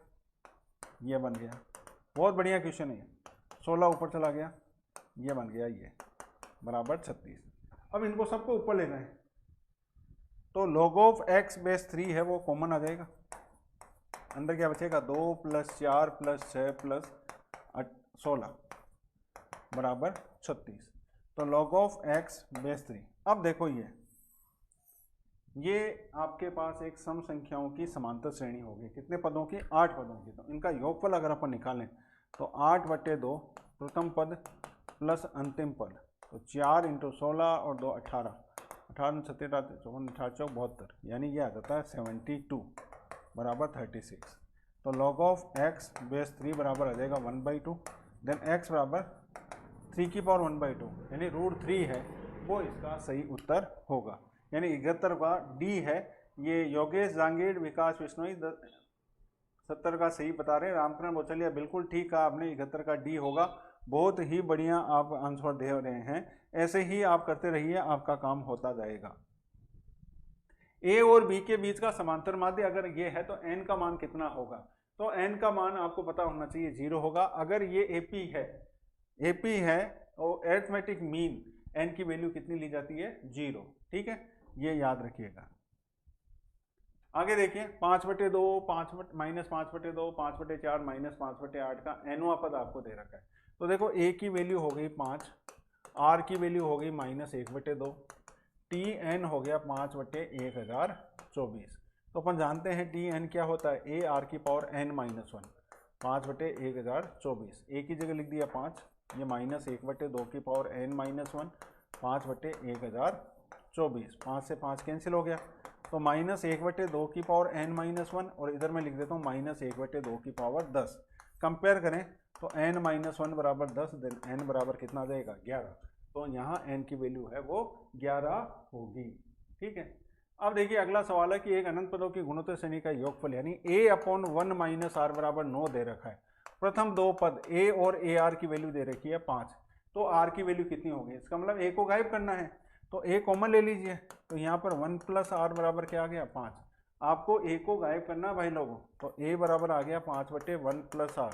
S1: ये बन गया, बहुत बढ़िया क्वेश्चन है। 16 ऊपर चला गया ये बन गया ये बराबर 36। अब इनको सबको ऊपर लेना है तो log ऑफ x बेस 3 है वो कॉमन आ जाएगा, अंदर क्या बचेगा 2 + 4 + 6 + 16 बराबर 36, तो log ऑफ x बेस 3। अब देखो ये आपके पास एक सम संख्याओं की समांतर श्रेणी होगी, कितने पदों की 8 पदों की, तो इनका योगफल अगर अपन निकालें तो 8/2 प्रथम पद प्लस अंतिम पद, तो 4 × 16 और 2 18, 18 × 7 54 18 72, यानी ये आ जाता है 72 बराबर 36। तो log ऑफ x बेस 3 बराबर आ जाएगा 1/2, देन x बराबर 3 की पावर 1/2 यानी √3 है वो इसका सही उत्तर होगा, यानी 71 का डी है। ये योगेश जांगीर विकास बिश्नोई 70 का सही बता रहे हैं, रामकरण बोचलिया बिल्कुल ठीक कहा आपने, 71 का डी होगा। बहुत ही बढ़िया आप आंसर दे रहे हैं, ऐसे ही आप करते रहिए, आपका काम होता जाएगा। ए और बी के बीच का समांतर माध्य अगर ये है तो एन का मान कितना होगा, तो एन का मान आपको पता होना चाहिए 0 होगा। अगर ये एपी है और अरिथमेटिक मीन एन की वैल्यू कितनी ली जाती है 0, ठीक है, ये याद रखिएगा। आगे देखिए 5/2 -5/2 5/4 -5/8 का एनवां पद आपको दे रखा है, तो देखो ए की वैल्यू हो गई 5, आर की वैल्यू हो गई -1/2, टी एन हो गया 5/1024। तो अपन जानते हैं टी एन क्या होता है, ए आर की पावर n-1 5/1024, ए की जगह लिख दिया 5, ये -1/2 की पावर n-1 5/1024, 5 से 5 कैंसिल हो गया, तो -1/2 की पावर n-1 और इधर मैं लिख देता हूँ -1/2 की पावर 10। कंपेयर करें तो n-1 बराबर 10, देन n बराबर कितना आ जाएगा 11, तो यहाँ n की वैल्यू है वो 11 होगी। ठीक है, अब देखिए अगला सवाल है कि एक अनंत पदों की गुणोत्तर श्रेणी का योगफल यानी a/1 - r बराबर 9 दे रखा है। प्रथम दो पद a और ar की वैल्यू दे रखी है 5, तो r की वैल्यू कितनी होगी, इसका मतलब a को गायब करना है, तो a कॉमन ले लीजिए, तो यहाँ पर 1 + r बराबर क्या आ गया 5, आपको a को गायब करना है भाई लोगों, तो a बराबर आ गया 5/1 + r,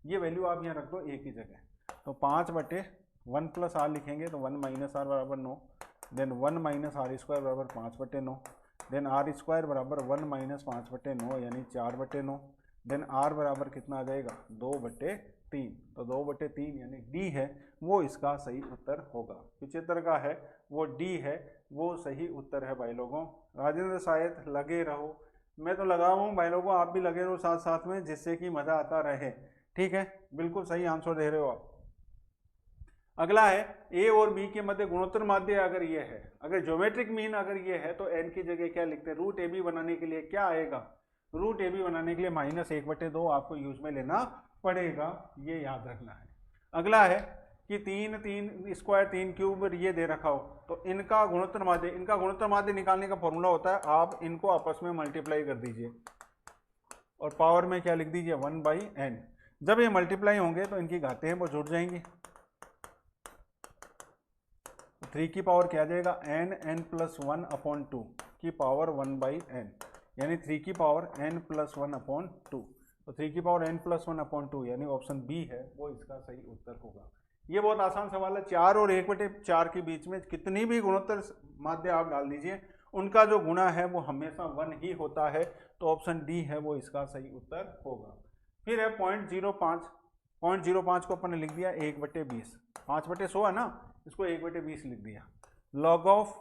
S1: ये वैल्यू आप यहाँ रख दो a की जगह, तो 5/1 + r लिखेंगे तो 1 - r बराबर 9, देन 1 - r² बराबर 5/9, देन r² बराबर 1 - 5/9 यानी 4/9, देन r बराबर कितना आ जाएगा 2/3, तो 2/3 यानी डी है वो इसका सही उत्तर होगा। 75 का है वो डी है वो सही उत्तर है भाई लोगों। राजेंद्र शायद लगे रहो, मैं तो लगा हुआ हूँ भाई लोगों, आप भी लगे रहो साथ साथ में, जिससे कि मजा आता रहे। ठीक है, बिल्कुल सही आंसर दे रहे हो आप। अगला है ए और बी के मध्य गुणोत्तर माध्य अगर ये है, अगर ज्योमेट्रिक मीन अगर ये है तो एन की जगह क्या लिखते हैं, √ab बनाने के लिए क्या आएगा, √ab बनाने के लिए -1/2 आपको यूज में लेना पड़ेगा, ये याद रखना है। अगला है कि 3 स्क्वायर 3 क्यूब ये दे रखा हो, तो इनका गुणोत्तर माध्य निकालने का फॉर्मूला होता है, आप इनको आपस में मल्टीप्लाई कर दीजिए और पावर में क्या लिख दीजिए 1/n। जब ये मल्टीप्लाई होंगे तो इनकी घातें हैं वो जुड़ जाएंगी, 3 की पावर क्या आ जाएगा n+1/2 की पावर 1/n, यानी 3 की पावर n+1/2, तो 3 की पावर n प्लस 1 अपॉन 2 यानी ऑप्शन बी है वो इसका सही उत्तर होगा। ये बहुत आसान सवाल है। 4 और 1/4 के बीच में कितनी भी गुणोत्तर माध्य आप डाल दीजिए, उनका जो गुणा है वो हमेशा 1 ही होता है। तो ऑप्शन डी है वो इसका सही उत्तर होगा। फिर है 0.05। 0.05 को अपन ने लिख दिया 1/20, 5/100 है ना, इसको 1/20 लिख दिया। लॉग ऑफ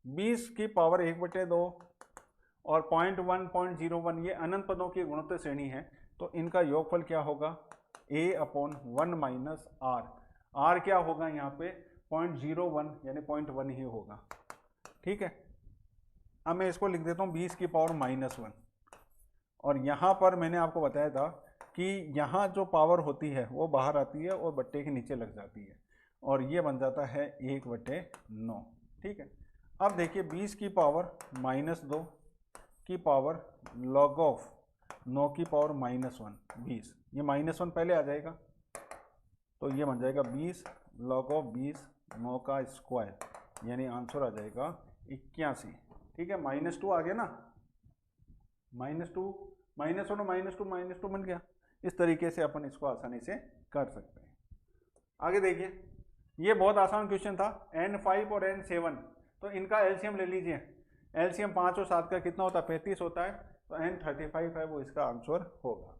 S1: 20 की पावर 1/2 और 0.1 0.01 ये अनंत पदों की गुणोत्तर श्रेणी है, तो इनका योगफल क्या होगा, a upon 1 minus r. R क्या होगा यहाँ पे 0.01 यानी 0.1 ही होगा। ठीक है, अब मैं इसको लिख देता हूँ 20 की पावर -1। और यहाँ पर मैंने आपको बताया था कि यहाँ जो पावर होती है वो बाहर आती है और बट्टे के नीचे लग जाती है, और ये बन जाता है 1/9। ठीक है, अब देखिए 20 की पावर -2 की पावर लॉग ऑफ 9 की पावर -1 20, ये -1 पहले आ जाएगा, तो ये बन जाएगा 20 लॉग ऑफ 20 9 का स्क्वायर, यानी आंसर आ जाएगा 81। ठीक है, -2 आ गया ना, -2 -1 -2 बन गया। इस तरीके से अपन इसको आसानी से कर सकते हैं। आगे देखिए, ये बहुत आसान क्वेश्चन था। n5 और n7, तो इनका एलसीएम ले लीजिए। एलसीएम 5 और 7 का कितना होता है, 35 होता है, तो n35 है वो इसका आंसर होगा।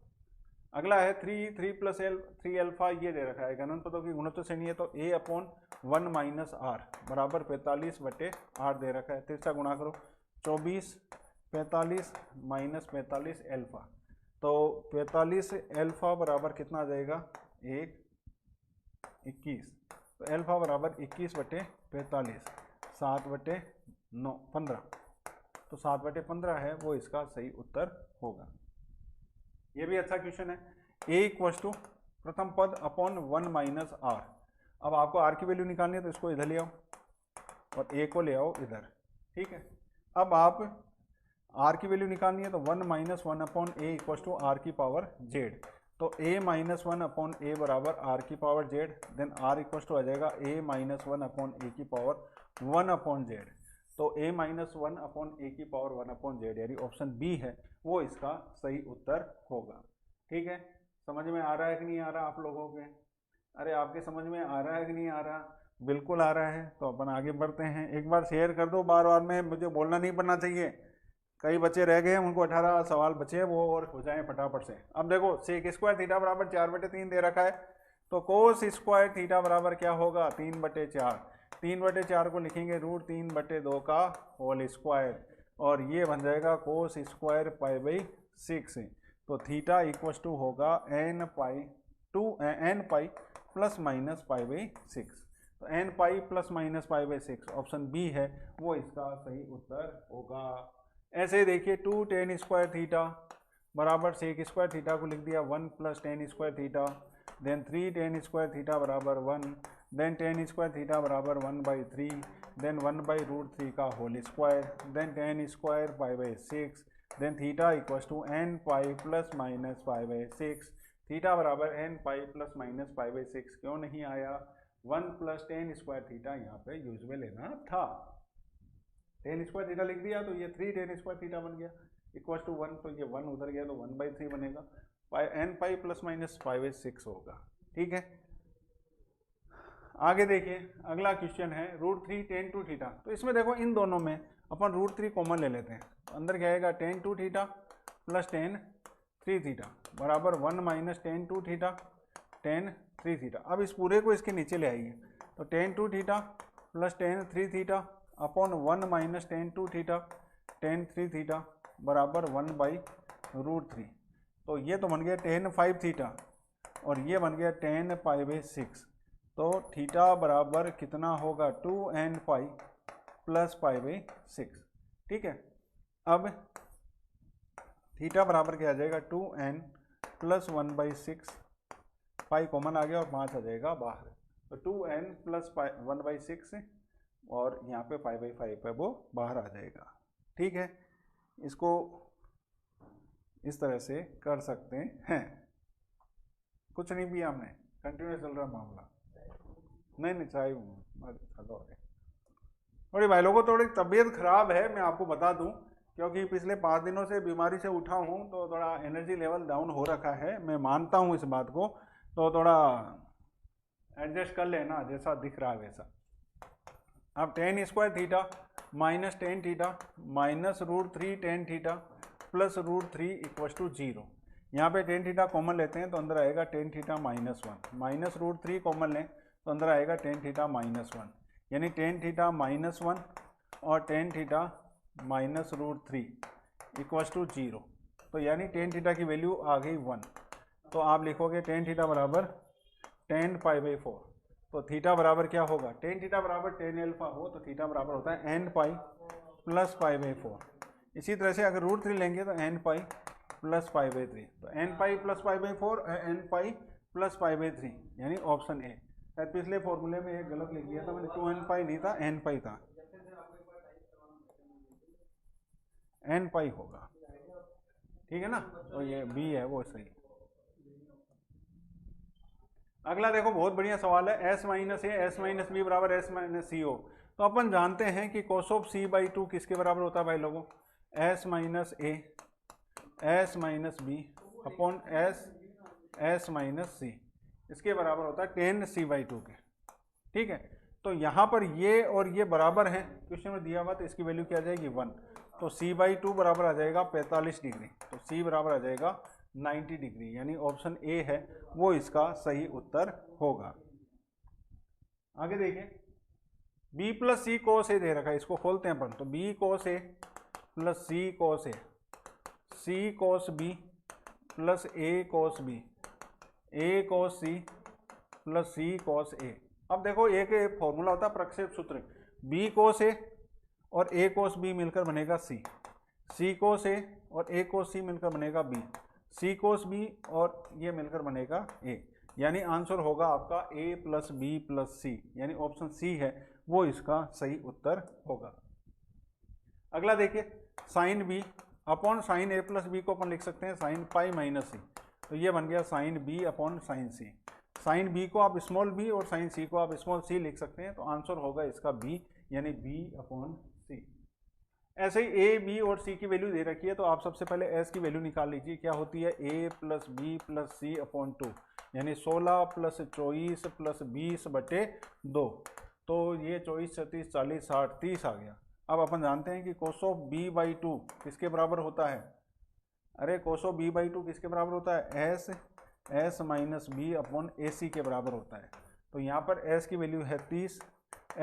S1: अगला है 3 प्लस एल 3 अल्फा, ये दे रखा है अनंत पदों की गुणोत्तर श्रेणी है, तो a अपॉन 1 माइनस आर बराबर 45/8 दे रखा है। तिरछा गुणा करो, 24 45 माइनस 45 एल्फा, तो 45 एल्फा बराबर कितना आ जाएगा 1 21, तो एल्फा बराबर 21/45 7/9 15, तो 7/15 है वो इसका सही उत्तर होगा। ये भी अच्छा क्वेश्चन है। a इक्वल्स टू प्रथम पद अपॉन 1 माइनस आर। अब आपको आर की वैल्यू निकालनी है, तो इसको इधर ले आओ और a को ले आओ इधर। ठीक है, अब आप आर की वैल्यू निकालनी है, तो 1 minus 1 upon A equals to R की पावर जेड, तो a माइनस 1 अपॉन ए बराबर आर की power Z, then R equals to आ जाएगा a माइनस 1 अपॉन ए की पावर 1 अपॉन जेड, तो a माइनस 1 अपॉन ए की पावर 1 अपॉन जेड, यानी ऑप्शन बी है वो इसका सही उत्तर होगा। ठीक है, समझ में आ रहा है कि नहीं आ रहा आप लोगों के? अरे आपके समझ में आ रहा है कि नहीं आ रहा? बिल्कुल आ रहा है, तो अपन आगे बढ़ते हैं। एक बार शेयर कर दो, बार बार में मुझे बोलना नहीं पड़ना चाहिए। कई बच्चे रह गए, उनको 18 सवाल बचे, वो और हो जाएं फटाफट से। अब देखो सेक स्क्वायर थीटा बराबर 4/3 दे रखा है, तो कोस स्क्वायर थीटा बराबर क्या होगा 3/4। 3/4 को लिखेंगे √3/2 का होल स्क्वायर, और ये बन जाएगा कोस स्क्वायर π/6। तो थीटा इक्वल्स टू होगा n पाई प्लस माइनस π/6, तो n pi plus minus π/6 option B है वो इसका सही उत्तर होगा। ऐसे ही देखिए 2 tan स्क्वायर थीटा बराबर सेक स्क्वायर थीटा को लिख दिया 1 plus tan square theta, then 3 tan square theta बराबर 1, देन tan स्क्वायर थीटा बराबर 1/3, देन 1/√3 का whole square, then tan square π/6, then theta equals to n pi plus minus π/6। Theta बराबर n पाई प्लस माइनस π/6 क्यों नहीं आया? 1 प्लस tan स्क्वायर थीटा यहाँ पे यूज में लेना था। tan स्क्वायर थीटा लिख दिया, तो ये 3 tan स्क्वायर थीटा बन गया इक्वल्स टू 1, तो ये 1 उधर गया तो 1/3 बनेगा, n पाई प्लस माइनस π/6 होगा। ठीक है, आगे देखिए अगला क्वेश्चन है √3 tan 2 थीटा। तो इसमें देखो इन दोनों में अपन √3 कॉमन ले लेते हैं, तो अंदर क्या आएगा tan 2 theta plus tan 3 theta बराबर 1 minus tan 2 theta tan 3 theta. अब इस पूरे को इसके नीचे ले आइए, तो tan 2 theta plus tan 3 theta upon 1 minus tan 2 theta tan 3 theta बराबर 1/√3। तो ये तो बन गया tan 5 थीटा और ये बन गया tan π/6। तो थीटा बराबर कितना होगा 2n पाई प्लस π/6। ठीक है, अब थीटा बराबर क्या आ जाएगा 2n प्लस 1/6, पाई कॉमन आ गया और 5 आ जाएगा बाहर, तो 2n प्लस 1/6 और यहाँ पे π/5 है वो बाहर आ जाएगा। ठीक है, इसको इस तरह से कर सकते हैं। कुछ नहीं भी हमने कंटिन्यू चल रहा मामला, नहीं चाहे थोड़ी भाई लोगों को थोड़ी तबीयत खराब है, मैं आपको बता दूं। क्योंकि पिछले 5 दिनों से बीमारी से उठा हूँ तो थोड़ा एनर्जी लेवल डाउन हो रखा है, मैं मानता हूँ इस बात को, तो थोड़ा एडजस्ट कर लेना जैसा दिख रहा है वैसा। अब tan square theta minus tan theta minus √3 tan theta plus √3 equal to 0। यहाँ पे टेन थीटा कॉमन लेते हैं तो अंदर आएगा टेन थीटा -1, माइनस √3 कॉमन लें तो अंदर आएगा टेन थीटा -1, यानी टेन थीटा -1 और tan theta minus √3 equal to 0। तो यानी टेन थीटा की वैल्यू आ गई 1। तो आप लिखोगे टेन थीटा बराबर tan π/4। तो थीटा बराबर क्या होगा, टेन थीटा बराबर टेन एल्फा हो तो थीटा बराबर होता है n पाई प्लस π/4। इसी तरह से अगर √3 लेंगे तो n पाई प्लस π/3। तो n pi plus π/4 n pi plus π/3, यानी ऑप्शन ए। शायद पिछले फॉर्मूले में एक गलत लिख दिया था मैंने, 2n पाई नहीं था, n पाई था, n पाई होगा, ठीक है ना। तो ये बी है वो सही। अगला देखो बहुत बढ़िया सवाल है, s minus A S minus b बराबर एस माइनस सी हो। तो अपन जानते हैं कि cos ऑफ c/2 किसके बराबर होता है भाई लोगों, s minus A S minus B upon S minus C, इसके बराबर होता है tan c/2 के, ठीक है। तो यहाँ पर ये और ये बराबर हैं, क्वेश्चन में दिया हुआ, तो इसकी वैल्यू क्या आ जाएगी 1। तो c/2 बराबर आ जाएगा 45 डिग्री, तो c बराबर आ जाएगा 90 डिग्री, यानी ऑप्शन ए है वो इसका सही उत्तर होगा। आगे देखिए, b प्लस सी कोस ए दे रखा है, इसको खोलते हैं अपन। तो b cos A plus C cos A, C cos B plus A cos B, A cos C plus सी कोस ए। अब देखो एक फॉर्मूला होता है प्रक्षेप सूत्र, b कोस ए और a कोस बी मिलकर बनेगा c, c कोस ए और a कोस सी मिलकर बनेगा b, c कोस बी और ये मिलकर बनेगा a, यानी आंसर होगा आपका a प्लस बी प्लस सी, यानी ऑप्शन सी है वो इसका सही उत्तर होगा। अगला देखिए, sine b upon sine a plus b को अपन लिख सकते हैं साइन पाई माइनस सी, तो ये बन गया साइन b अपॉन साइन सी। साइन b को आप स्मॉल b और साइन c को आप स्मॉल c लिख सकते हैं, तो आंसर होगा इसका b, यानी b अपॉन सी। ऐसे ही a b और c की वैल्यू दे रखी है, तो आप सबसे पहले s की वैल्यू निकाल लीजिए, क्या होती है a plus b plus c upon 2, यानी 16 प्लस 24 प्लस 20/2। तो ये 24 36 40 60 30 आ गया। अब अपन जानते हैं कि cos ऑफ b/2 किसके बराबर होता है, अरे cos ऑफ b/2 किसके बराबर होता है, s माइनस बी अपॉन ए सी के बराबर होता है। तो यहाँ पर s की वैल्यू है 30,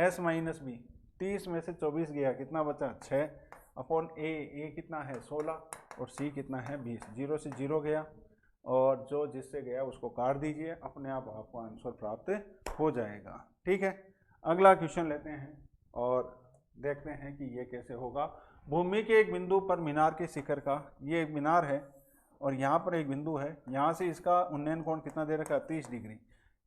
S1: s माइनस बी 30 में से 24 गया, कितना बचा 6 अपॉन ए कितना है 16 और c कितना है 20, 0 से 0 गया और जो जिससे गया उसको काट दीजिए, अपने आप आपको आंसर प्राप्त हो जाएगा, ठीक है। अगला क्वेश्चन लेते हैं और देखते हैं कि ये कैसे होगा। भूमि के एक बिंदु पर मीनार के शिखर का, ये एक मीनार है और यहाँ पर एक बिंदु है, यहाँ से इसका उन्नयन कोण कितना दे रखा है 30 डिग्री,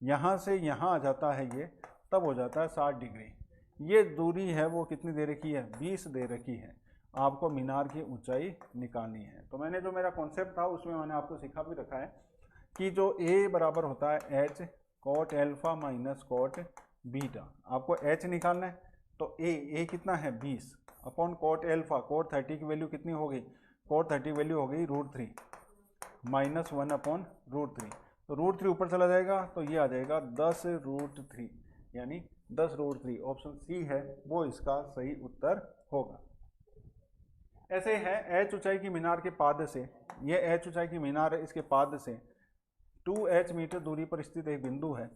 S1: यहाँ से यहाँ आ जाता है ये, तब हो जाता है 60 डिग्री। ये दूरी है वो कितनी दे रखी है 20 दे रखी है, आपको मीनार की ऊंचाई निकालनी है। तो मैंने जो मेरा कॉन्सेप्ट था उसमें मैंने आपको सिखा भी रखा है कि जो a बराबर होता है h cot alpha minus cot beta, आपको h निकालना है। तो a कितना है 20 अपॉन कॉट एल्फा, कॉट 30 की वैल्यू कितनी हो गई, कॉट 30 की वैल्यू हो गई √3 माइनस 1 अपॉन √3, तो √3 ऊपर चला जाएगा तो ये आ जाएगा 10√3, यानी 10√3, ऑप्शन सी है वो इसका सही उत्तर होगा। ऐसे है h ऊंचाई की मीनार के पाद से, ये h ऊंचाई की मीनार है, इसके पाद से 2h मीटर दूरी पर स्थित एक बिंदु है,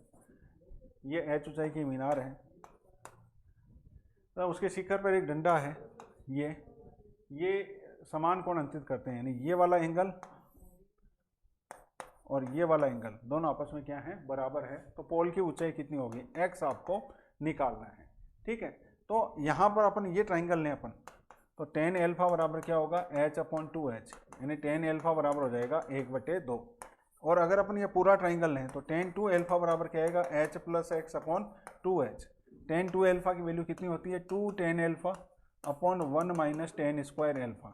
S1: ये h ऊंचाई की मीनार है। तो उसके शिखर पर एक डंडा है, ये समान कोण अंकित करते हैं, यानी ये वाला एंगल और ये वाला एंगल दोनों आपस में क्या है बराबर है। तो पोल की ऊंचाई कितनी होगी x आपको निकालना है, ठीक है। तो यहाँ पर अपन ये ट्राइंगल लें अपन, तो tan एल्फा बराबर क्या होगा h अपॉन 2h, यानी tan एल्फा बराबर हो जाएगा 1/2। और अगर अपन ये पूरा ट्राइंगल लें तो tan 2 एल्फा बराबर क्या आएगा h plus x upon 2h। tan 2 alpha की वैल्यू कितनी होती है 2 tan alpha upon 1 minus tan square alpha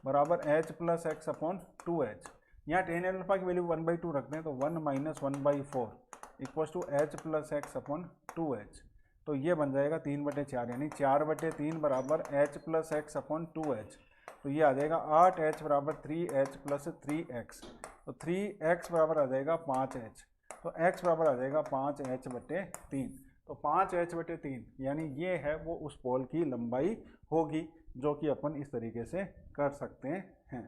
S1: बराबर h plus x upon 2h। यहाँ tan एल्फा की वैल्यू 1/2 रखते हैं, तो 1 minus 1/4 equal to h plus x upon 2h। तो ये बन जाएगा 3/4, यानी 4/3 बराबर h plus x upon 2h। तो ये आ जाएगा 8h बराबर 3h प्लस 3x, तो 3x बराबर आ जाएगा 5h, तो x बराबर आ जाएगा 5h बटे 3, तो 5h बटे 3 यानी ये है वो उस पोल की लंबाई होगी जो कि अपन इस तरीके से कर सकते हैं।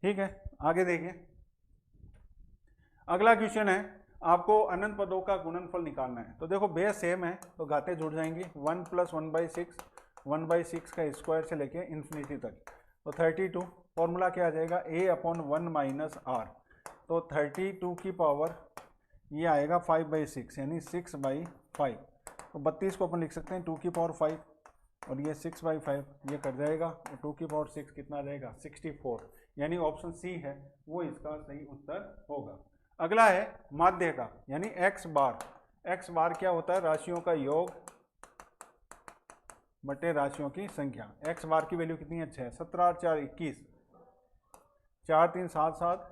S1: ठीक है, आगे देखिए। अगला क्वेश्चन है, आपको अनंत पदों का गुणनफल निकालना है। तो देखो बेस सेम है तो घातें जुड़ जाएंगी, 1 + 1/6, 1/6 का स्क्वायर से लेके इन्फिनिटी तक, तो 32। फॉर्मूला क्या आ जाएगा, a/1 - r, तो 32 की पावर ये आएगा 5/6 यानी 6/5, तो 32 को अपन लिख सकते हैं 2 की पावर 5 और ये 6/5 ये कट जाएगा, और 2 की पावर 6 कितना आ जाएगा 64, यानी ऑप्शन सी है वो इसका सही उत्तर होगा। अगला है माध्य का, यानी x बार। x बार क्या होता है, राशियों का योग बटे राशियों की संख्या। x बार की वैल्यू कितनी है 6, 17 और 4 21, 4 3 7 7,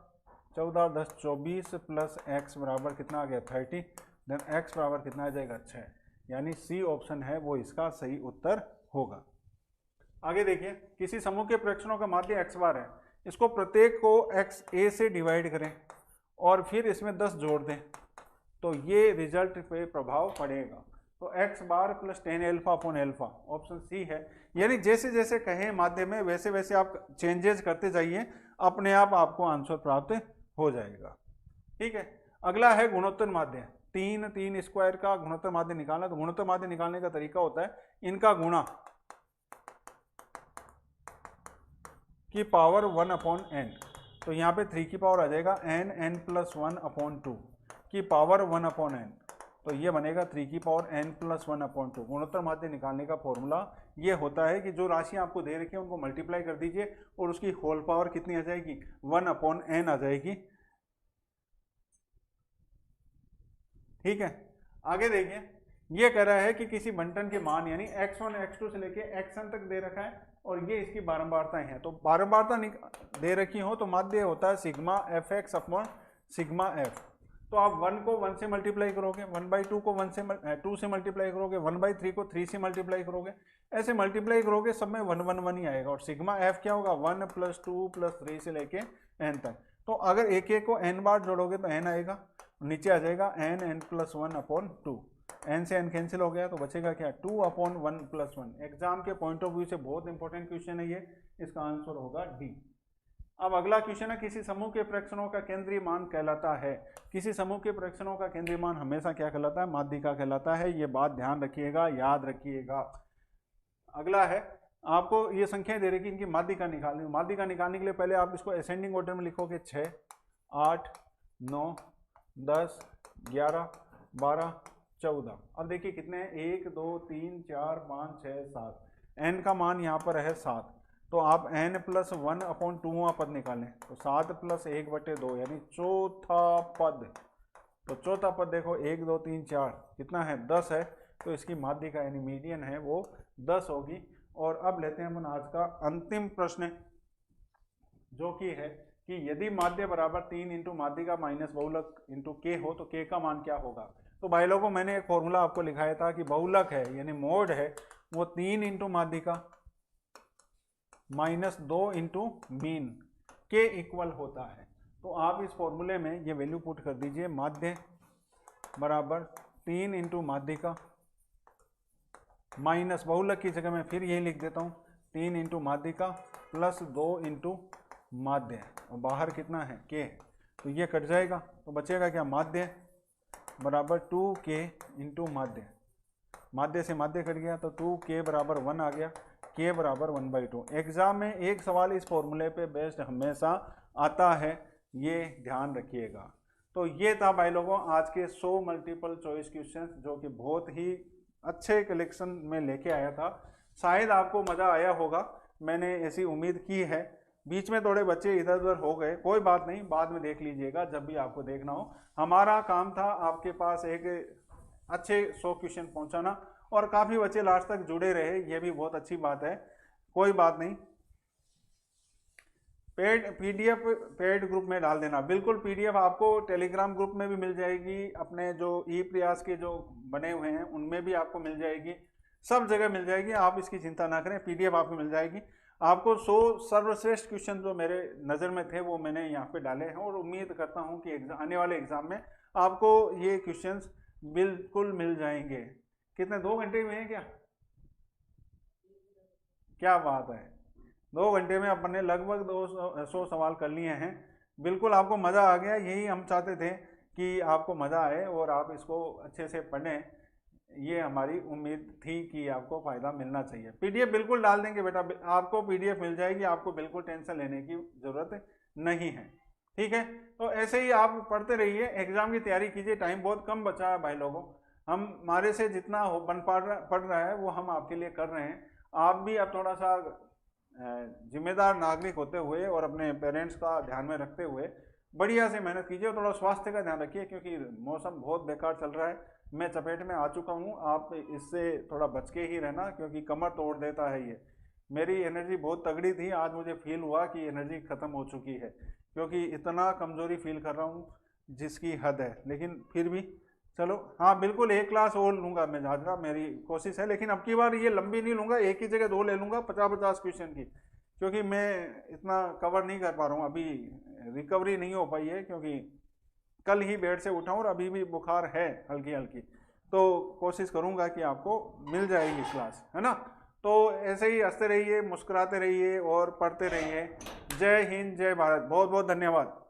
S1: 14 10 24 प्लस x बराबर कितना आ गया 30, देन x बराबर कितना आ जाएगा 6, यानी सी ऑप्शन है वो इसका सही उत्तर होगा। आगे देखिए, किसी समूह के प्रक्षणों का माध्य x बार है, इसको प्रत्येक को x a से डिवाइड करें और फिर इसमें 10 जोड़ दें तो ये रिजल्ट पे प्रभाव पड़ेगा। तो x बार प्लस 10α/α ऑप्शन सी है, यानी जैसे जैसे कहें माध्य में वैसे वैसे आप चेंजेस करते जाइए, अपने आप आपको आंसर प्राप्त हो जाएगा। ठीक है, अगला है गुणोत्तर माध्य। 3 स्क्वायर का गुणोत्तर माध्य निकालना। तो गुणोत्तर माध्य निकालने का तरीका होता है इनका गुणा की पावर 1/n, तो यहाँ पे 3 की पावर आ जाएगा n + 1/2 की पावर 1/n, तो ये बनेगा 3 की पावर n + 1/2। गुणोत्तर माध्य निकालने का फॉर्मूला ये होता है कि जो राशि आपको दे रखी है उनको मल्टीप्लाई कर दीजिए और उसकी होल पावर कितनी आ जाएगी 1/n आ जाएगी। ठीक है, आगे देखिए, ये कह रहा है कि किसी बंटन के मान यानी x1 x2 से लेके xn तक दे रखा है और ये इसकी बारंबारताएं हैं। तो बारंबारता दे रखी हो तो माध्य होता है सिग्मा fx/सिग्मा f। तो आप 1 को 1 से मल्टीप्लाई करोगे, 1/2 को 2 से मल्टीप्लाई करोगे, 1/3 को 3 से मल्टीप्लाई करोगे, ऐसे मल्टीप्लाई करोगे सब में 1 1 1 ही आएगा। और सिग्मा f क्या होगा 1 + 2 + 3 से लेके n तक। तो अगर एक एक को n बार जोड़ोगे तो n आएगा, नीचे आ जाएगा n + 1/2, n से n कैंसिल हो गया तो बचेगा क्या 2/1 + 1। एग्जाम के पॉइंट ऑफ व्यू से बहुत इंपॉर्टेंट क्वेश्चन है ये, इसका आंसर होगा डी। अब अगला क्वेश्चन है, किसी समूह के प्रक्षणों का केंद्रीय मान कहलाता है। किसी समूह के प्रक्षणों का केंद्रीय मान हमेशा क्या कहलाता है, माध्यिका कहलाता है। ये बात ध्यान रखिएगा, याद रखिएगा। अगला है, आपको ये संख्याएं दे रखी, इनकी माध्यिका निकालनी। माध्यिका निकालने के लिए पहले आप इसको असेंडिंग ऑर्डर में लिखोगे 6 8 9 10 11 12 14। अब देखिए कितने हैं 1 2 3 4 5 6 7, n का मान यहाँ पर है 7, तो आप n + 1/2 पद निकालें तो 7 + 1/2 यानी चौथा पद। तो चौथा पद देखो 1 2 3 4 कितना है 10 है, तो इसकी माध्यिका यानी मीडियन है वो 10 होगी। और अब लेते हैं अपन आज का अंतिम प्रश्न, जो कि है कि यदि माध्य बराबर 3 × माध्यिका माइनस बहुलक × k हो तो k का मान क्या होगा। तो भाई लोगों मैंने एक फॉर्मूला आपको लिखाया था कि बहुलक है यानी मोड है वो 3 × माध्यिका माइनस 2 × मीन के इक्वल होता है। तो आप इस फॉर्मूले में ये वैल्यू पुट कर दीजिए, माध्य बराबर 3 × माध्यिका माइनस बहुलक की जगह मैं फिर यही लिख देता हूँ 3 × माध्यिका प्लस 2 × माध्य, और बाहर कितना है k, तो ये कट जाएगा तो बचेगा क्या माध्य बराबर 2k × माध्य। माध्य से माध्य कट गया तो 2k बराबर 1 आ गया, k बराबर 1/2। एग्जाम में एक सवाल इस फॉर्मूले पे बेस्ड हमेशा आता है, ये ध्यान रखिएगा। तो ये था भाई लोगों आज के 100 मल्टीपल चॉइस क्वेश्चंस, जो कि बहुत ही अच्छे कलेक्शन में लेके आया था। शायद आपको मज़ा आया होगा, मैंने ऐसी उम्मीद की है। बीच में थोड़े बच्चे इधर उधर हो गए, कोई बात नहीं, बाद में देख लीजिएगा जब भी आपको देखना हो। हमारा काम था आपके पास एक अच्छे 100 क्वेश्चन पहुंचाना, और काफ़ी बच्चे लास्ट तक जुड़े रहे, ये भी बहुत अच्छी बात है। कोई बात नहीं, पेड पीडीएफ पेड ग्रुप में डाल देना। बिल्कुल पीडीएफ आपको टेलीग्राम ग्रुप में भी मिल जाएगी, अपने जो ई प्रयास के जो बने हुए हैं उनमें भी आपको मिल जाएगी, सब जगह मिल जाएगी, आप इसकी चिंता ना करें, पीडीएफ आपको मिल जाएगी। आपको 100 सर्वश्रेष्ठ क्वेश्चन जो मेरे नज़र में थे वो मैंने यहाँ पे डाले हैं, और उम्मीद करता हूँ कि आने वाले एग्जाम में आपको ये क्वेश्चंस बिल्कुल मिल जाएंगे। कितने 2 घंटे हुए हैं क्या बात है, 2 घंटे में अपन ने लगभग 200 सवाल कर लिए हैं। बिल्कुल आपको मज़ा आ गया, यही हम चाहते थे कि आपको मज़ा आए और आप इसको अच्छे से पढ़ें, ये हमारी उम्मीद थी कि आपको फ़ायदा मिलना चाहिए। पीडीएफ बिल्कुल डाल देंगे बेटा, आपको पीडीएफ मिल जाएगी, आपको बिल्कुल टेंशन लेने की ज़रूरत नहीं है, ठीक है। तो ऐसे ही आप पढ़ते रहिए, एग्ज़ाम की तैयारी कीजिए, टाइम बहुत कम बचा है भाई लोगों, हमारे से जितना हो बन पढ़ रहा है वो हम आपके लिए कर रहे हैं। आप भी अब थोड़ा सा जिम्मेदार नागरिक होते हुए और अपने पेरेंट्स का ध्यान में रखते हुए बढ़िया से मेहनत कीजिए, और थोड़ा स्वास्थ्य का ध्यान रखिए, क्योंकि मौसम बहुत बेकार चल रहा है, मैं चपेट में आ चुका हूँ, आप इससे थोड़ा बच के ही रहना, क्योंकि कमर तोड़ देता है ये। मेरी एनर्जी बहुत तगड़ी थी, आज मुझे फील हुआ कि एनर्जी ख़त्म हो चुकी है, क्योंकि इतना कमज़ोरी फील कर रहा हूँ जिसकी हद है। लेकिन फिर भी चलो, हाँ बिल्कुल 1 क्लास और लूँगा मैं झाझरा, मेरी कोशिश है, लेकिन अब की बार ये लंबी नहीं लूँगा, एक ही जगह 2 ले लूँगा 50-50 क्वेश्चन की, क्योंकि मैं इतना कवर नहीं कर पा रहा हूँ, अभी रिकवरी नहीं हो पाई है, क्योंकि कल ही बेड से उठा हूँ और अभी भी बुखार है हल्की हल्की, तो कोशिश करूँगा कि आपको मिल जाएगी क्लास, है ना। तो ऐसे ही हंसते रहिए, मुस्कुराते रहिए और पढ़ते रहिए। जय हिंद, जय भारत, बहुत बहुत धन्यवाद।